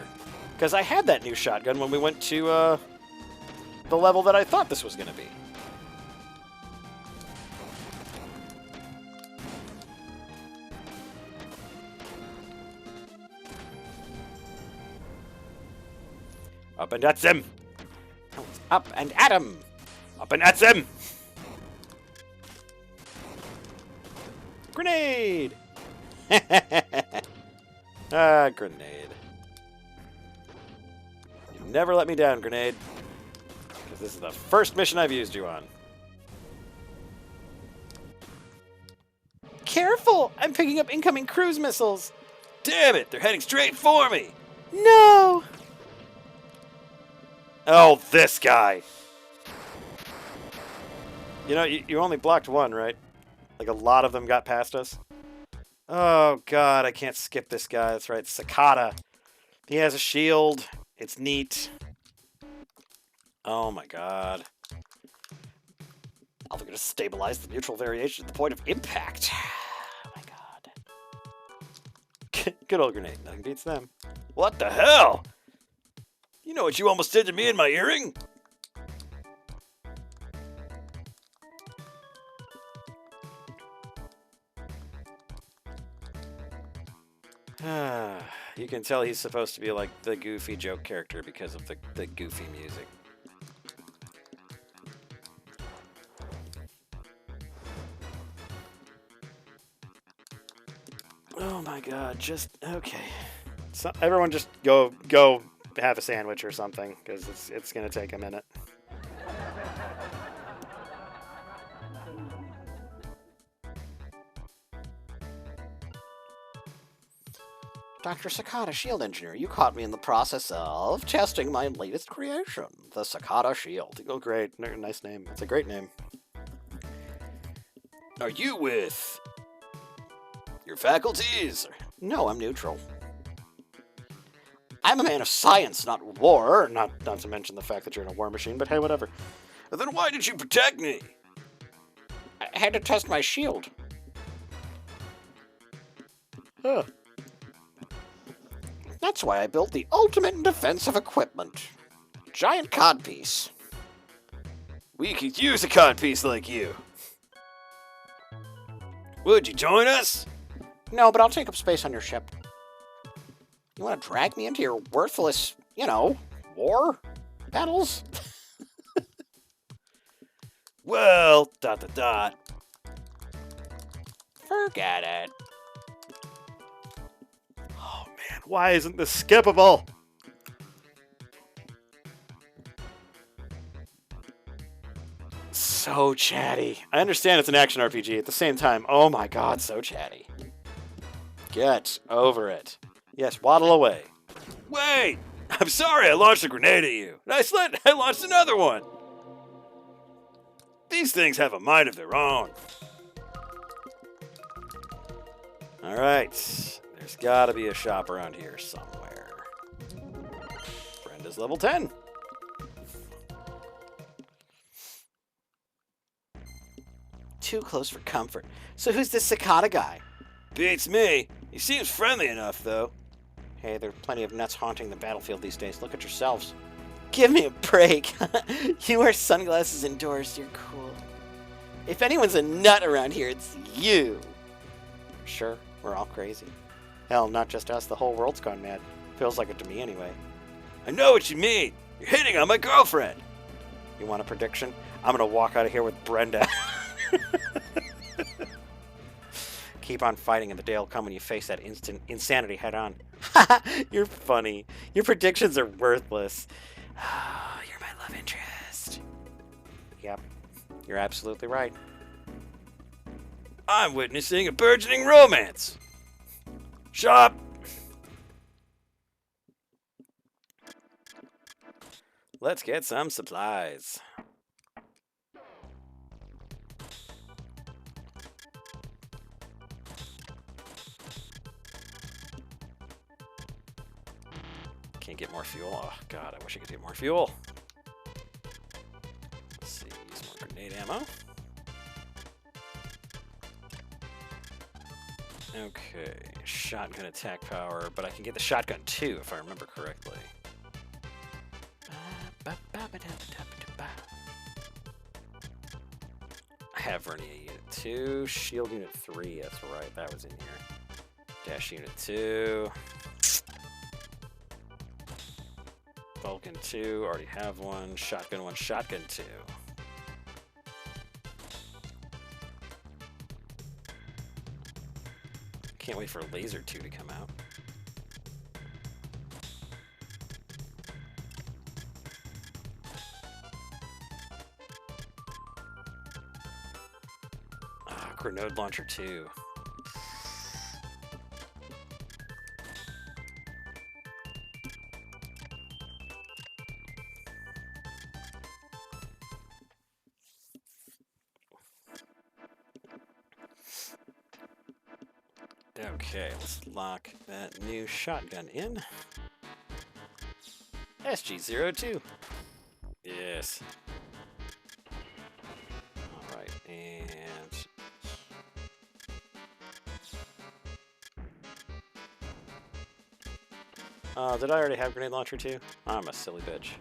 Because I had that new shotgun when we went to the level that I thought this was going to be. Up and at them! Up and at 'em! Up and at them! Grenade! Grenade. You never let me down, Grenade. Because this is the first mission I've used you on. Careful! I'm picking up incoming cruise missiles! Damn it! They're heading straight for me! No! Oh, this guy! You know, you only blocked one, right? Like, a lot of them got past us. Oh, God, I can't skip this guy. That's right, Cicada. He has a shield. It's neat. Oh, my God. Now they're going to stabilize the neutral variation at the point of impact. Oh, my God. Good old grenade. Nothing beats them. What the hell? You know what you almost did to me in my earring? You can tell he's supposed to be like the goofy joke character because of the goofy music. Oh my God, just, okay. So, everyone just go have a sandwich or something, because it's going to take a minute. Dr. Cicada, Shield Engineer, you caught me in the process of testing my latest creation, the Cicada Shield. Oh, great. Nice name. It's a great name. Are you with your faculties? No, I'm neutral. I'm a man of science, not war. Not to mention the fact that you're in a war machine, but hey, whatever. Then why did you protect me? I had to test my shield. Huh. That's why I built the ultimate in defensive equipment. Giant codpiece. We could use a codpiece like you. Would you join us? No, but I'll take up space on your ship. You want to drag me into your worthless, war battles? Well, ... Forget it. Oh, man, why isn't this skippable? So chatty. I understand it's an action RPG. At the same time, oh my God, so chatty. Get over it. Yes, waddle away. Wait! I'm sorry I launched a grenade at you. I launched another one. These things have a mind of their own. Alright. There's gotta be a shop around here somewhere. Brenda's level 10. Too close for comfort. So who's this Cicada guy? Beats me. He seems friendly enough, though. Hey, there are plenty of nuts haunting the battlefield these days. Look at yourselves. Give me a break. You wear sunglasses indoors. You're cool. If anyone's a nut around here, it's you. Sure, we're all crazy. Hell, not just us. The whole world's gone mad. Feels like it to me anyway. I know what you mean. You're hitting on my girlfriend. You want a prediction? I'm gonna walk out of here with Brenda. Keep on fighting and the day will come when you face that instant insanity head on. You're funny. Your predictions are worthless. You're my love interest. Yep, you're absolutely right. I'm witnessing a burgeoning romance. Shop! Let's get some supplies. Can't get more fuel. Oh, God, I wish I could get more fuel. Let's see, use more grenade ammo. Okay, shotgun attack power, but I can get the shotgun too, if I remember correctly. I have Vernier Unit 2, Shield Unit 3, that's right, that was in here. Dash Unit 2. Vulcan 2, already have one. Shotgun 1, Shotgun 2. Can't wait for Laser 2 to come out. Grenade Launcher 2. Okay, let's lock that new shotgun in. SG-02. Yes. Alright, and... did I already have Grenade Launcher 2? I'm a silly bitch.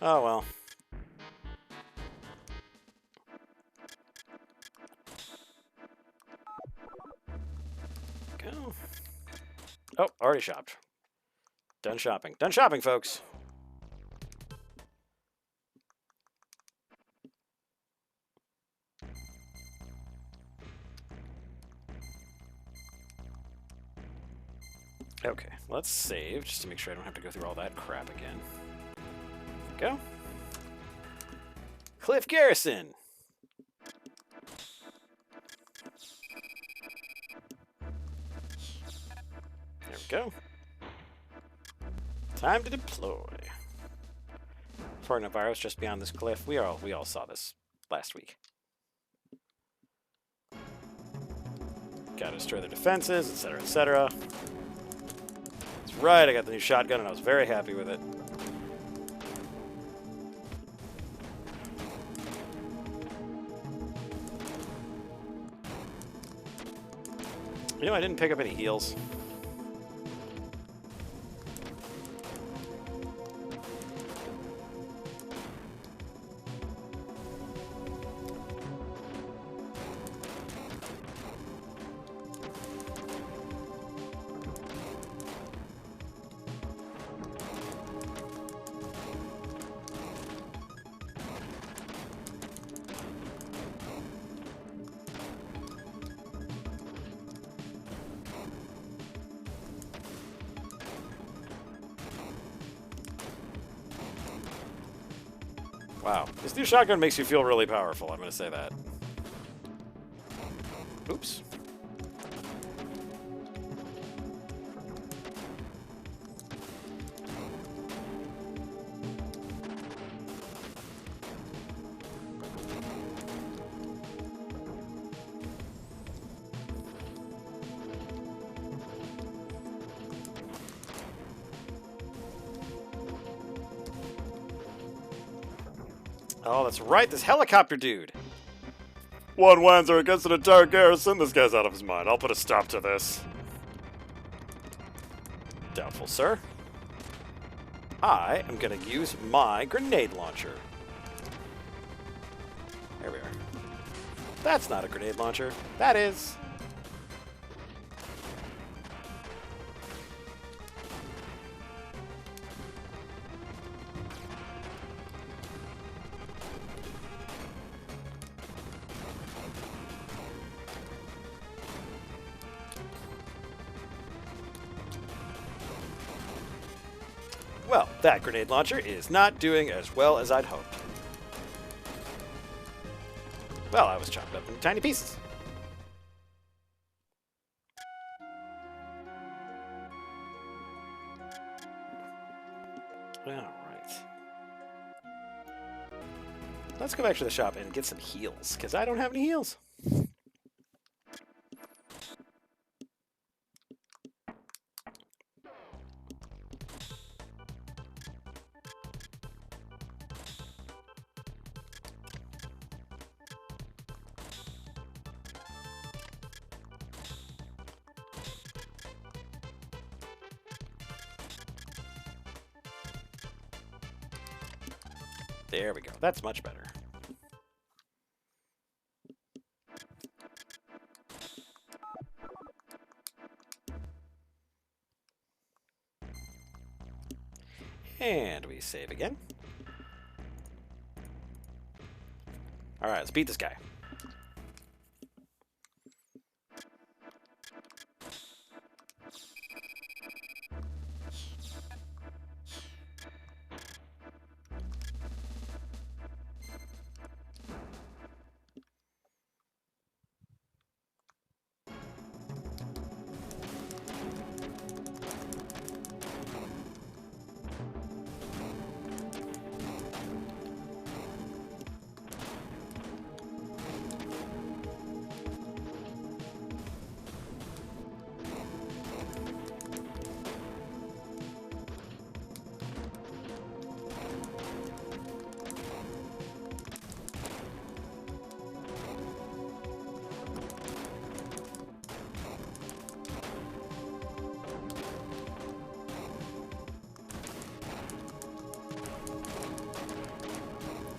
Oh well. Go. Oh, already shopped. Done shopping. Done shopping, folks. Okay, let's save just to make sure I don't have to go through all that crap again. There we go. Cliff Garrison. There we go. Time to deploy. Fortnite virus just beyond this cliff. We all saw this last week. Gotta destroy their defenses, etc., etc. That's right, I got the new shotgun and I was very happy with it. You know, I didn't pick up any heals. Wow, this new shotgun makes you feel really powerful, I'm gonna say that. Oops. Oh, that's right, this helicopter dude. One Wanzer against an entire garrison? This guy's out of his mind. I'll put a stop to this. Doubtful, sir. I am going to use my grenade launcher. There we are. That's not a grenade launcher. That is. Well, that grenade launcher is not doing as well as I'd hoped. Well, I was chopped up into tiny pieces. Alright. Let's go back to the shop and get some heals, because I don't have any heals. There we go. That's much better. And we save again. Alright, let's beat this guy.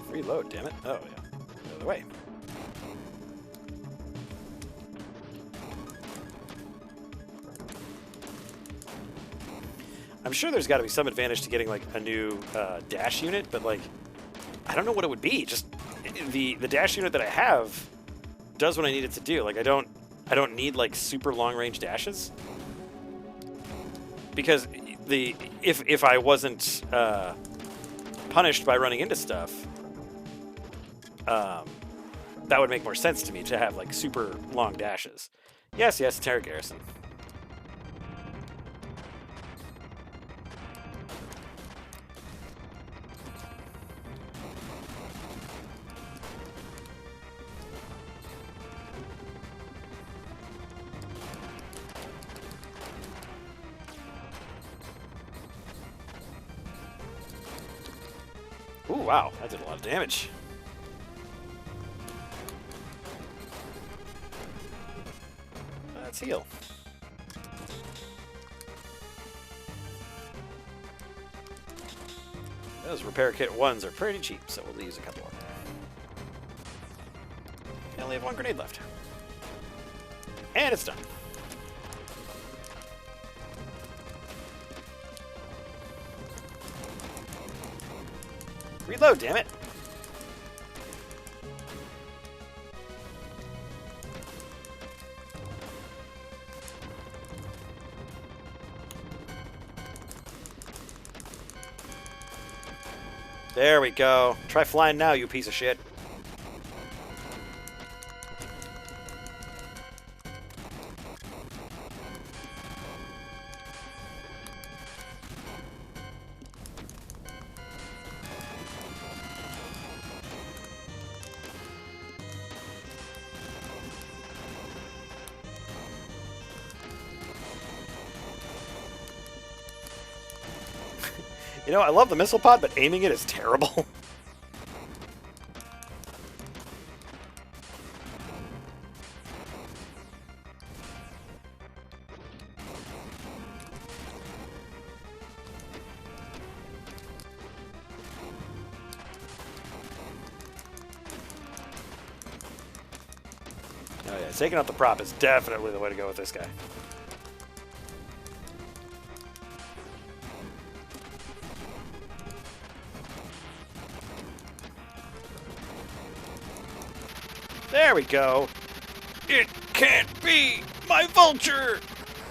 Reload, damn it. Oh, yeah. The other way. I'm sure there's got to be some advantage to getting, like, a new dash unit, but, like, I don't know what it would be. Just the dash unit that I have does what I need it to do. Like, I don't need, like, super long-range dashes. Because if I wasn't punished by running into stuff, that would make more sense to me to have, like, super long dashes. Yes, Terra Garrison. Ooh, wow, that did a lot of damage. Let's heal. Those repair kit ones are pretty cheap, so we'll use a couple of them. I only have one grenade left. And it's done. Reload, damn it! There we go. Try flying now, you piece of shit. You know, I love the missile pod, but aiming it is terrible. Oh yeah, taking out the prop is definitely the way to go with this guy. There we go. It can't be my vulture.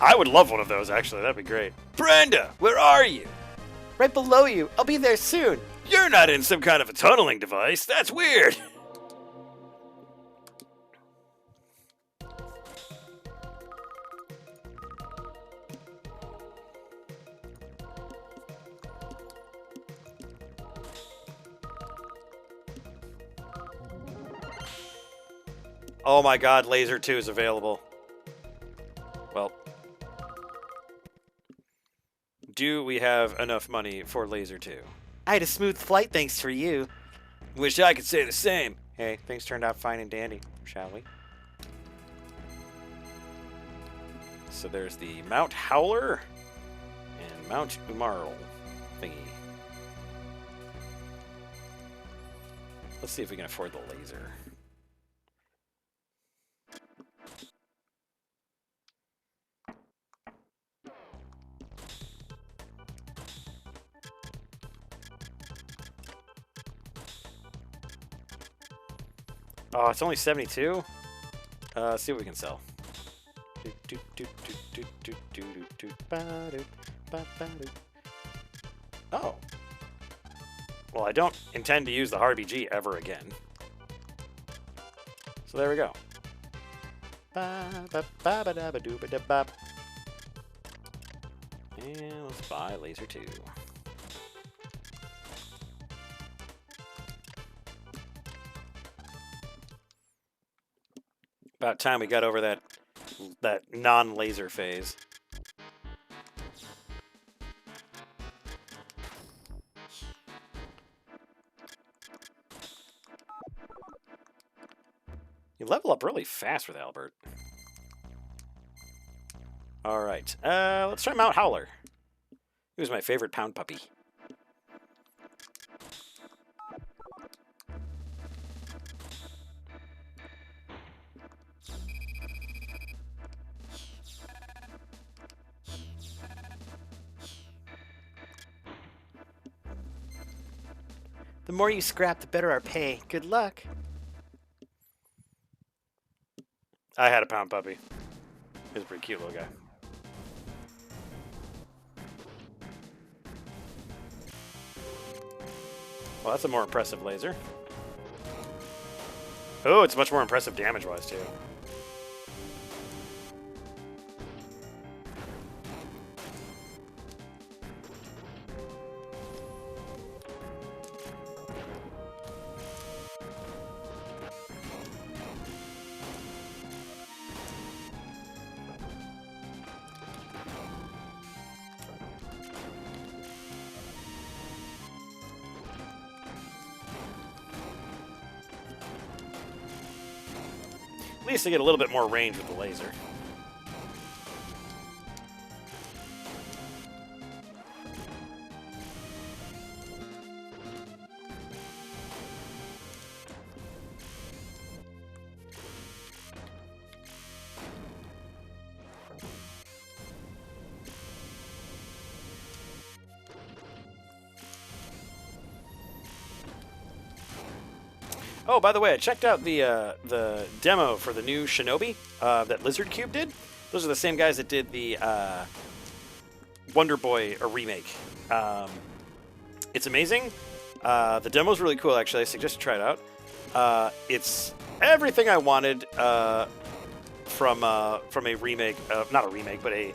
I would love one of those, actually. That'd be great. Brenda, where are you? Right below you. I'll be there soon. You're not in some kind of a tunneling device. That's weird. Oh my god, Laser 2 is available. Well, do we have enough money for Laser 2? I had a smooth flight thanks for you. Wish I could say the same. Hey, things turned out fine and dandy, shall we? So there's the Mount Howler and Mount Umarl thingy. Let's see if we can afford the laser. Oh, it's only 72? Let's see what we can sell. Oh. Well, I don't intend to use the RBG ever again. So there we go. And let's buy laser 2. About time we got over that non-laser phase. You level up really fast with Albert. All right, let's try Mount Howler. He was my favorite pound puppy. The more you scrap, the better our pay. Good luck. I had a pound puppy. He was a pretty cute little guy. Well, that's a more impressive laser. Oh, it's much more impressive damage-wise, too. At least I get a little bit more range with the laser. Oh, by the way, I checked out the demo for the new Shinobi that Lizard Cube did. Those are the same guys that did the Wonder Boy remake. It's amazing. The demo's really cool, actually. I suggest you try it out. It's everything I wanted from a remake, not a remake, but a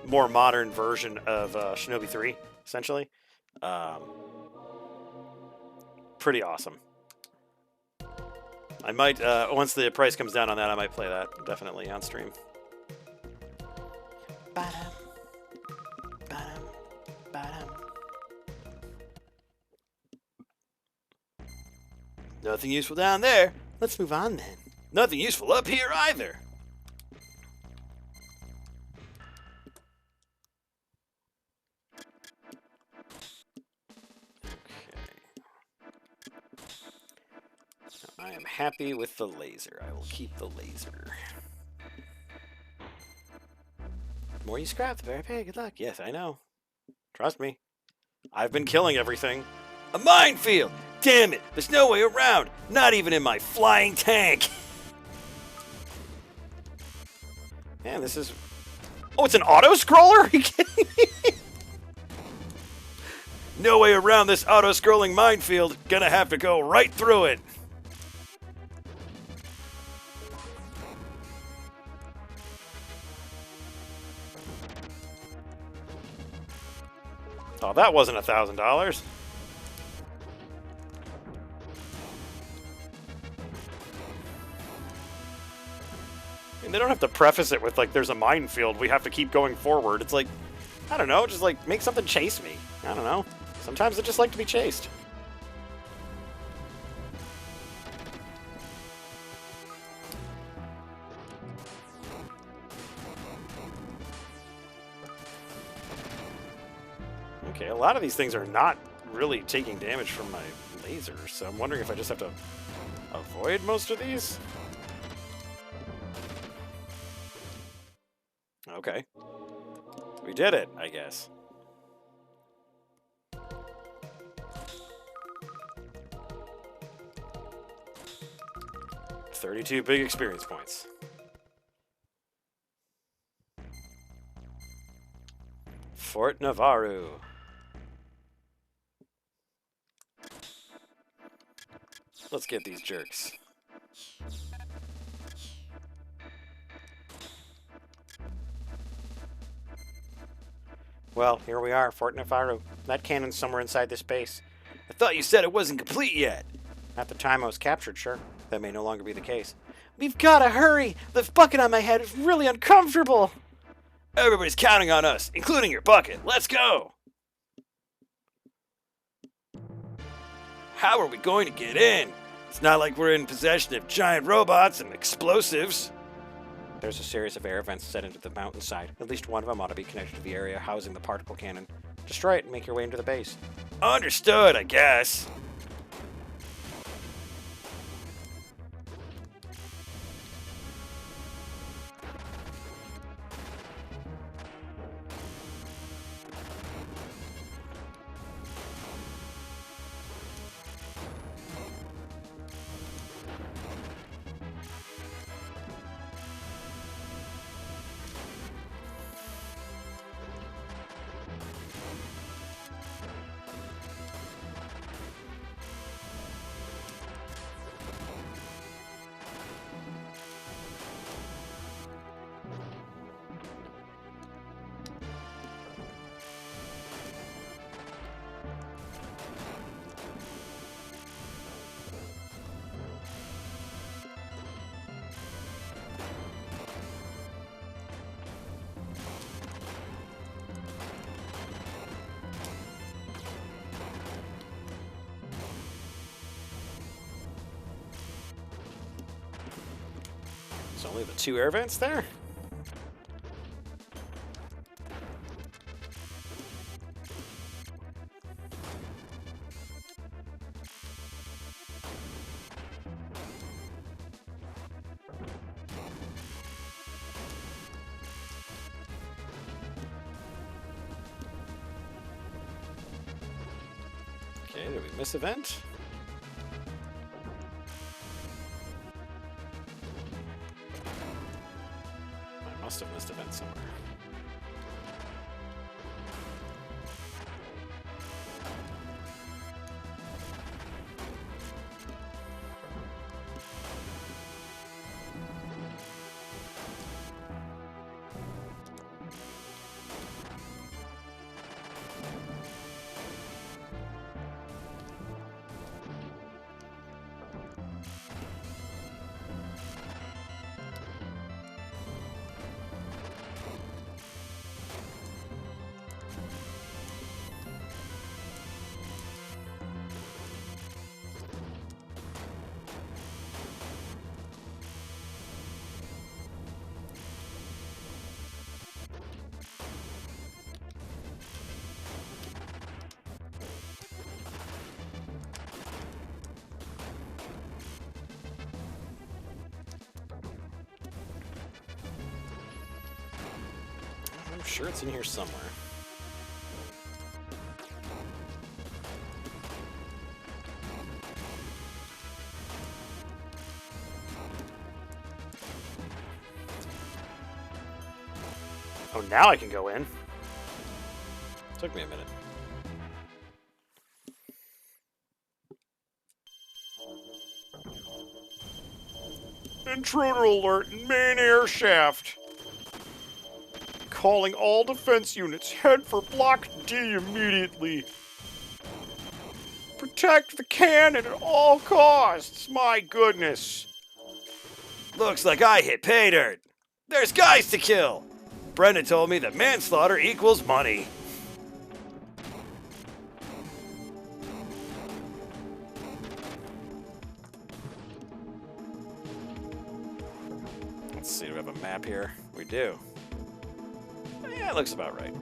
more modern version of Shinobi 3, essentially. Pretty awesome. I might, once the price comes down on that, I might play that, definitely, on stream. Ba-dum, ba-dum, ba-dum. Nothing useful down there. Let's move on, then. Nothing useful up here, either. I am happy with the laser. I will keep the laser. The more you scrap, the better pay. Good luck. Yes, I know. Trust me. I've been killing everything. A minefield! Damn it! There's no way around! Not even in my flying tank! Man, this is... Oh, it's an auto-scroller? Are you kidding me? No way around this auto-scrolling minefield. Gonna have to go right through it. Oh, that wasn't $1,000. And they don't have to preface it with, like, there's a minefield, we have to keep going forward. It's like, I don't know, just, like, make something chase me. I don't know. Sometimes I just like to be chased. Okay, a lot of these things are not really taking damage from my lasers, so I'm wondering if I just have to avoid most of these? Okay. We did it, I guess. $32 big experience points. Fort Navarro. Let's get these jerks. Well, here we are, Fort Navarro. That cannon's somewhere inside this base. I thought you said it wasn't complete yet. At the time I was captured, sure. That may no longer be the case. We've gotta hurry! The bucket on my head is really uncomfortable! Everybody's counting on us, including your bucket. Let's go! How are we going to get in? It's not like we're in possession of giant robots and explosives. There's a series of air vents set into the mountainside. At least one of them ought to be connected to the area housing the particle cannon. Destroy it and make your way into the base. Understood, I guess. There's only the 2 air vents there? Okay, did we miss a vent? I must have missed a vent somewhere. I'm sure it's in here somewhere. Oh, now I can go in. Took me a minute. Intruder alert in main air shaft. Calling all defense units, head for Block D immediately. Protect the cannon at all costs, my goodness. Looks like I hit pay dirt. There's guys to kill. Brenda told me that manslaughter equals money. Let's see, do we have a map here? We do. Yeah, it looks about right.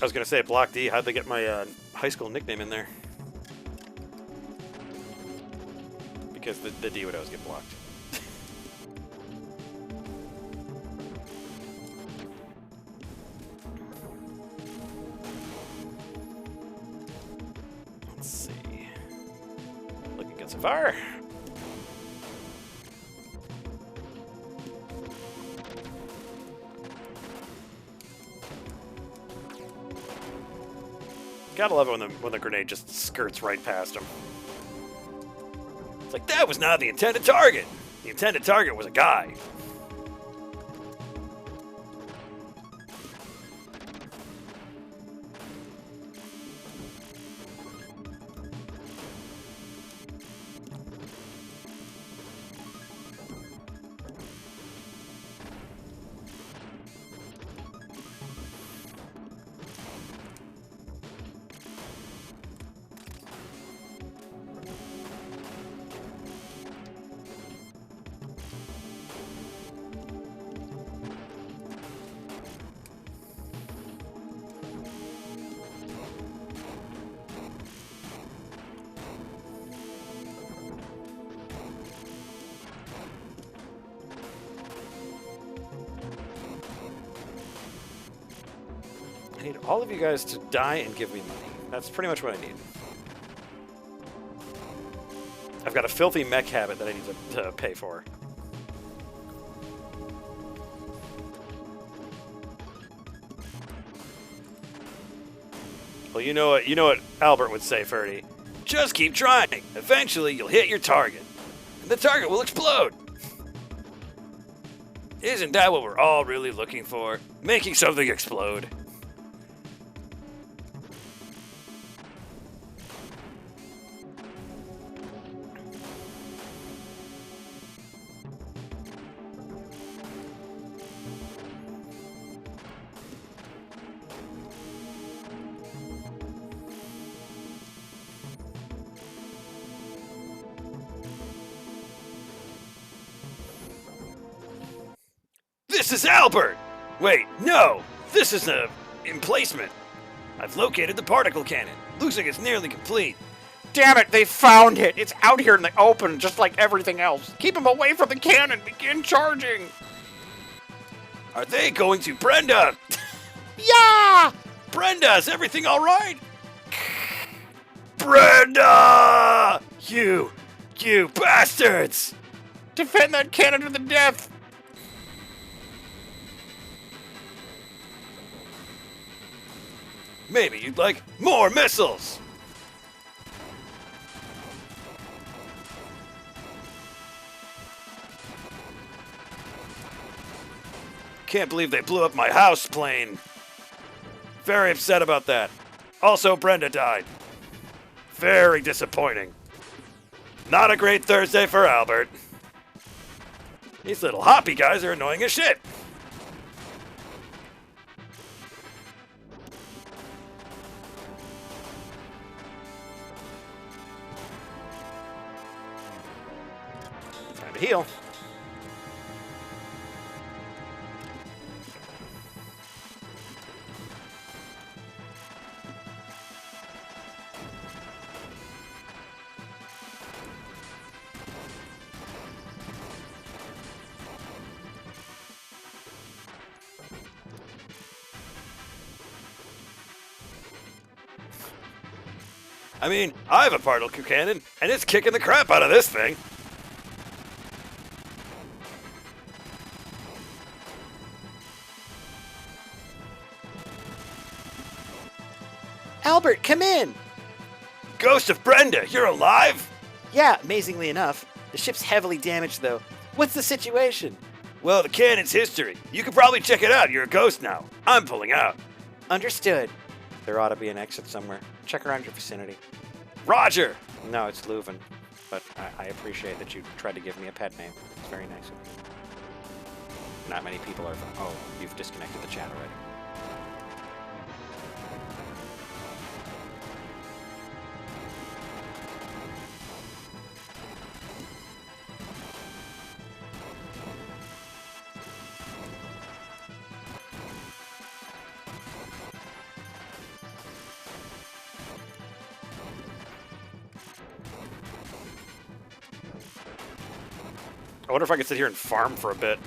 I was going to say Block D. How'd they get my high school nickname in there? Because the D would always get blocked. Let's see. Looking good so far. Gotta love it when the grenade just skirts right past him. It's like, that was not the intended target. The intended target was a guy. I need all of you guys to die and give me money. That's pretty much what I need. I've got a filthy mech habit that I need to pay for. Well, you know what Albert would say, Ferdy. Just keep trying. Eventually, you'll hit your target, and the target will explode. Isn't that what we're all really looking for? Making something explode. This is Albert! Wait, no! This is a emplacement. I've located the particle cannon. Looks like it's nearly complete. Damn it, they found it! It's out here in the open, just like everything else. Keep him away from the cannon. Begin charging. Are they going to Brenda? Yeah! Brenda, is everything all right? Brenda! You bastards! Defend that cannon to the death. Maybe you'd like more missiles! Can't believe they blew up my house plane. Very upset about that. Also, Brenda died. Very disappointing. Not a great Thursday for Albert. These little hoppy guys are annoying as shit. Time to heal. I mean, I have a particle cannon, and it's kicking the crap out of this thing. Albert, come in! Ghost of Brenda, you're alive? Yeah, amazingly enough. The ship's heavily damaged, though. What's the situation? Well, the cannon's history. You could probably check it out. You're a ghost now. I'm pulling out. Understood. There ought to be an exit somewhere. Check around your vicinity. Roger! No, it's Leuven. But I appreciate that you tried to give me a pet name. It's very nice of you. Not many people are... Oh, you've disconnected the chat already. wonder if I could sit here and farm for a bit.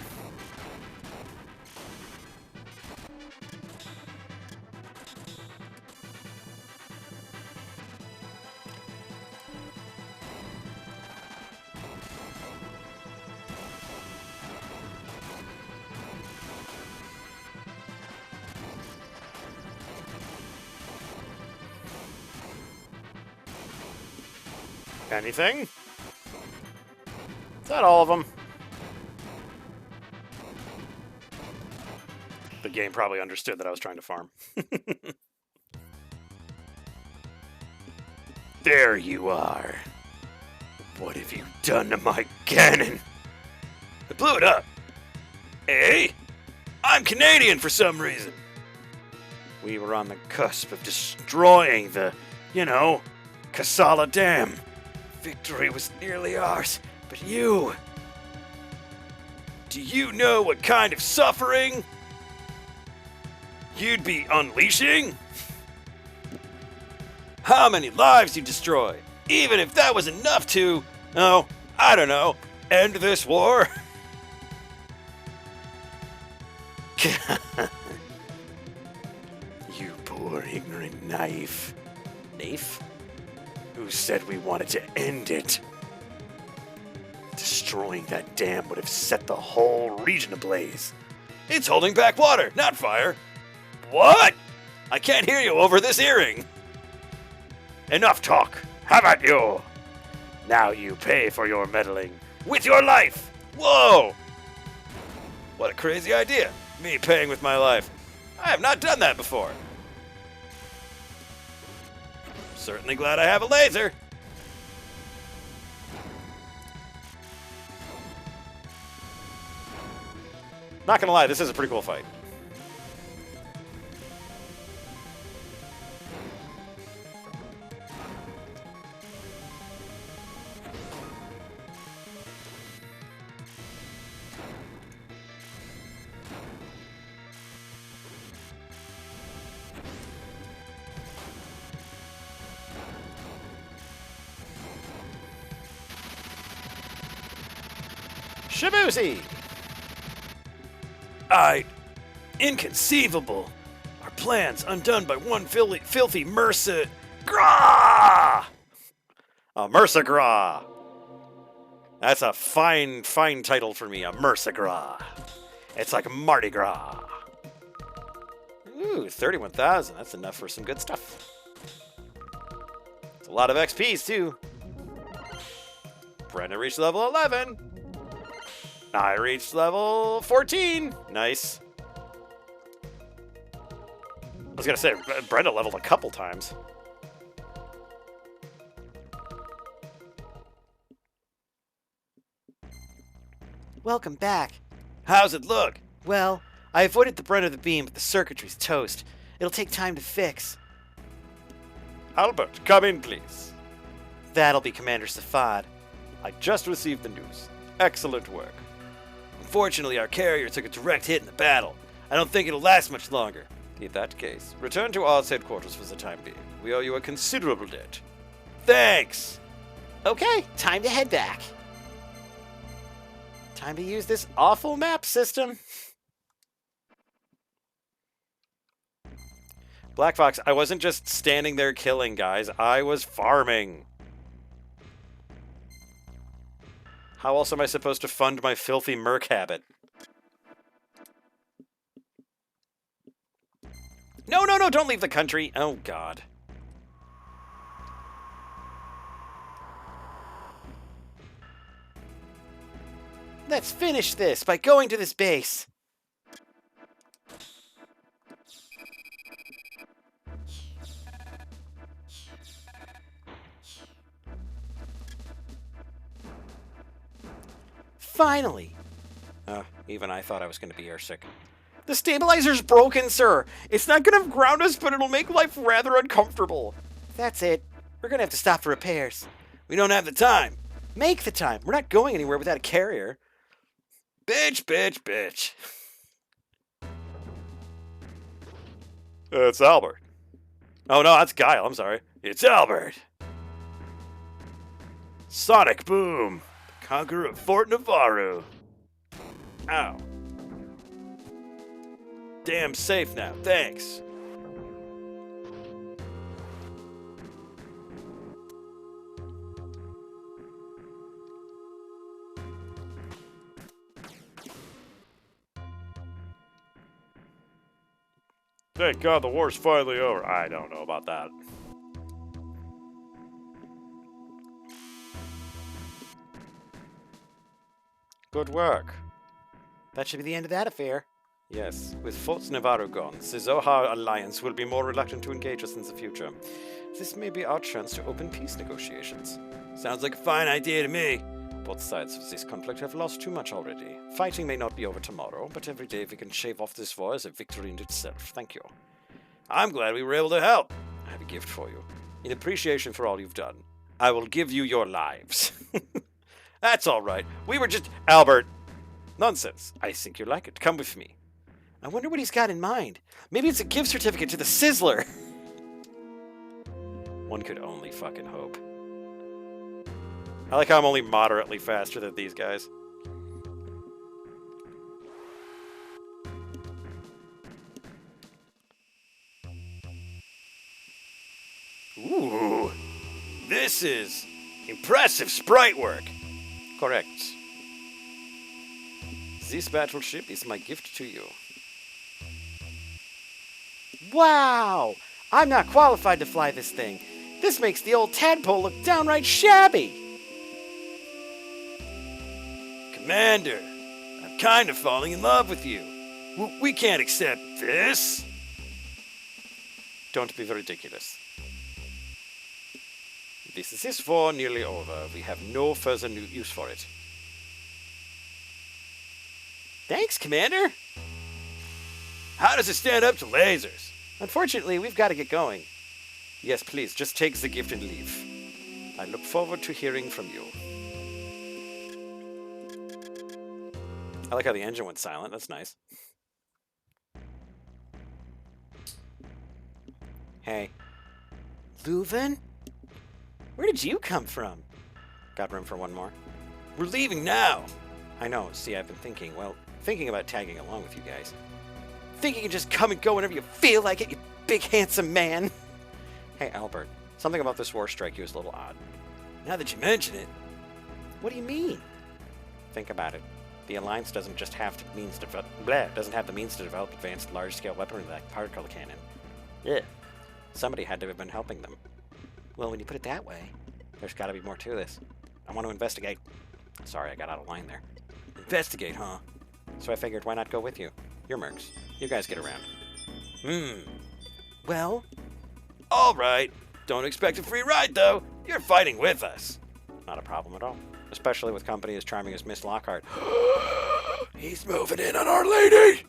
Anything? Is that all of them? The game probably understood that I was trying to farm. There you are. What have you done to my cannon? I blew it up. Hey, I'm Canadian for some reason. We were on the cusp of destroying the, Kasala Dam. Victory was nearly ours, but you... Do you know what kind of suffering you'd be unleashing? How many lives you destroyed, even if that was enough to, I don't know, end this war? You poor ignorant knife. Knife? Who said we wanted to end it? Destroying that dam would have set the whole region ablaze. It's holding back water, not fire. What? I can't hear you over this earring. Enough talk. How about you? Now you pay for your meddling with your life. Whoa! What a crazy idea. Me paying with my life. I have not done that before. Certainly glad I have a laser. Not gonna lie, this is a pretty cool fight. Shabuzi! Inconceivable! Our plans undone by one filthy Mercer... Gra! Mercer Gra! That's a fine title for me, a Mercer Gra. It's like Mardi Gras. Ooh, 31,000. That's enough for some good stuff. It's a lot of XPs, too. Brenda reached level 11. I reached level 14. Nice. I was gonna say, Brenda leveled a couple times. Welcome back. How's it look? Well, I avoided the brunt of the beam, but the circuitry's toast. It'll take time to fix. Albert, come in, please. That'll be Commander Safad. I just received the news. Excellent work. Unfortunately, our carrier took a direct hit in the battle. I don't think it'll last much longer. In that case, return to Oz headquarters for the time being. We owe you a considerable debt. Thanks! Okay, time to head back. Time to use this awful map system. Black Fox, I wasn't just standing there killing guys. I was farming. How else am I supposed to fund my filthy merc habit? No, don't leave the country. Oh, God. Let's finish this by going to this base. Finally! Even I thought I was going to be airsick. The stabilizer's broken, sir. It's not going to ground us, but it'll make life rather uncomfortable. That's it. We're going to have to stop for repairs. We don't have the time. Make the time. We're not going anywhere without a carrier. Bitch. It's Albert. Oh, no, that's Guile. I'm sorry. It's Albert. Sonic boom. Conqueror of Fort Navarro. Ow. Damn safe now, thanks. Thank God the war's finally over. I don't know about that. Good work. That should be the end of that affair. Yes, with Fort Navarro gone, the Zohar Alliance will be more reluctant to engage us in the future. This may be our chance to open peace negotiations. Sounds like a fine idea to me. Both sides of this conflict have lost too much already. Fighting may not be over tomorrow, but every day we can shave off this war is a victory in itself. Thank you. I'm glad we were able to help. I have a gift for you. In appreciation for all you've done, I will give you your lives. That's all right. We were just... Albert. Nonsense. I think you'll like it. Come with me. I wonder what he's got in mind. Maybe it's a gift certificate to the Sizzler. One could only fucking hope. I like how I'm only moderately faster than these guys. Ooh, this is impressive sprite work. Correct. This battleship is my gift to you. Wow! I'm not qualified to fly this thing. This makes the old tadpole look downright shabby. Commander, I'm kind of falling in love with you. We can't accept this. Don't be ridiculous. This war nearly over. We have no further use for it. Thanks, Commander. How does it stand up to lasers? Unfortunately, we've got to get going. Yes, please, just take the gift and leave. I look forward to hearing from you. I like how the engine went silent. That's nice. Hey. Leuven? Where did you come from? Got room for one more? We're leaving now! I know. See, I've been thinking about tagging along with you guys. Think you can just come and go whenever you feel like it, you big handsome man? Hey, Albert. Something about this war strike you is a little odd. Now that you mention it. What do you mean? Think about it. The Alliance doesn't just have the means to develop advanced large-scale weaponry like particle cannon. Yeah. Somebody had to have been helping them. Well, when you put it that way, There's got to be more to this. I want to investigate. Sorry, I got out of line there. investigate, huh? So I figured, why not go with you? You're mercs. You guys get around. Well, All right. Don't expect a free ride, though. You're fighting with us. Not a problem at all. Especially with company as charming as Miss Lockhart. He's moving in on Our Lady!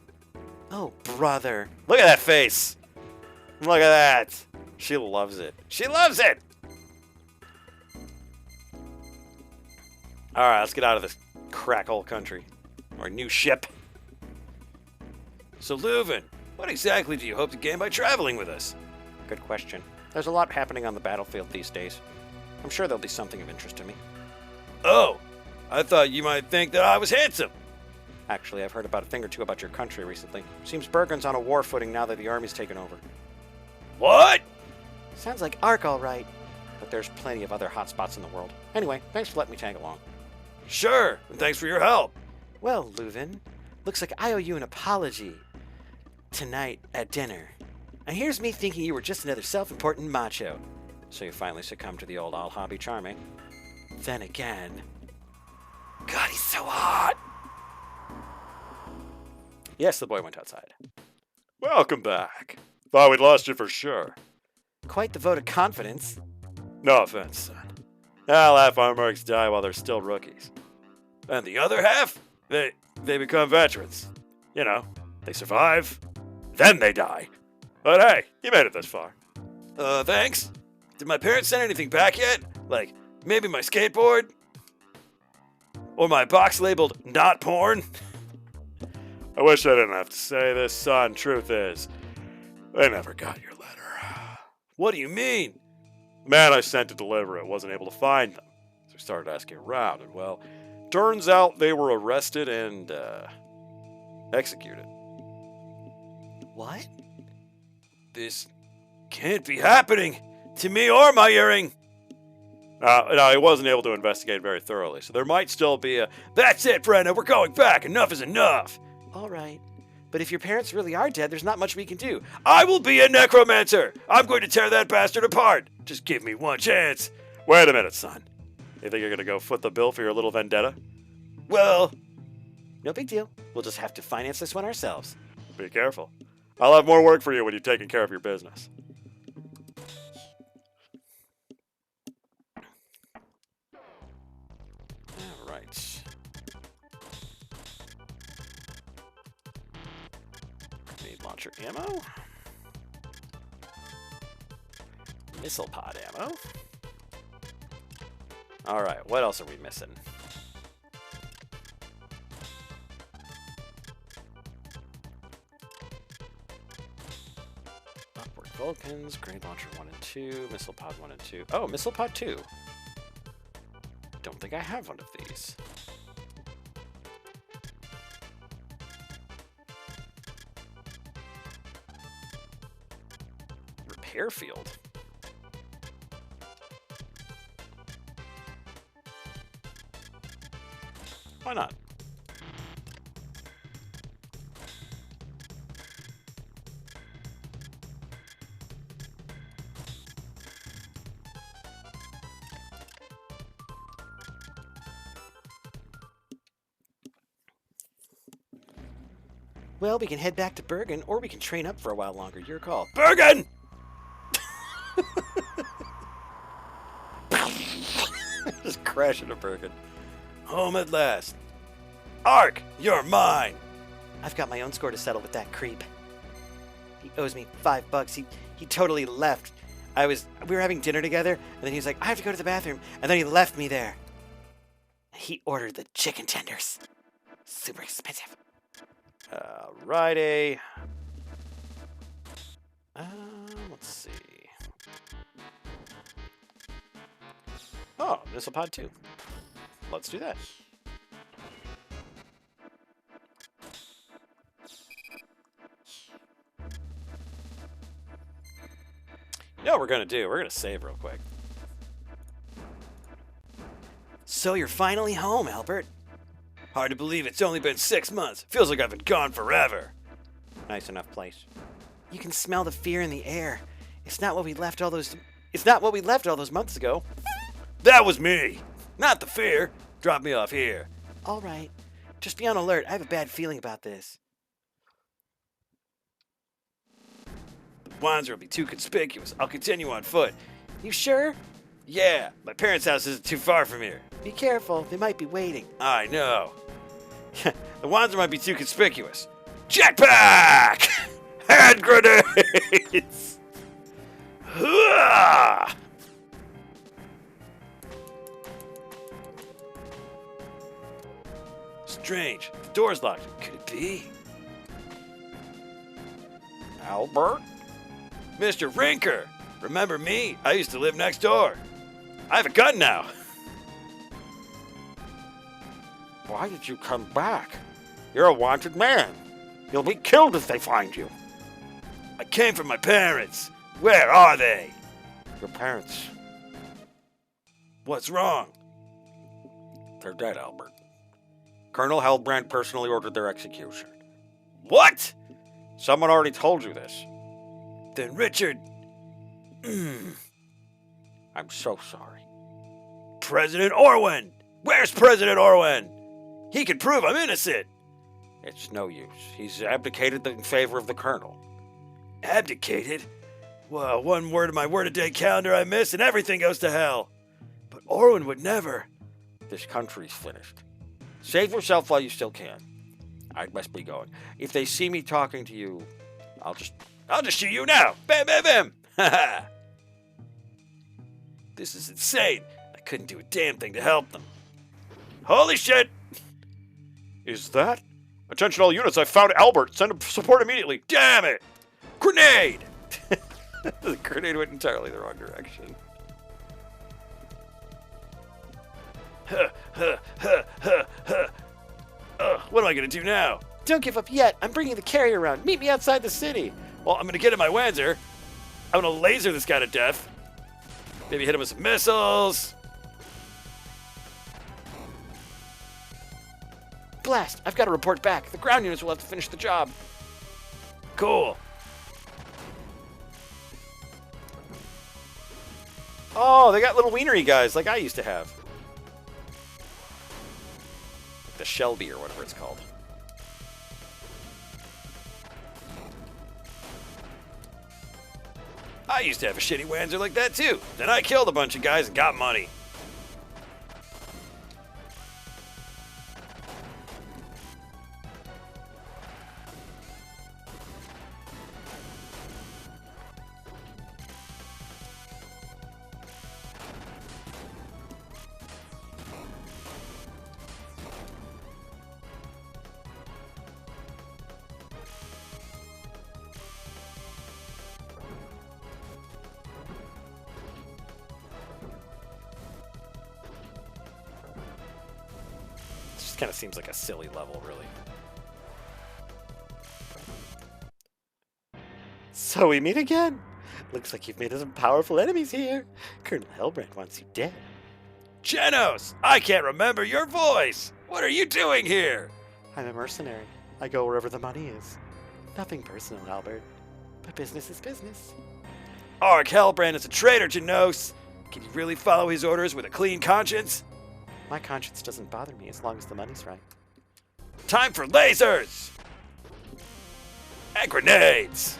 oh, brother. Look at that face! Look at that! She loves it. She loves it! Alright, let's get out of this crackhole country. Our new ship. So, Leuven, what exactly do you hope to gain by traveling with us? Good question. There's a lot happening on the battlefield these days. I'm sure there'll be something of interest to me. Oh, I thought you might think that I was handsome. Actually, I've heard about a thing or two about your country recently. Seems Bergen's on a war footing now that the army's taken over. What? Sounds like Ark, all right. But there's plenty of other hot spots in the world. Anyway, thanks for letting me tag along. Sure, and thanks for your help. Well, Leuven, looks like I owe you an apology. Tonight at dinner. And here's me thinking you were just another self-important macho. So you finally succumbed to the old all hobby charm, eh? Then again... God, he's so hot. Yes, the boy went outside. Welcome back. Thought we'd lost you for sure. Quite the vote of confidence. No offense, son. Half our mercs die while they're still rookies. And the other half, they become veterans. You know, they survive, then they die. But hey, you made it this far. Thanks. Did my parents send anything back yet? Like, maybe my skateboard? Or my box labeled not porn? I wish I didn't have to say this, son. Truth is, they never got your letter. What do you mean? The man I sent to deliver it wasn't able to find them. So I started asking around, and well, Turns out they were arrested and executed. What? This can't be happening to me or my earring. No, he wasn't able to investigate very thoroughly, so there might still be a, that's it, Brenda, we're going back, enough is enough. All right. But if your parents really are dead, there's not much we can do. I will be a necromancer. I'm going to tear that bastard apart. Just give me one chance. Wait a minute, son. You think you're going to go foot the bill for your little vendetta? Well, no big deal. We'll just have to finance this one ourselves. Be careful. I'll have more work for you when you're taking care of your business. All right. Grenade launcher ammo. Missile pod ammo. All right, what else are we missing? Upward Vulcans, grenade launcher 1 and 2, missile pod 1 and 2. Oh, missile pod 2. Don't think I have one of these. Repair field. Why not? Well, we can head back to Bergen, or we can train up for a while longer. Your call. Bergen! Just crash into Bergen. Home at last. Ark, you're mine. I've got my own score to settle with that creep. He owes me $5. He totally left. We were having dinner together, and then he was like, I have to go to the bathroom, and then he left me there. He ordered the chicken tenders. Super expensive. Alrighty. Let's see. Oh, missile pod 2. Let's do that. You know what we're going to do? We're going to save real quick. So you're finally home, Albert. Hard to believe it's only been 6 months. Feels like I've been gone forever. Nice enough place. You can smell the fear in the air. It's not what we left all those months ago. That was me. Not the fear. Drop me off here. All right. Just be on alert. I have a bad feeling about this. The Wanzer will be too conspicuous. I'll continue on foot. You sure? Yeah, my parents' house isn't too far from here. Be careful. They might be waiting. I know. The Wanzer might be too conspicuous. Jetpack! Hand grenades! Hooah! Strange. The door's locked. Could it be? Albert? Mr. Rinker! Remember me? I used to live next door. I have a gun now. Why did you come back? You're a wanted man. You'll be killed if they find you. I came from my parents. Where are they? Your parents, What's wrong? they're dead, Albert. Colonel Hellbrand personally ordered their execution. What? Someone already told you this. Then Richard... I'm so sorry. President Orwin! Where's President Orwin? He can prove I'm innocent. It's no use. He's abdicated in favor of the Colonel. Abdicated? Well, one word of my word-a-day calendar I miss and everything goes to hell. But Orwin would never. This country's finished. Save yourself while you still can. I must be going. If they see me talking to you, I'll just shoot you now. Bam, bam, bam. Ha ha. This is insane. I couldn't do a damn thing to help them. Holy shit! Is that? Attention all units, I found Albert. Send support immediately. Damn it! Grenade! The grenade went entirely the wrong direction. What am I gonna do now? Don't give up yet. I'm bringing the carrier around. Meet me outside the city. Well, I'm gonna get in my Wanzer. I'm gonna laser this guy to death. Maybe hit him with some missiles. Blast! I've got to report back. The ground units will have to finish the job. Cool. Oh, they got little wienery guys like I used to have. The Shelby or whatever it's called. I used to have a shitty Wanzer like that too. Then I killed a bunch of guys and got money. Kind of seems like a silly level, really. So we meet again. Looks like you've made some powerful enemies here. Colonel Hellbrand wants you dead. Genos, I can't remember your voice. What are you doing here? I'm a mercenary. I go wherever the money is. Nothing personal, Albert. But business is business. Ark Hellbrand is a traitor, Genos. Can you really follow his orders with a clean conscience? My conscience doesn't bother me as long as the money's right. Time for lasers! And grenades!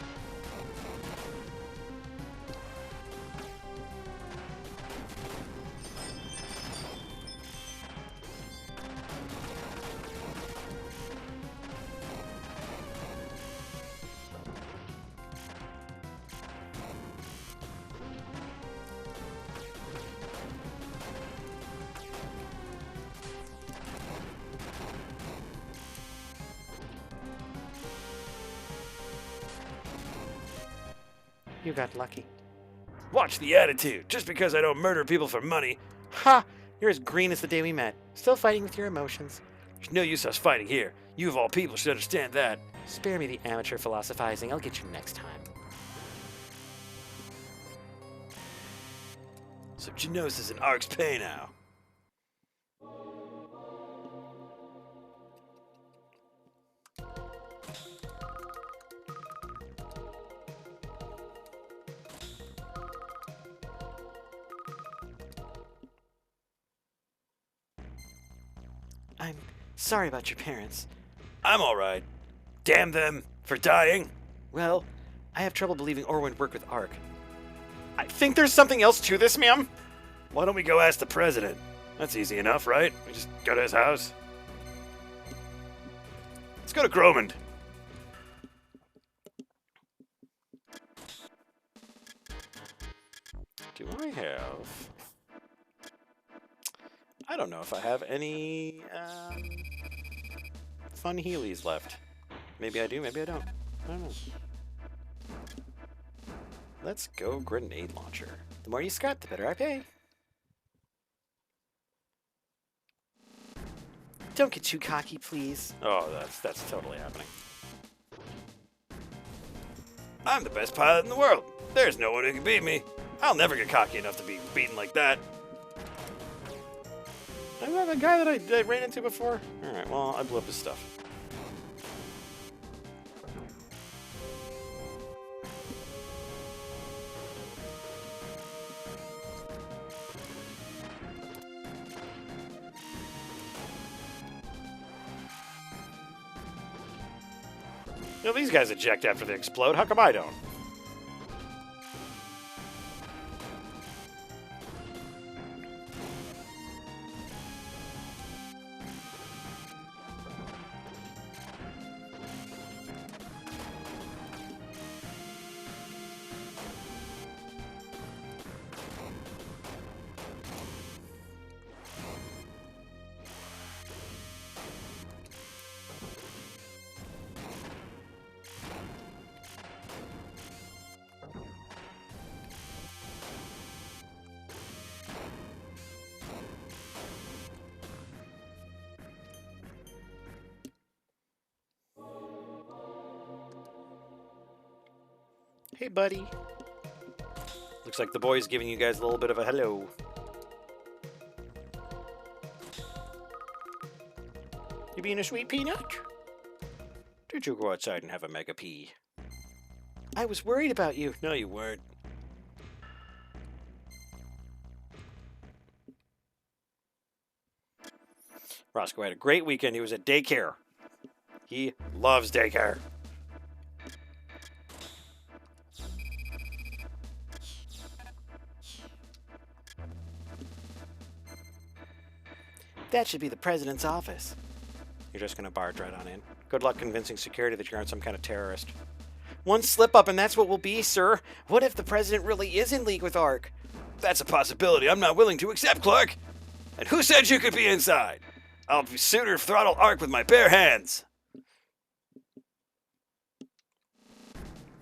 You got lucky. Watch the attitude. Just because I don't murder people for money, Ha! You're as green as the day we met. Still fighting with your emotions. there's no use us fighting here. You of all people should understand that. Spare me the amateur philosophizing. I'll get you next time. So Genos is in Ark's pay now. I'm sorry about your parents. I'm alright. Damn them for dying. Well, I have trouble believing Orwin worked with Ark. I think there's something else to this, ma'am. Why don't we go ask the president? That's easy enough, right? We just go to his house. Let's go to Gromond. Do I have... I don't know if I have any fun Heelys left. Maybe I do, maybe I don't. I don't know. Let's go grenade launcher. The more you scrap, the better I pay. Don't get too cocky, please. Oh, that's totally happening. I'm the best pilot in the world. There's no one who can beat me. I'll never get cocky enough to be beaten like that. I'm not the guy that I ran into before. Alright, well, I blew up his stuff. You know, these guys eject after they explode. How come I don't? Hey, buddy. Looks like the boy's giving you guys a little bit of a hello. You being a sweet peanut? Did you go outside and have a mega pee? I was worried about you. No, you weren't. Roscoe had a great weekend. He was at daycare. He loves daycare. That should be the president's office. You're just going to barge right on in. Good luck convincing security that you aren't some kind of terrorist. One slip up and that's what we'll be, sir. What if the president really is in league with Ark? That's a possibility I'm not willing to accept, Clark. And who said you could be inside? I'll sooner throttle Ark with my bare hands.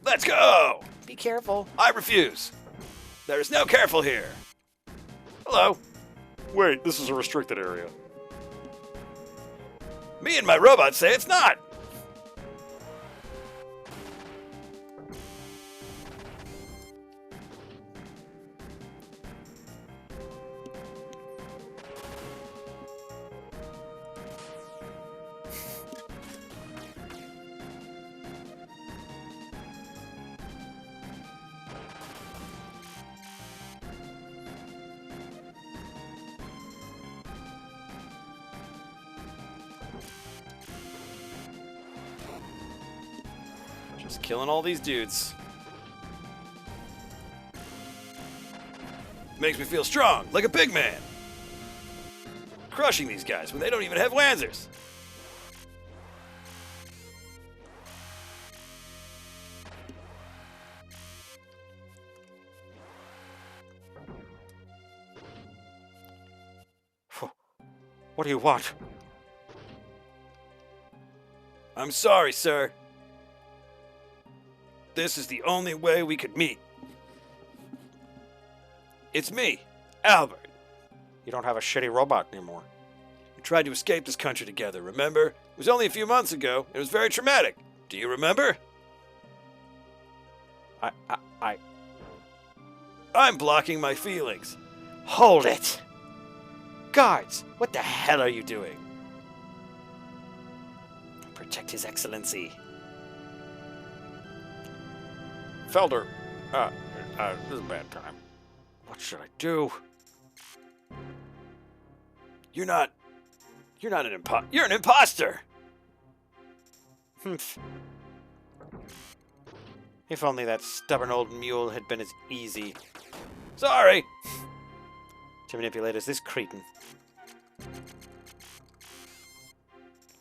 Let's go! Be careful. I refuse. There is no careful here. Hello. Wait, this is a restricted area. Me and my robot say it's not. Just killing all these dudes. Makes me feel strong, like a big man. Crushing these guys when they don't even have Wanzers. What do you want? I'm sorry, sir. This is the only way we could meet. It's me, Albert. You don't have a shitty robot anymore. We tried to escape this country together, remember? It was only a few months ago. It was very traumatic. Do you remember? I'm blocking my feelings. Hold it! Guards, what the hell are you doing? Protect His Excellency. Felder, this is a bad time. What should I do? You're not an you're an imposter! Humph. If only that stubborn old mule had been as easy Sorry! to manipulate as this cretin.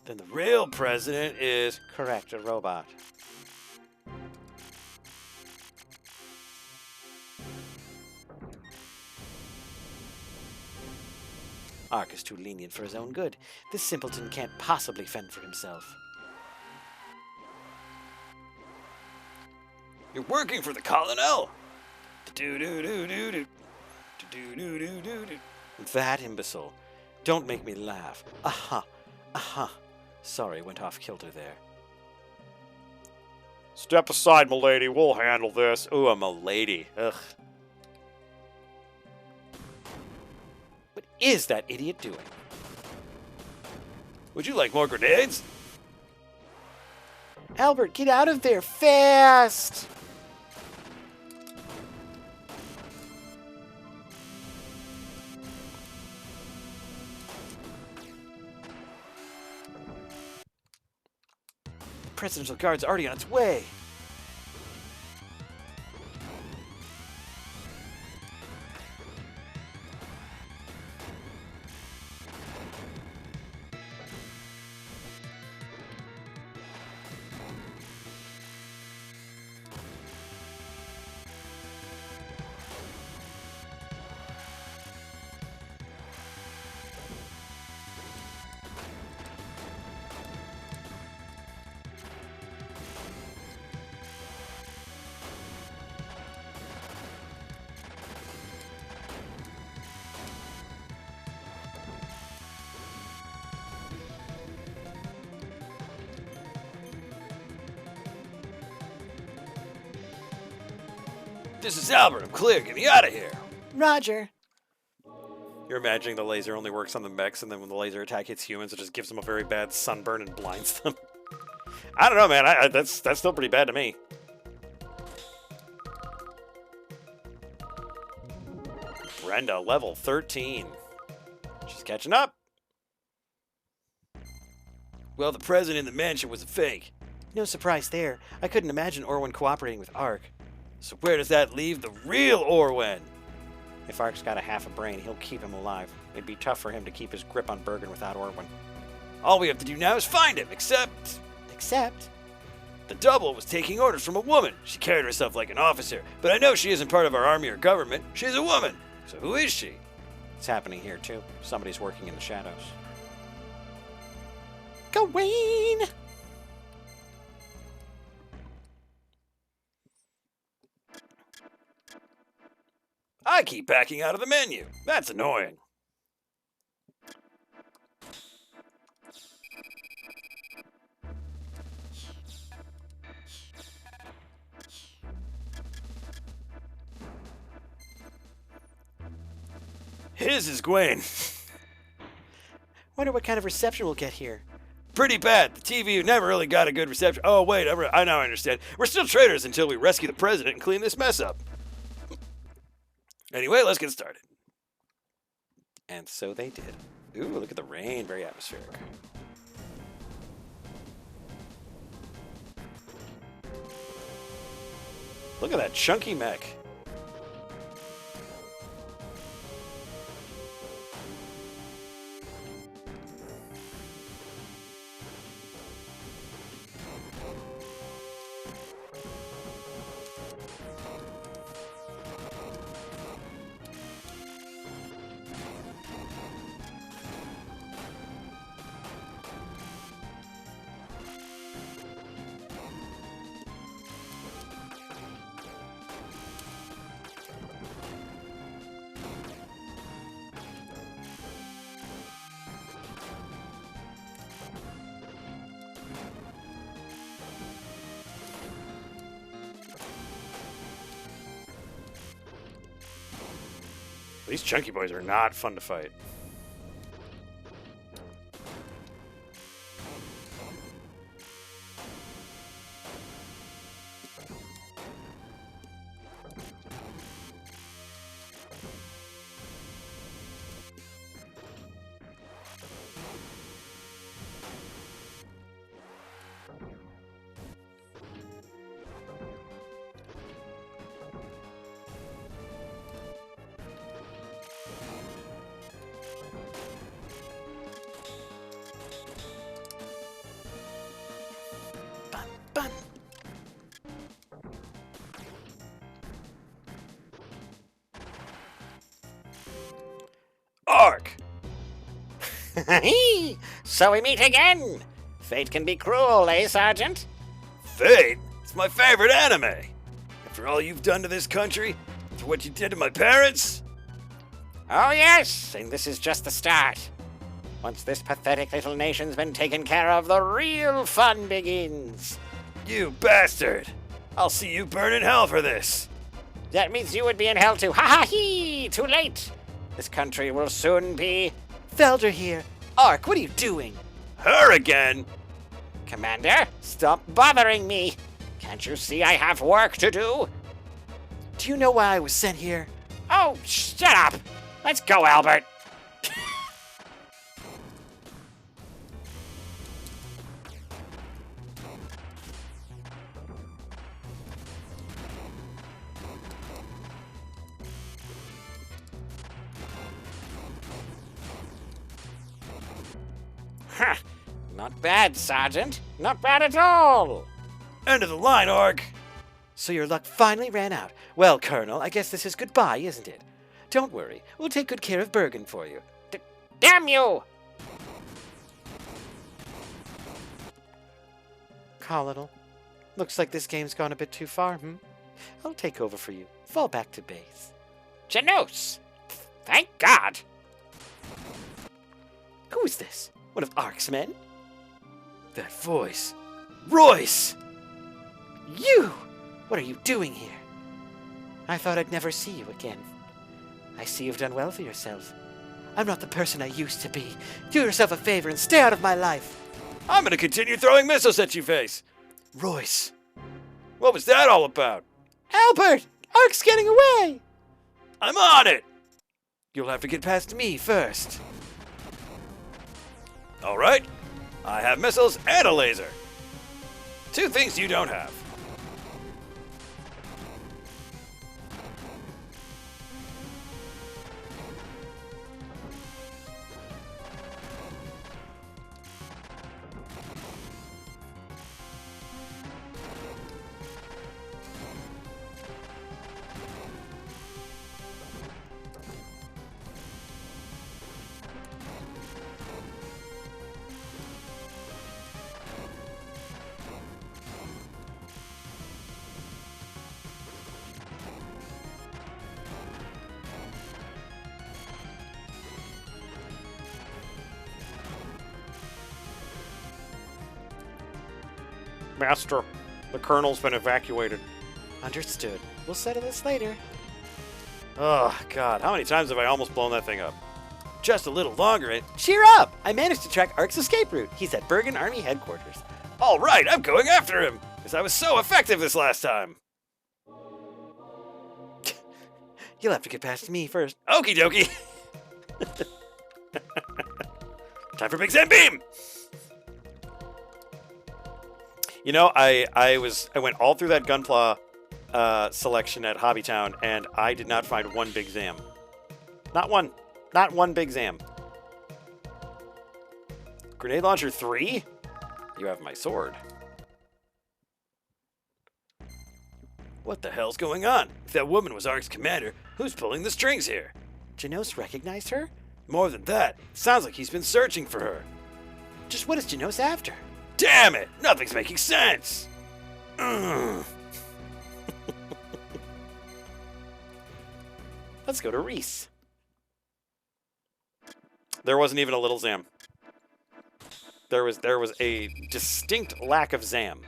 Then the real president is... Correct, a robot. Ark is too lenient for his own good. This simpleton can't possibly fend for himself. You're working for the colonel! Do-do-do-do-do. Do-do-do-do-do. That imbecile. Don't make me laugh. Aha. Aha. Sorry, went off kilter there. Step aside, milady. We'll handle this. Ooh, a milady. Ugh. What is that idiot doing? Would you like more grenades? Albert, get out of there fast! Presidential Guard's already on its way. This is Albert. I'm clear. Get me out of here. Roger. You're imagining the laser only works on the mechs, and then when the laser attack hits humans, it just gives them a very bad sunburn and blinds them. I don't know, man. That's still pretty bad to me. Brenda, level 13. She's catching up. Well, the president in the mansion was a fake. No surprise there. I couldn't imagine Orwin cooperating with Ark. So where does that leave the real Orwin? If Ark's got a half a brain, he'll keep him alive. It'd be tough for him to keep his grip on Bergen without Orwin. All we have to do now is find him, except the double was taking orders from a woman. She carried herself like an officer, but I know she isn't part of our army or government. She's a woman. So who is she? It's happening here, too. Somebody's working in the shadows. Gawain! I keep backing out of the menu. That's annoying. His is Gwen. Wonder what kind of reception we'll get here. Pretty bad. The TV never really got a good reception. Oh, wait, I now understand. We're still traitors until we rescue the president and clean this mess up. Anyway, let's get started. And so they did. Ooh, look at the rain. Very atmospheric. Look at that chunky mech. These chunky boys are not fun to fight. Ark! So we meet again. Fate can be cruel, eh, Sergeant? Fate? It's my favorite anime. After all you've done to this country, after what you did to my parents, Oh, yes, and this is just the start. Once this pathetic little nation's been taken care of, the real fun begins. you bastard! I'll see you burn in hell for this. That means you would be in hell too. Ha ha hee! Too late. This country will soon be... Felder here. Ark, what are you doing? Her again? Commander, stop bothering me. Can't you see I have work to do? Do you know why I was sent here? Oh, shut up. Let's go, Albert. Huh. Not bad, Sergeant. Not bad at all. End of the line, Ark. So your luck finally ran out. Well, Colonel, I guess this is goodbye, isn't it? Don't worry. We'll take good care of Bergen for you. Damn you! Colonel, looks like this game's gone a bit too far, I'll take over for you. Fall back to base. Janus! Thank God! Who is this? One of Ark's men? That voice. Royce! You! What are you doing here? I thought I'd never see you again. I see you've done well for yourself. I'm not the person I used to be. Do yourself a favor and stay out of my life. I'm gonna continue throwing missiles at you, Face. Royce. What was that all about? Albert! Ark's getting away! I'm on it! You'll have to get past me first. All right. I have missiles and a laser. Two things you don't have. Master, the Colonel's been evacuated. Understood. We'll settle this later. Oh, God, how many times have I almost blown that thing up? Just a little longer and... Cheer up! I managed to track Ark's escape route. He's at Bergen Army headquarters. All right, I'm going after him, because I was so effective this last time. You'll have to get past me first. Okie dokie. Time for Big Sam Beam. You know, I went all through that Gunpla selection at Hobbytown, and I did not find one Big Zam. Not one. Not one Big Zam. Grenade Launcher 3? You have my sword. What the hell's going on? If that woman was Ark's commander, who's pulling the strings here? Janos recognized her? More than that, sounds like he's been searching for her. Just what is Janos after? Damn it! Nothing's making sense! Ugh. Let's go to Reese. There wasn't even a little Zam. There was a distinct lack of Zam.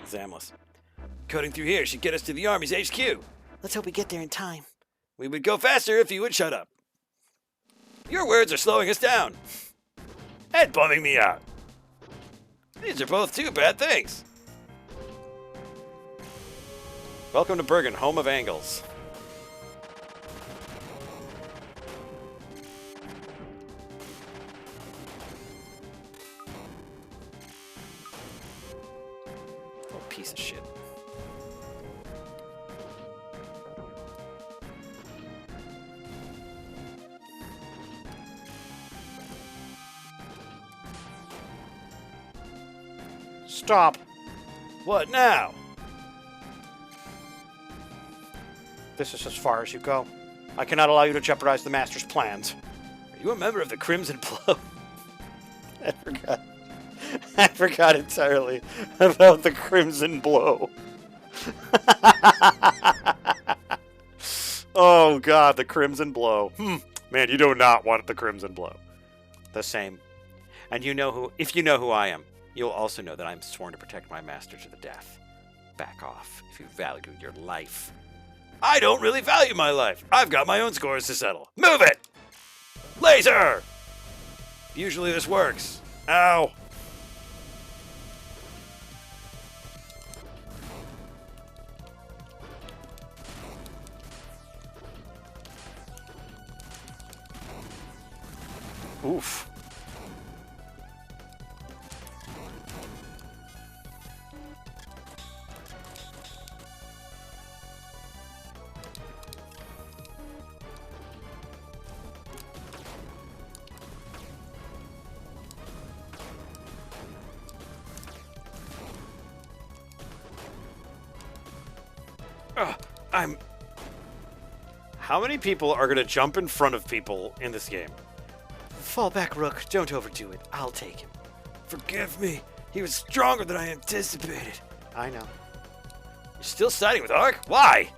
Zamless. Cutting through here should get us to the Army's HQ. Let's hope we get there in time. We would go faster if you would shut up. Your words are slowing us down. And bumming me out. These are both two bad things. Welcome to Bergen, home of angles. Oh, piece of shit. Stop. What now? This is as far as you go. I cannot allow you to jeopardize the Master's plans. Are you a member of the Crimson Blow? I forgot entirely about the Crimson Blow. Oh, God, the Crimson Blow. Man, you do not want the Crimson Blow. The same. And you know who, if you know who I am, you'll also know that I'm sworn to protect my master to the death. Back off if you value your life. I don't really value my life. I've got my own scores to settle. Move it! Laser! Usually this works. Ow. Oof. How many people are going to jump in front of people in this game? Fall back, Rook. Don't overdo it. I'll take him. Forgive me. He was stronger than I anticipated. I know. You're still siding with Ark? Why?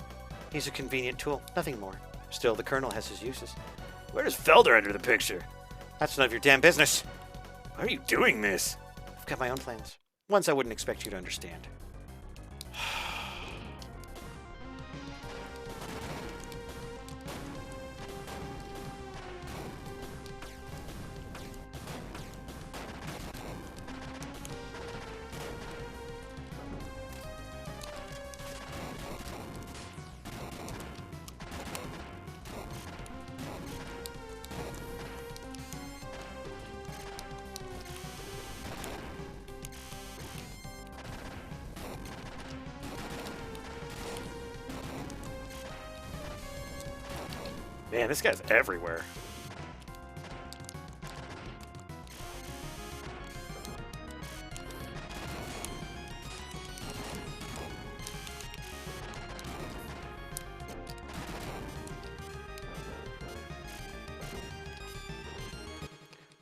He's a convenient tool, nothing more. Still, the Colonel has his uses. Where does Felder enter the picture? That's none of your damn business. Why are you doing this? I've got my own plans. Ones I wouldn't expect you to understand. Man, this guy's everywhere.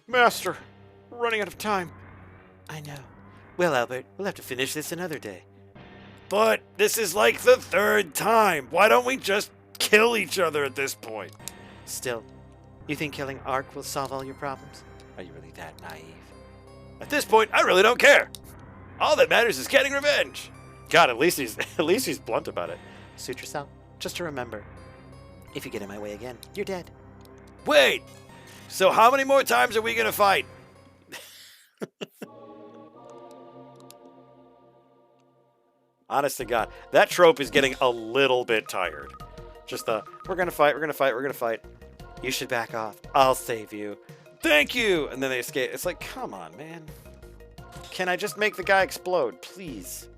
Master, we're running out of time. I know. Well, Albert, we'll have to finish this another day. But this is like the third time. Why don't we just kill each other at this point? Still, you think killing Ark will solve all your problems? Are you really that naive? At this point, I really don't care. All that matters is getting revenge. God, at least he's blunt about it. Suit yourself. Just to remember, if you get in my way again, you're dead. Wait. So how many more times are we gonna fight? Honest to God, that trope is getting a little bit tired. Just we're gonna fight, we're gonna fight, we're gonna fight. You should back off. I'll save you. Thank you! And then they escape. It's like, come on, man. Can I just make the guy explode, please?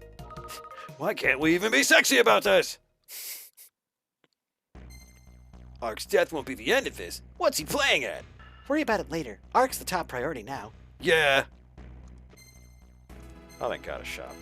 Why can't we even be sexy about this? Ark's death won't be the end of this. What's he playing at? Worry about it later. Ark's the top priority now. Yeah. Oh, thank God, a shop.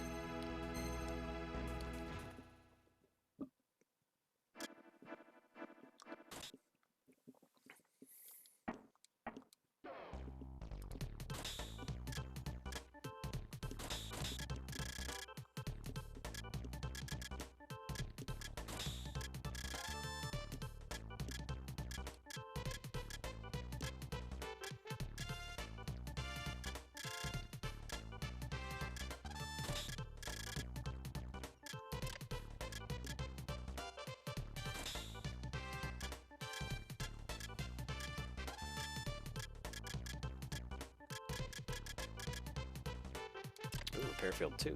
Ooh, Repairfield 2.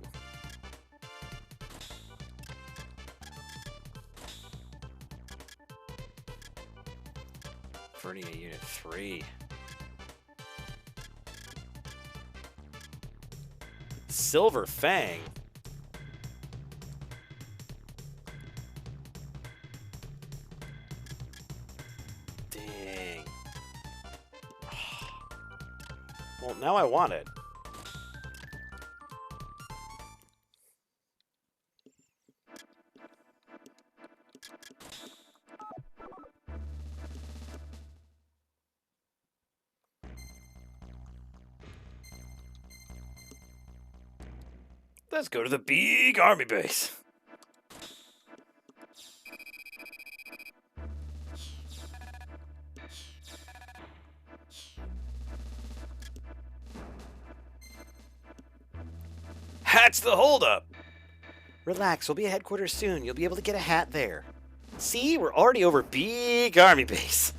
Vernia Unit 3. Silver Fang. Dang. Well, now I want it. Let's go to the big army base. Hat's the holdup. Relax, we'll be at headquarters soon. You'll be able to get a hat there. See, we're already over big army base.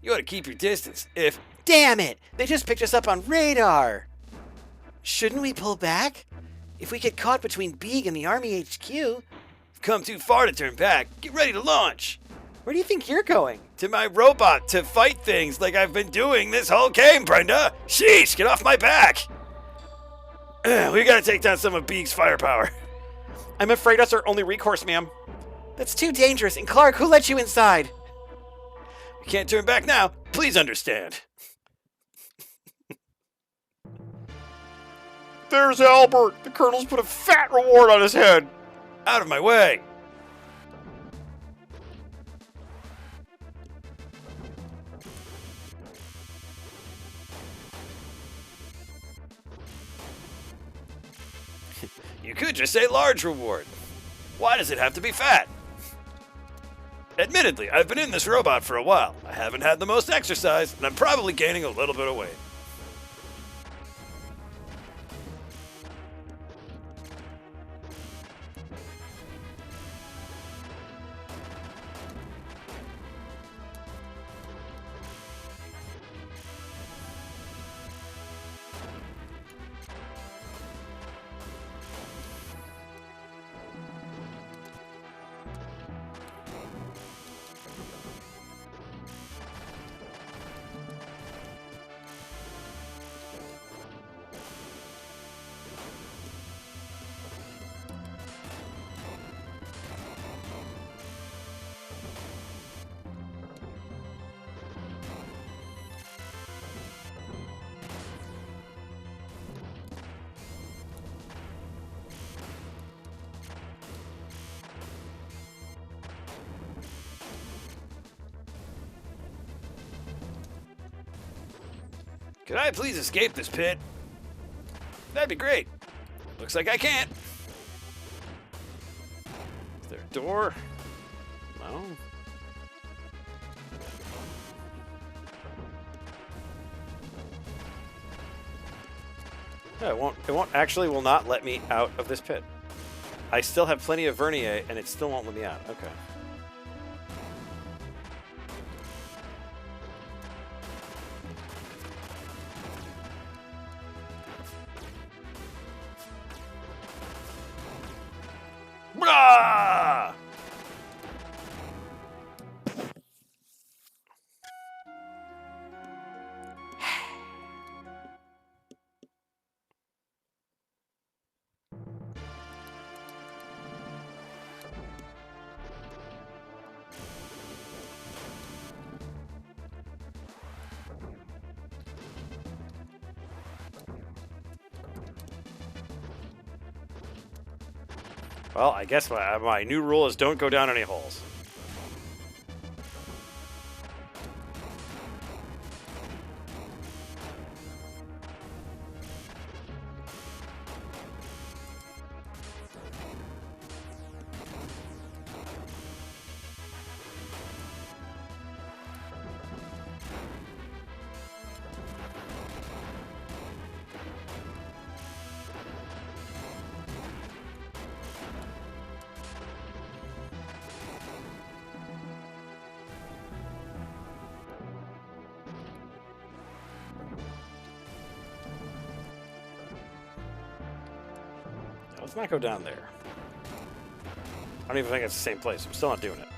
You ought to keep your distance. If Damn it! They just picked us up on radar! Shouldn't we pull back? If we get caught between Beeg and the Army HQ, you've come too far to turn back, get ready to launch. where do you think you're going? To my robot to fight things like I've been doing this whole game, Brenda. Sheesh, get off my back. We gotta take down some of Beeg's firepower. I'm afraid that's our only recourse, ma'am. That's too dangerous. And Clark, who let you inside? We can't turn back now. Please understand. There's Albert. The Colonel's put a fat reward on his head. Out of my way. You could just say large reward. Why does it have to be fat? Admittedly, I've been in this robot for a while. I haven't had the most exercise, and I'm probably gaining a little bit of weight. Could I please escape this pit? That'd be great. Looks like I can't. Is there a door? No. No, it won't. It won't. Actually, will not let me out of this pit. I still have plenty of vernier, and it still won't let me out. Okay. Brah! Well, I guess my new rule is don't go down any holes. Now, let's not go down there. I don't even think it's the same place. I'm still not doing it.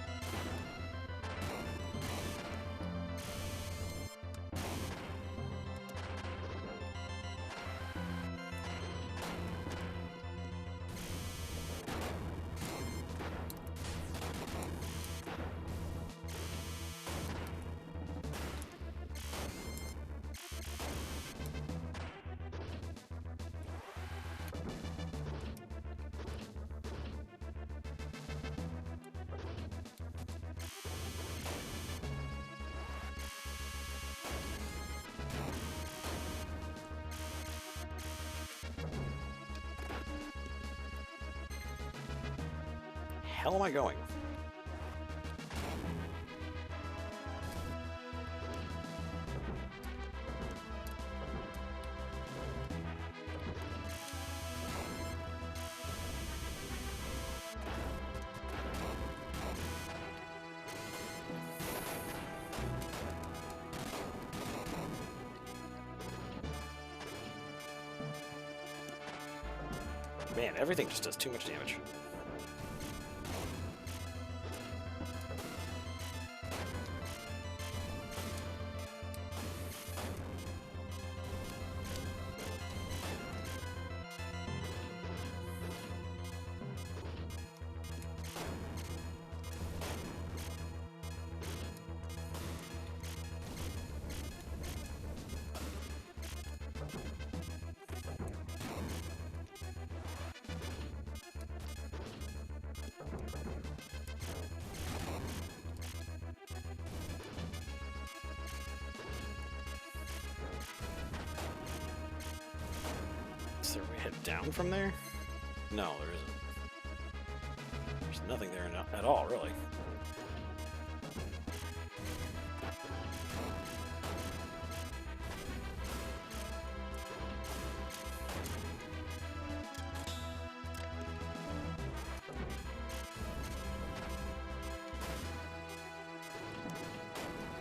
Hell am I going? Man, everything just does too much damage. Is there a way to head down from there? No, there isn't. There's nothing there at all, really.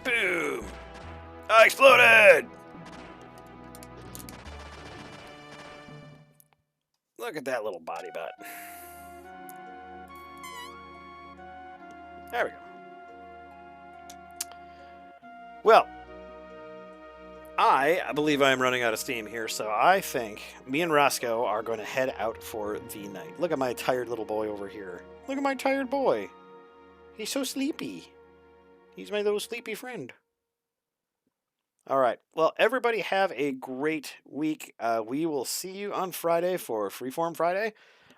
Boom! I exploded! Look at that little body butt. There we go. Well, I believe I'm running out of steam here, so I think me and Roscoe are going to head out for the night. Look at my tired little boy over here. Look at my tired boy. He's so sleepy. He's my little sleepy friend. All right. Well, everybody have a great week. We will see you on Friday for Freeform Friday.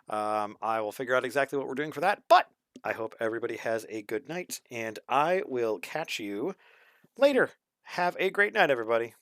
I will figure out exactly what we're doing for that, but I hope everybody has a good night, and I will catch you later. Have a great night, everybody.